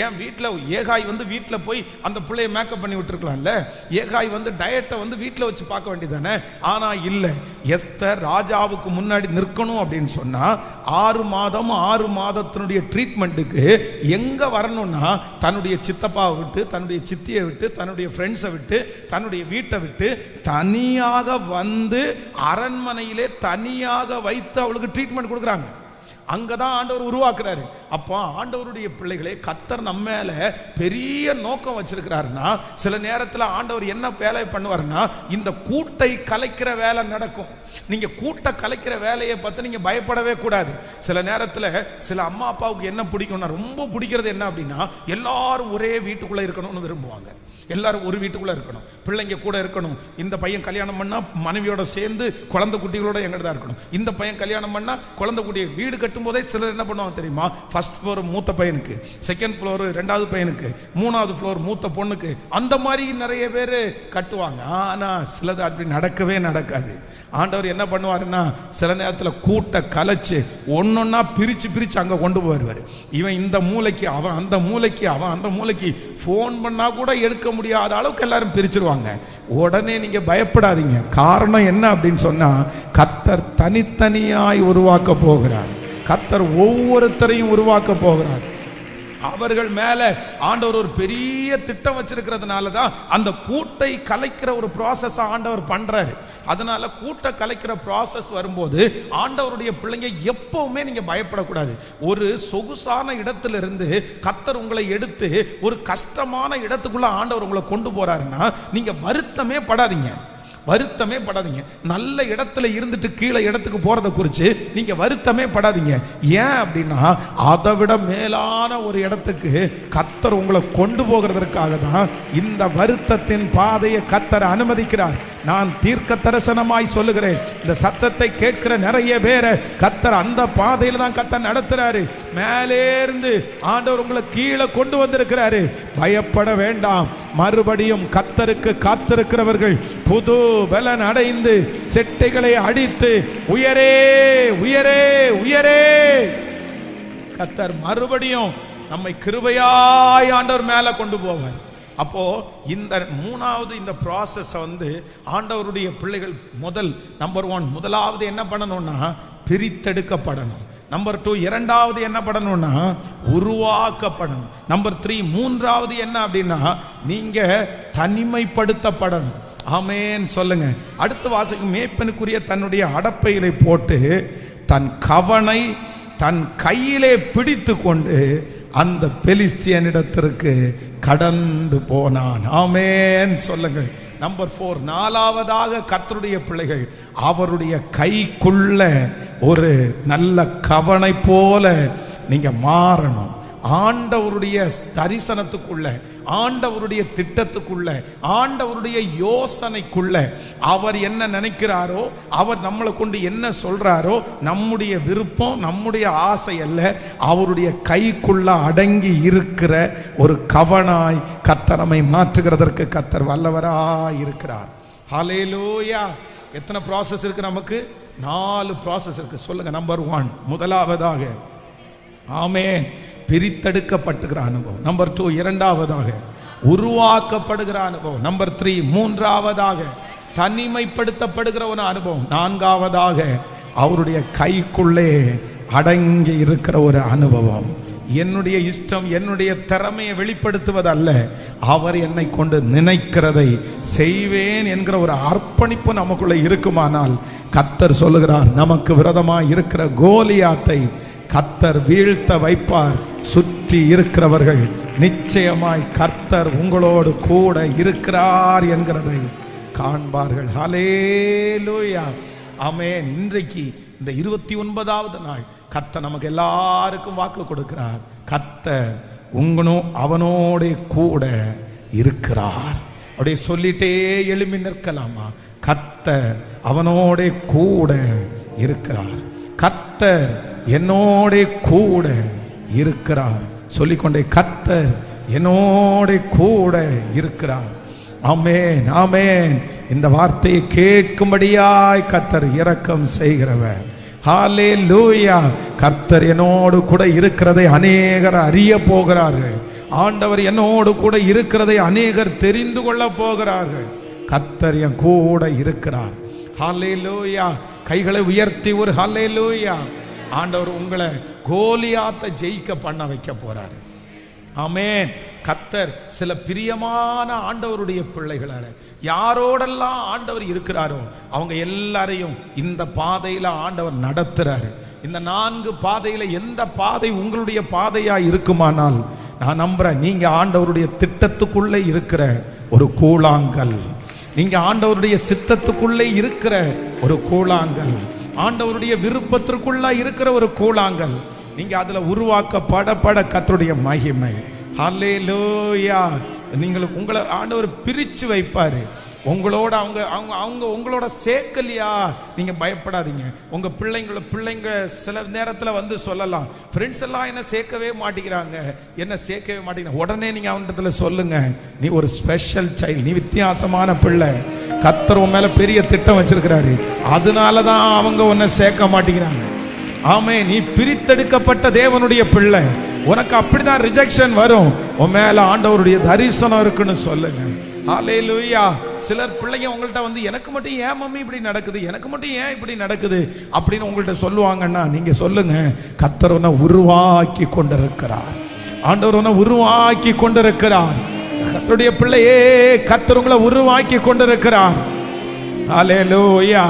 ஏன் வீட்டில் ஏகாய் வீட்டில் போய் அந்த பிள்ளைய மேக்கப் பண்ணி விட்டுருக்கலாம்ல. ஏகாய் டயட்டை வீட்டில் வச்சு பார்க்க வேண்டியதானே. ஆனால் இல்லை, எஸ்தர் ராஜாவுக்கு முன்னாடி நிற்கணும் அப்படின்னு சொன்னால் 6 மாதம் 6 மாதத்தினுடைய ட்ரீட்மெண்ட்டுக்கு எங்கே வரணும்னா தன்னுடைய சித்தப்பாவை விட்டு, தன்னுடைய சித்தியை விட்டு, தன்னுடைய ஃப்ரெண்ட்ஸை விட்டு, தன்னுடைய வீட்டை விட்டு தனியாக அரண்மனையிலே தனியாக வைத்து அவளுக்கு ட்ரீட்மெண்ட் கொடுக்குறாங்க. அங்கதான் ஆண்டவர் உருவாக்குறாரு. அப்போ ஆண்டவருடைய பிள்ளைகளே, கர்த்தர் நம்ம மேல பெரிய நோக்கம் வச்சிருக்கிறாருன்னா சில நேரத்தில் ஆண்டவர் என்ன வேலை பண்ணுவாருன்னா இந்த கூட்டை கலைக்கிற வேலை நடக்கும். நீங்க கூட்ட கலைக்கிற வேலையை பார்த்து நீங்க பயப்படவே கூடாது. சில நேரத்தில் சில அம்மா அப்பாவுக்கு என்ன பிடிக்கும்னா, ரொம்ப பிடிக்கிறது என்ன அப்படின்னா எல்லாரும் ஒரே வீட்டுக்குள்ள இருக்கணும்னு விரும்புவாங்க. எல்லாரும் ஒரு வீட்டுக்குள்ள இருக்கணும், பிள்ளைங்க கூட இருக்கணும். இந்த பையன் கல்யாணம் பண்ணா மனைவியோட சேர்ந்து குழந்தை குட்டிகளோட எங்கிட்ட தான் இருக்கணும். இந்த பையன் கல்யாணம் பண்ணா குழந்தை குட்டியை வீடு கட்டும் போதே சிலர் என்ன பண்ணுவாங்க தெரியுமா, ஃபர்ஸ்ட் ஃப்ளோர் மூத்த பையனுக்கு, செகண்ட் ஃப்ளோர் 2வது பையனுக்கு, 3வது ஃப்ளோர் மூத்த பொண்ணுக்கு, அந்த மாதிரி நிறைய பேர் கட்டுவாங்க. ஆனா சிலது அப்படி நடக்கவே நடக்காது. ஆண்டவர் என்ன பண்ணுவாருன்னா சில நேரத்தில் கூட்ட கலைச்சு ஒன்னொன்னா பிரிச்சு பிரிச்சு அங்க கொண்டு போயிருவாரு. இவன் இந்த மூளைக்கு, அவன் அந்த மூளைக்கு, அவன் அந்த மூளைக்கு, போன் பண்ணா கூட எடுக்க முடியாத அளவுக்கு எல்லாரும் பிரிச்சிருவாங்க. உடனே நீங்க பயப்படாதீங்க. காரணம் என்ன அப்படின்னு சொன்னா கர்த்தர் தனித்தனியாய் உருவாக்க போகிறார். கர்த்தர் ஒவ்வொருத்தரையும் உருவாக்க போகிறார். அவர்கள் மேல ஆண்டவர் ஒரு பெரிய திட்டம் வச்சிருக்கிறதுனால தான் அந்த கூட்டை கலைக்கிற ஒரு ப்ராசஸ் ஆண்டவர் பண்றாரு. அதனால கூட்ட கலைக்கிற ப்ராசஸ் வரும்போது ஆண்டவருடைய பிள்ளைங்க எப்பவுமே நீங்க பயப்படக்கூடாது. ஒரு சொகுசான இடத்திலிருந்து கர்த்தர் உங்களை எடுத்து ஒரு கஷ்டமான இடத்துக்குள்ள ஆண்டவர் உங்களை கொண்டு போறாருன்னா நீங்க வருத்தமே படாதீங்க. வருத்தமே படாதீங்க. நல்ல இடத்துல இருந்துட்டு கீழே இடத்துக்கு போறதை குறித்து நீங்க வருத்தமே படாதீங்க. ஏன் அப்படின்னா அதை விட மேலான ஒரு இடத்துக்கு கர்த்தர் உங்களை கொண்டு போகிறதற்காக தான் இந்த வருத்தத்தின் பாதையை கர்த்தர் அனுமதிக்கிறார். நான் தீர்க்க தரிசனமாய் சொல்லுகிறேன், இந்த சத்தத்தை கேட்கிற நிறைய பேரை கர்த்தர் அந்த பாதையில தான் கர்த்தர் நடத்துறாரு. மேலே இருந்து ஆண்டவர் உங்களை கீழே கொண்டு வந்திருக்கிறாரு. பயப்பட வேண்டாம். மறுபடியும் கர்த்தருக்கு காத்திருக்கிறவர்கள் புது பலன் அடைந்து செட்டைகளை அடித்து உயரே உயரே உயரே. கர்த்தர் மறுபடியும் நம்மை கிருபையாய் ஆண்டவர் மேல கொண்டு போவார். அப்போ இந்த 3வது இந்த ப்ராசஸ் ஆண்டவருடைய பிள்ளைகள் நம்பர் 1 முதலாவது என்ன பண்ணணும்னா பிரித்தெடுக்கப்படணும். நம்பர் 2 இரண்டாவது என்ன படணும்னா உருவாக்கப்படணும். நம்பர் 3 மூன்றாவது என்ன அப்படின்னா நீங்க தனிமைப்படுத்தப்படணும். ஆமென் சொல்லுங்க. அடுத்த வாசகம், மேய்ப்பனுக்குரிய தன்னுடைய அடப்பையிலே போட்டு தன் கவனை தன் கையிலே பிடித்து கொண்டு அந்த பெலிஸ்தியனிடத்திற்கு கடந்து போனான். ஆமென் சொல்லுங்க. நம்பர் 4 நாலாவதாக கர்த்தருடைய பிள்ளைகள் அவருடைய கைக்குள்ள ஒரு நல்ல கவனை போல நீங்க மாறணும். ஆண்டவருடைய தரிசனத்துக்குள்ள, ஆண்டவருடைய திட்டத்துக்குள்ள, ஆண்டவருடைய யோசனைக்குள்ள அவர் என்ன நினைக்கிறாரோ, அவர் நம்மளை கொண்டு என்ன சொல்றாரோ, நம்முடைய விருப்பம் நம்முடைய ஆசை அல்ல, அவருடைய கைக்குள்ள அடங்கி இருக்கிற ஒரு கவனாய் கர்த்தர் நம்மை மாற்றுகிறதற்கு கர்த்தர் வல்லவராய் இருக்கிறார். ஹல்லேலூயா. எத்தனை ப்ராசஸ் இருக்கு? நமக்கு 4 ப்ராசஸ் இருக்கு. சொல்லுங்க. நம்பர் 1 முதலாவதாக ஆமென் பிரித்தெடுக்கப்படுகிற அனுபவம். நம்பர் 2 இரண்டாவதாக உருவாக்கப்படுகிற அனுபவம். நம்பர் 3 மூன்றாவதாக தனிமைப்படுத்தப்படுகிற ஒரு அனுபவம். நான்காவதாக அவருடைய கைக்குள்ளே அடங்கி இருக்கிற ஒரு அனுபவம். என்னுடைய இஷ்டம் என்னுடைய திறமையை வெளிப்படுத்துவதல்ல, அவர் என்னை கொண்டு நினைக்கிறதை செய்வேன் என்கிற ஒரு அர்ப்பணிப்பு நமக்குள்ள இருக்குமானால் கர்த்தர் சொல்லுகிறார், நமக்கு விரோதமாய் இருக்கிற கோலியாத்தை கர்த்தர் வீழ்த்த வைப்பார். சுற்றி இருக்கிறவர்கள் நிச்சயமாய் கர்த்தர் உங்களோடு கூட இருக்கிறார் என்கிறதை காண்பார்கள். ஹல்லேலூயா. ஆமென். இன்றைக்கு இந்த 29வது நாள் கர்த்தர் நமக்கு எல்லாருக்கும் வாக்கு கொடுக்கிறார். கர்த்தர் அவனோட கூட இருக்கிறார். அப்படியே சொல்லிட்டே எழுப்பி நிற்கலாமா? கர்த்தர் அவனோட கூட இருக்கிறார். கர்த்தர் என்னோட கூட இருக்கிறார். சொல்லிக்கொண்டே கர்த்தர் என்னோட கூட இருக்கிறார். ஆமென் ஆமென். இந்த வார்த்தையை கேட்கும்படியாய் கர்த்தர் இரக்கம் செய்கிறவர். ஹல்லேலூயா. கர்த்தர் என்னோடு கூட இருக்கிறதை அநேகர் அறிய போகிறார்கள். ஆண்டவர் என்னோடு கூட இருக்கிறதை அநேகர் தெரிந்து கொள்ள போகிறார்கள். கர்த்தர் என் கூட இருக்கிறார். ஹல்லேலூயா. கைகளை உயர்த்தி ஒரு ஹல்லேலூயா. ஆண்டவர் உங்களை கோலியாத்தை ஜெயிக்க பண்ண வைக்க போறாரு. ஆமென். கர்த்தர் சில பிரியமான ஆண்டவருடைய பிள்ளைகளால யாரோடெல்லாம் ஆண்டவர் இருக்கிறாரோ அவங்க எல்லாரையும் இந்த பாதையில ஆண்டவர் நடத்துறாரு. இந்த 4 பாதையில எந்த பாதை உங்களுடைய பாதையா இருக்குமானால் நான் நம்புறேன், நீங்க ஆண்டவருடைய திட்டத்துக்குள்ளே இருக்கிற ஒரு கூழாங்கல், நீங்க ஆண்டவருடைய சித்தத்துக்குள்ளே இருக்கிற ஒரு கூழாங்கல், ஆண்டவருடைய விருப்பத்திற்குள்ள இருக்கிற ஒரு கூழாங்கல். நீங்க அதுல உருவாக்கப்பட கர்த்தருடைய மகிமை. ஹல்லேலூயா. நீங்கள் உங்களை ஆண்டவர் பிரிச்சு வைப்பாரு. உங்களோட அவங்க உங்களோட சேர்க்கலையா நீங்க பயப்படாதீங்க. உங்க பிள்ளைங்க சில நேரத்தில் வந்து சொல்லலாம், ஃப்ரெண்ட்ஸ் எல்லாம் என்ன சேர்க்கவே மாட்டேங்கிறாங்க, என்ன சேர்க்கவே மாட்டேங்கிறாங்க. உடனே நீங்க அவன்கிட்ட சொல்லுங்க, நீ ஒரு ஸ்பெஷல் சைல்டு, நீ வித்தியாசமான பிள்ளை. கர்த்தர் உன் மேல பெரிய திட்டம் வச்சிருக்கிறாரு. அதனாலதான் அவங்க உன்னை சேர்க்க மாட்டேங்கிறாங்க. ஆமே, நீ பிரித்தெடுக்கப்பட்ட தேவனுடைய பிள்ளை. உனக்கு அப்படிதான் ரிஜெக்ஷன் வரும். உன் மேல ஆண்டவருடைய தரிசனம் இருக்குன்னு சொல்லுங்க. ஹல்லேலூயா. சிலர் பிள்ளைங்க உங்கள்கிட்ட வந்து எனக்கு மட்டும் ஏன் மம்மி இப்படி நடக்குது, எனக்கு மட்டும் ஏன் இப்படி நடக்குது அப்படின்னு உங்கள்கிட்ட சொல்லுவாங்கன்னா நீங்க சொல்லுங்க, கர்த்தர் உன்னை உருவாக்கி கொண்டிருக்கிறார். ஆண்டவர் உன்னை உருவாக்கி கொண்டிருக்கிறார். கர்த்தருடைய பிள்ளையே, கர்த்தர் உங்களை உருவாக்கி கொண்டிருக்கிறார். ஹல்லேலூயா.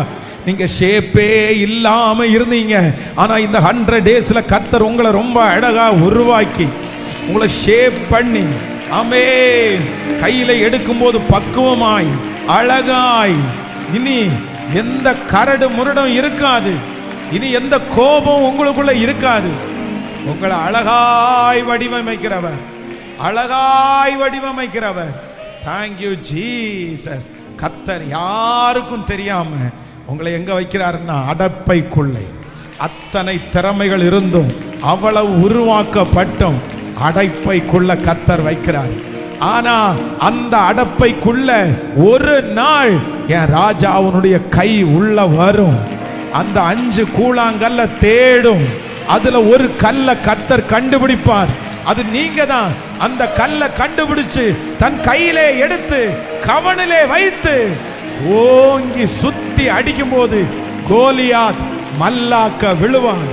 நீங்க ஷேப்பே இல்லாம இருந்தீங்க, ஆனா இந்த 100 டேஸ்ல கர்த்தர் உங்களை ரொம்ப அழகா உருவாக்கி உங்களை ஷேப் பண்ணி, ஆமென், கையில எடுக்கும் போது பக்குவமாய் அழகாய், இனி எந்த கரடு முரடும் இருக்காது, இனி எந்த கோபம் உங்களுக்குள்ள இருக்காது. உங்களை அழகாய் வடிவமைக்கிறவர், அழகாய் வடிவமைக்கிறவர். Thank you Jesus. கர்த்தர் யாருக்கும் தெரியாம உங்களை எங்க வைக்கிறாருன்னா அடப்பைக்குள்ளே. அத்தனை திறமைகள் இருந்தும் அவ்வளவு உருவாக்கப்பட்டும் அடைப்பைக்குள்ள கர்த்தர் வைக்கிறார். ஆனா அந்த அடப்பைக்குள்ள ஒரு நாள் என் ராஜாவுடைய கை உள்ள வரும். அந்த 5 கூழாங்கல்ல தேடும், அதுல ஒரு கல்லை கர்த்தர் கண்டுபிடிப்பார். அது நீங்க தான். அந்த கல்லை கண்டுபிடிச்சு தன் கையிலே எடுத்து கவனிலே வைத்து ஓங்கி சுத்தி அடிக்கும் போது கோலியாத் மல்லாக்க விழுவான்.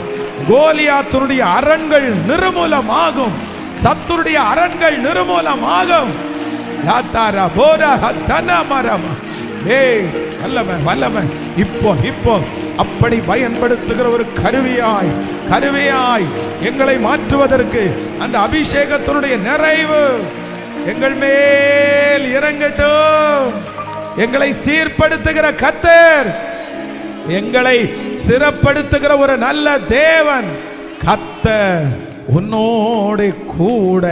கோலியாத்துடைய அரண்கள் நிர்மூலமாகும். சத்துருடைய அரண்கள் நிர்மூலமாகும். வல்லமை இப்போ அப்படி பயன்படுத்துகிற ஒரு கருவியாய் எங்களை மாற்றுவதற்கு அந்த அபிஷேகத்தினுடைய நிறைவு எங்கள் மேல் இறங்கட்டும். எங்களை சீர்படுத்துகிற கர்த்தர், எங்களை சிறப்படுத்துகிற ஒரு நல்ல தேவன் கர்த்தர் உன்னோடு கூட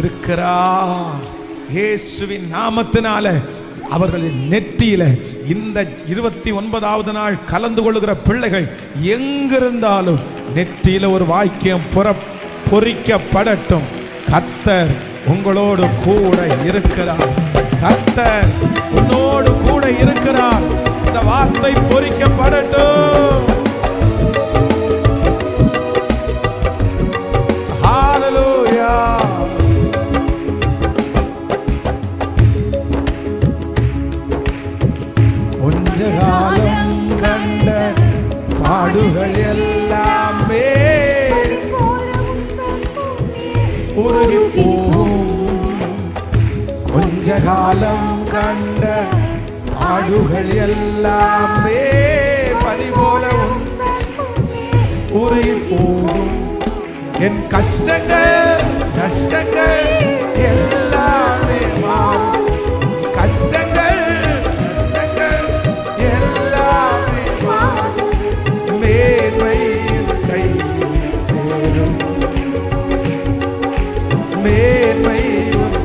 இருக்கிறார். இயேசுவின் நாமத்தினால அவர்களின் நெற்றியில இந்த 29வது நாள் கலந்து கொள்ளுகிற பிள்ளைகள் எங்கிருந்தாலும் நெற்றியில ஒரு வாக்கியம் பொறிக்கப்படட்டும். கர்த்தர் உங்களோடு கூட இருக்கிறார். கர்த்தர் உன்னோடு கூட இருக்கிறார். இந்த வார்த்தை பொறிக்கப்படட்டும். ஹalleluya. கொஞ்ச காலம் கண்ட பாடுகள் எல்லாமே உருகி போகும். கொஞ்ச காலம் கண்ட ஆடுகள் எல்லாமே பனி போல உருகி போகும். என் கஷ்டங்கள் எல்லாமே மாறும். கஷ்டங்கள் எல்லாமே மாறும். மேன்மை கையில் சேரும். மேன்மை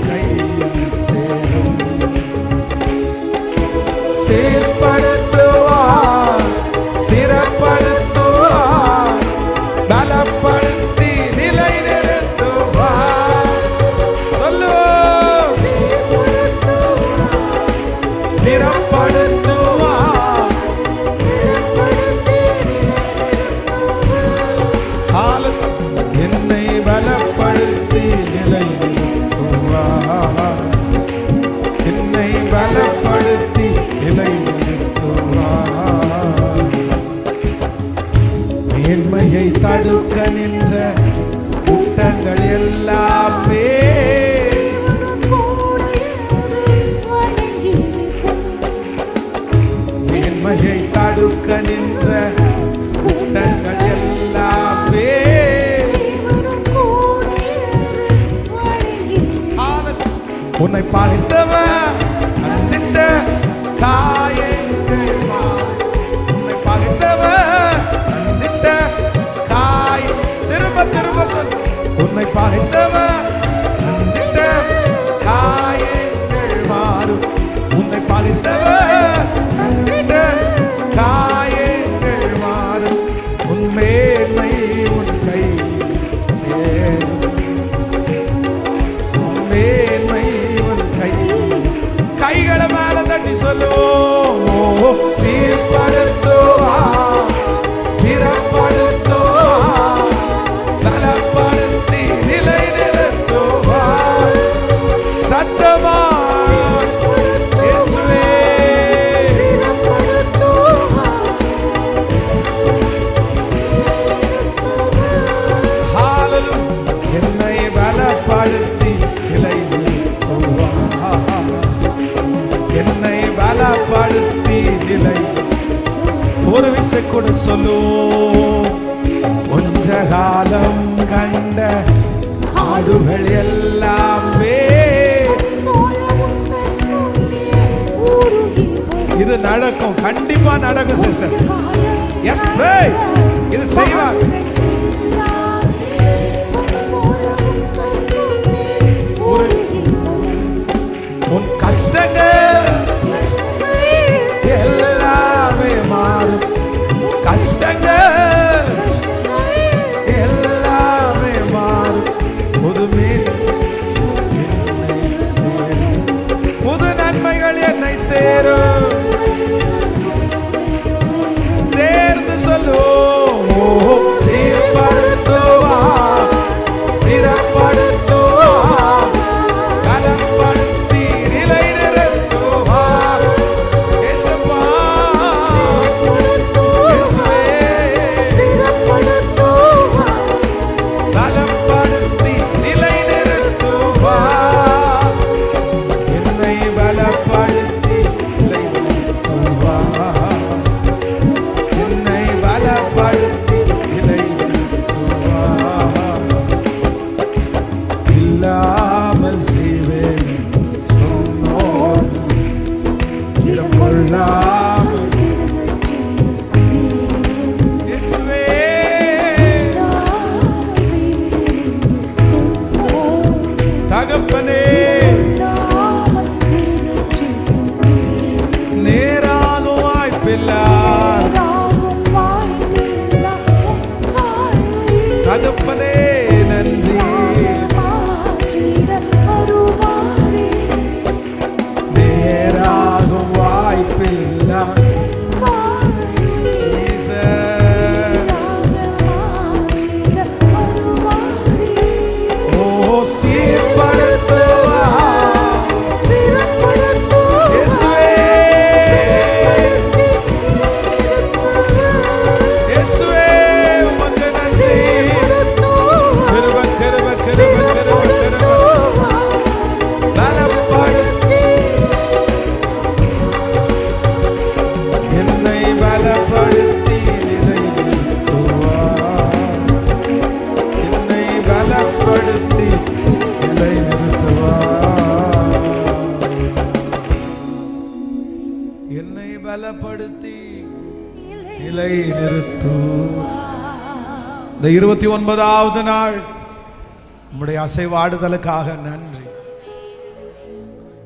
கையில் சேரும். சீர்படுத்துவார், ஸ்திரப்படுத்துவார், பலப்படுத்தி நிலை நிறுத்துவார். சொல்லுவோம். ஸ்திரப்படுத்துவார், என்னை பலப்படுத்தி நிலை நிறுத்துவார். என்னை பலப்படுத்தி நிலை நிறுத்துவார். மேன்மையை தடுக்க நின்ற கூட்டங்கள் எல்லாமே மேன்மையை தடுக்க நின்ற கூட்டங்கள் எல்லாமே உன்னை பகைத்தவன் கண்டிட்ட காயங்கள் மாறும். உன்னை பகைத்தவன் கண்டிட்ட காயம் திரும்ப சொல். உன்னை பகைத்தவன் கண்டிட்ட காயங்கள் மாறும். உன்னை பகைத்தவன் கண்டிட்ட காயங்கள் மாறும். உன் மேன்மை உன் கை சேரும். கைகளை மேல தட்டி சொல்லுவோம். சீர்படுத்துவார், ஸ்திரப்படுத்துவார், பலப்படுத்தி நிலை நிறுத்துவார். சத்தமா இயேசுவே. ஹalleluya. என்னை பலப்படுத்தி நிலை நிறுத்துவார். என்னை பலப்படுத்தி நிலை. ஒரு விசை கூட சொல்லுவோம். கொஞ்ச காலம் கண்ட ஆடுகள் எல்லாமே இது நடக்கும். கண்டிப்பா நடக்கும் சிஸ்டர். S price. இது செய்வார். உன் கஷ்டங்கள் எல்லாமே மாறும். கஷ்டங்கள் எல்லாமே மாறும். புது நன்மைகள் என்னை சேரும். சேர்ந்து சொல்லுவோம். சீர்படுத்துவார், ஸ்திரப்படுத்துவார், பலப்படுத்தி நிலை நிறுத்துவார். இயேசுவே. பலப்படுத்தி நிலை நிறுத்தும். இந்த 29வது நாள் உம்முடைய அசைவாடுதலுக்காக நன்றி.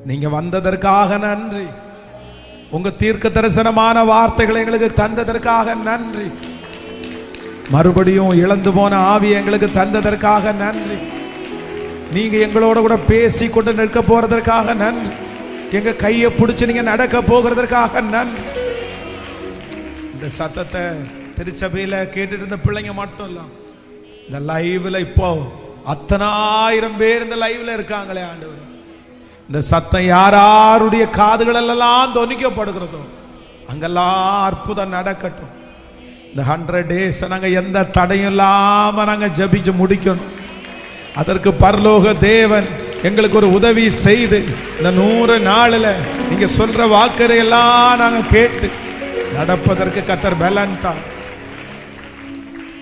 நீங்க வந்ததற்காக நன்றி. உங்க தீர்க்க தரிசனமான வார்த்தைகளை எங்களுக்கு தந்ததற்காக நன்றி. மறுபடியும் இழந்து போன ஆவியை எங்களுக்கு தந்ததற்காக நன்றி. நீங்க எங்களோட கூட பேசி கொண்டு நிற்க போறதற்காக நன்றி. எங்க கையை பிடிச்சு நீங்க நடக்க போகிறதற்காக நன்றி. இந்த சத்தத்தை திருச்சபையில கேட்டுட்டு இருந்த பிள்ளைங்க மட்டும் இல்ல, இந்த லைவ்ல இப்போ அத்தனை ஆயிரம் பேர் இந்த லைவ்ல இருக்காங்களே ஆண்டவர். இந்த சத்தம் யாருடைய காதுகள் எல்லாம் தொனிக்கப்படுகிறதோ அங்கெல்லாம் அற்புதம் நடக்கட்டும். இந்த 100 days நாங்க எந்த தடையும் இல்லாம நாங்க ஜபிச்சு முடிக்கணும். அதற்கு பரலோக தேவன் எங்களுக்கு ஒரு உதவி செய்து இந்த 100 நாளில் நீங்க சொல்ற வாக்கரை எல்லாம் நாங்க கேட்டு நடப்பதற்கு கர்த்தர் பலன் தான்.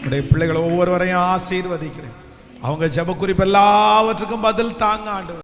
உடைய பிள்ளைகளை ஒவ்வொருவரையும் ஆசீர்வதிக்கிறேன். அவங்க ஜெப குறிப்பு எல்லாவற்றுக்கும் பதில் தாங்க ஆண்டவர்.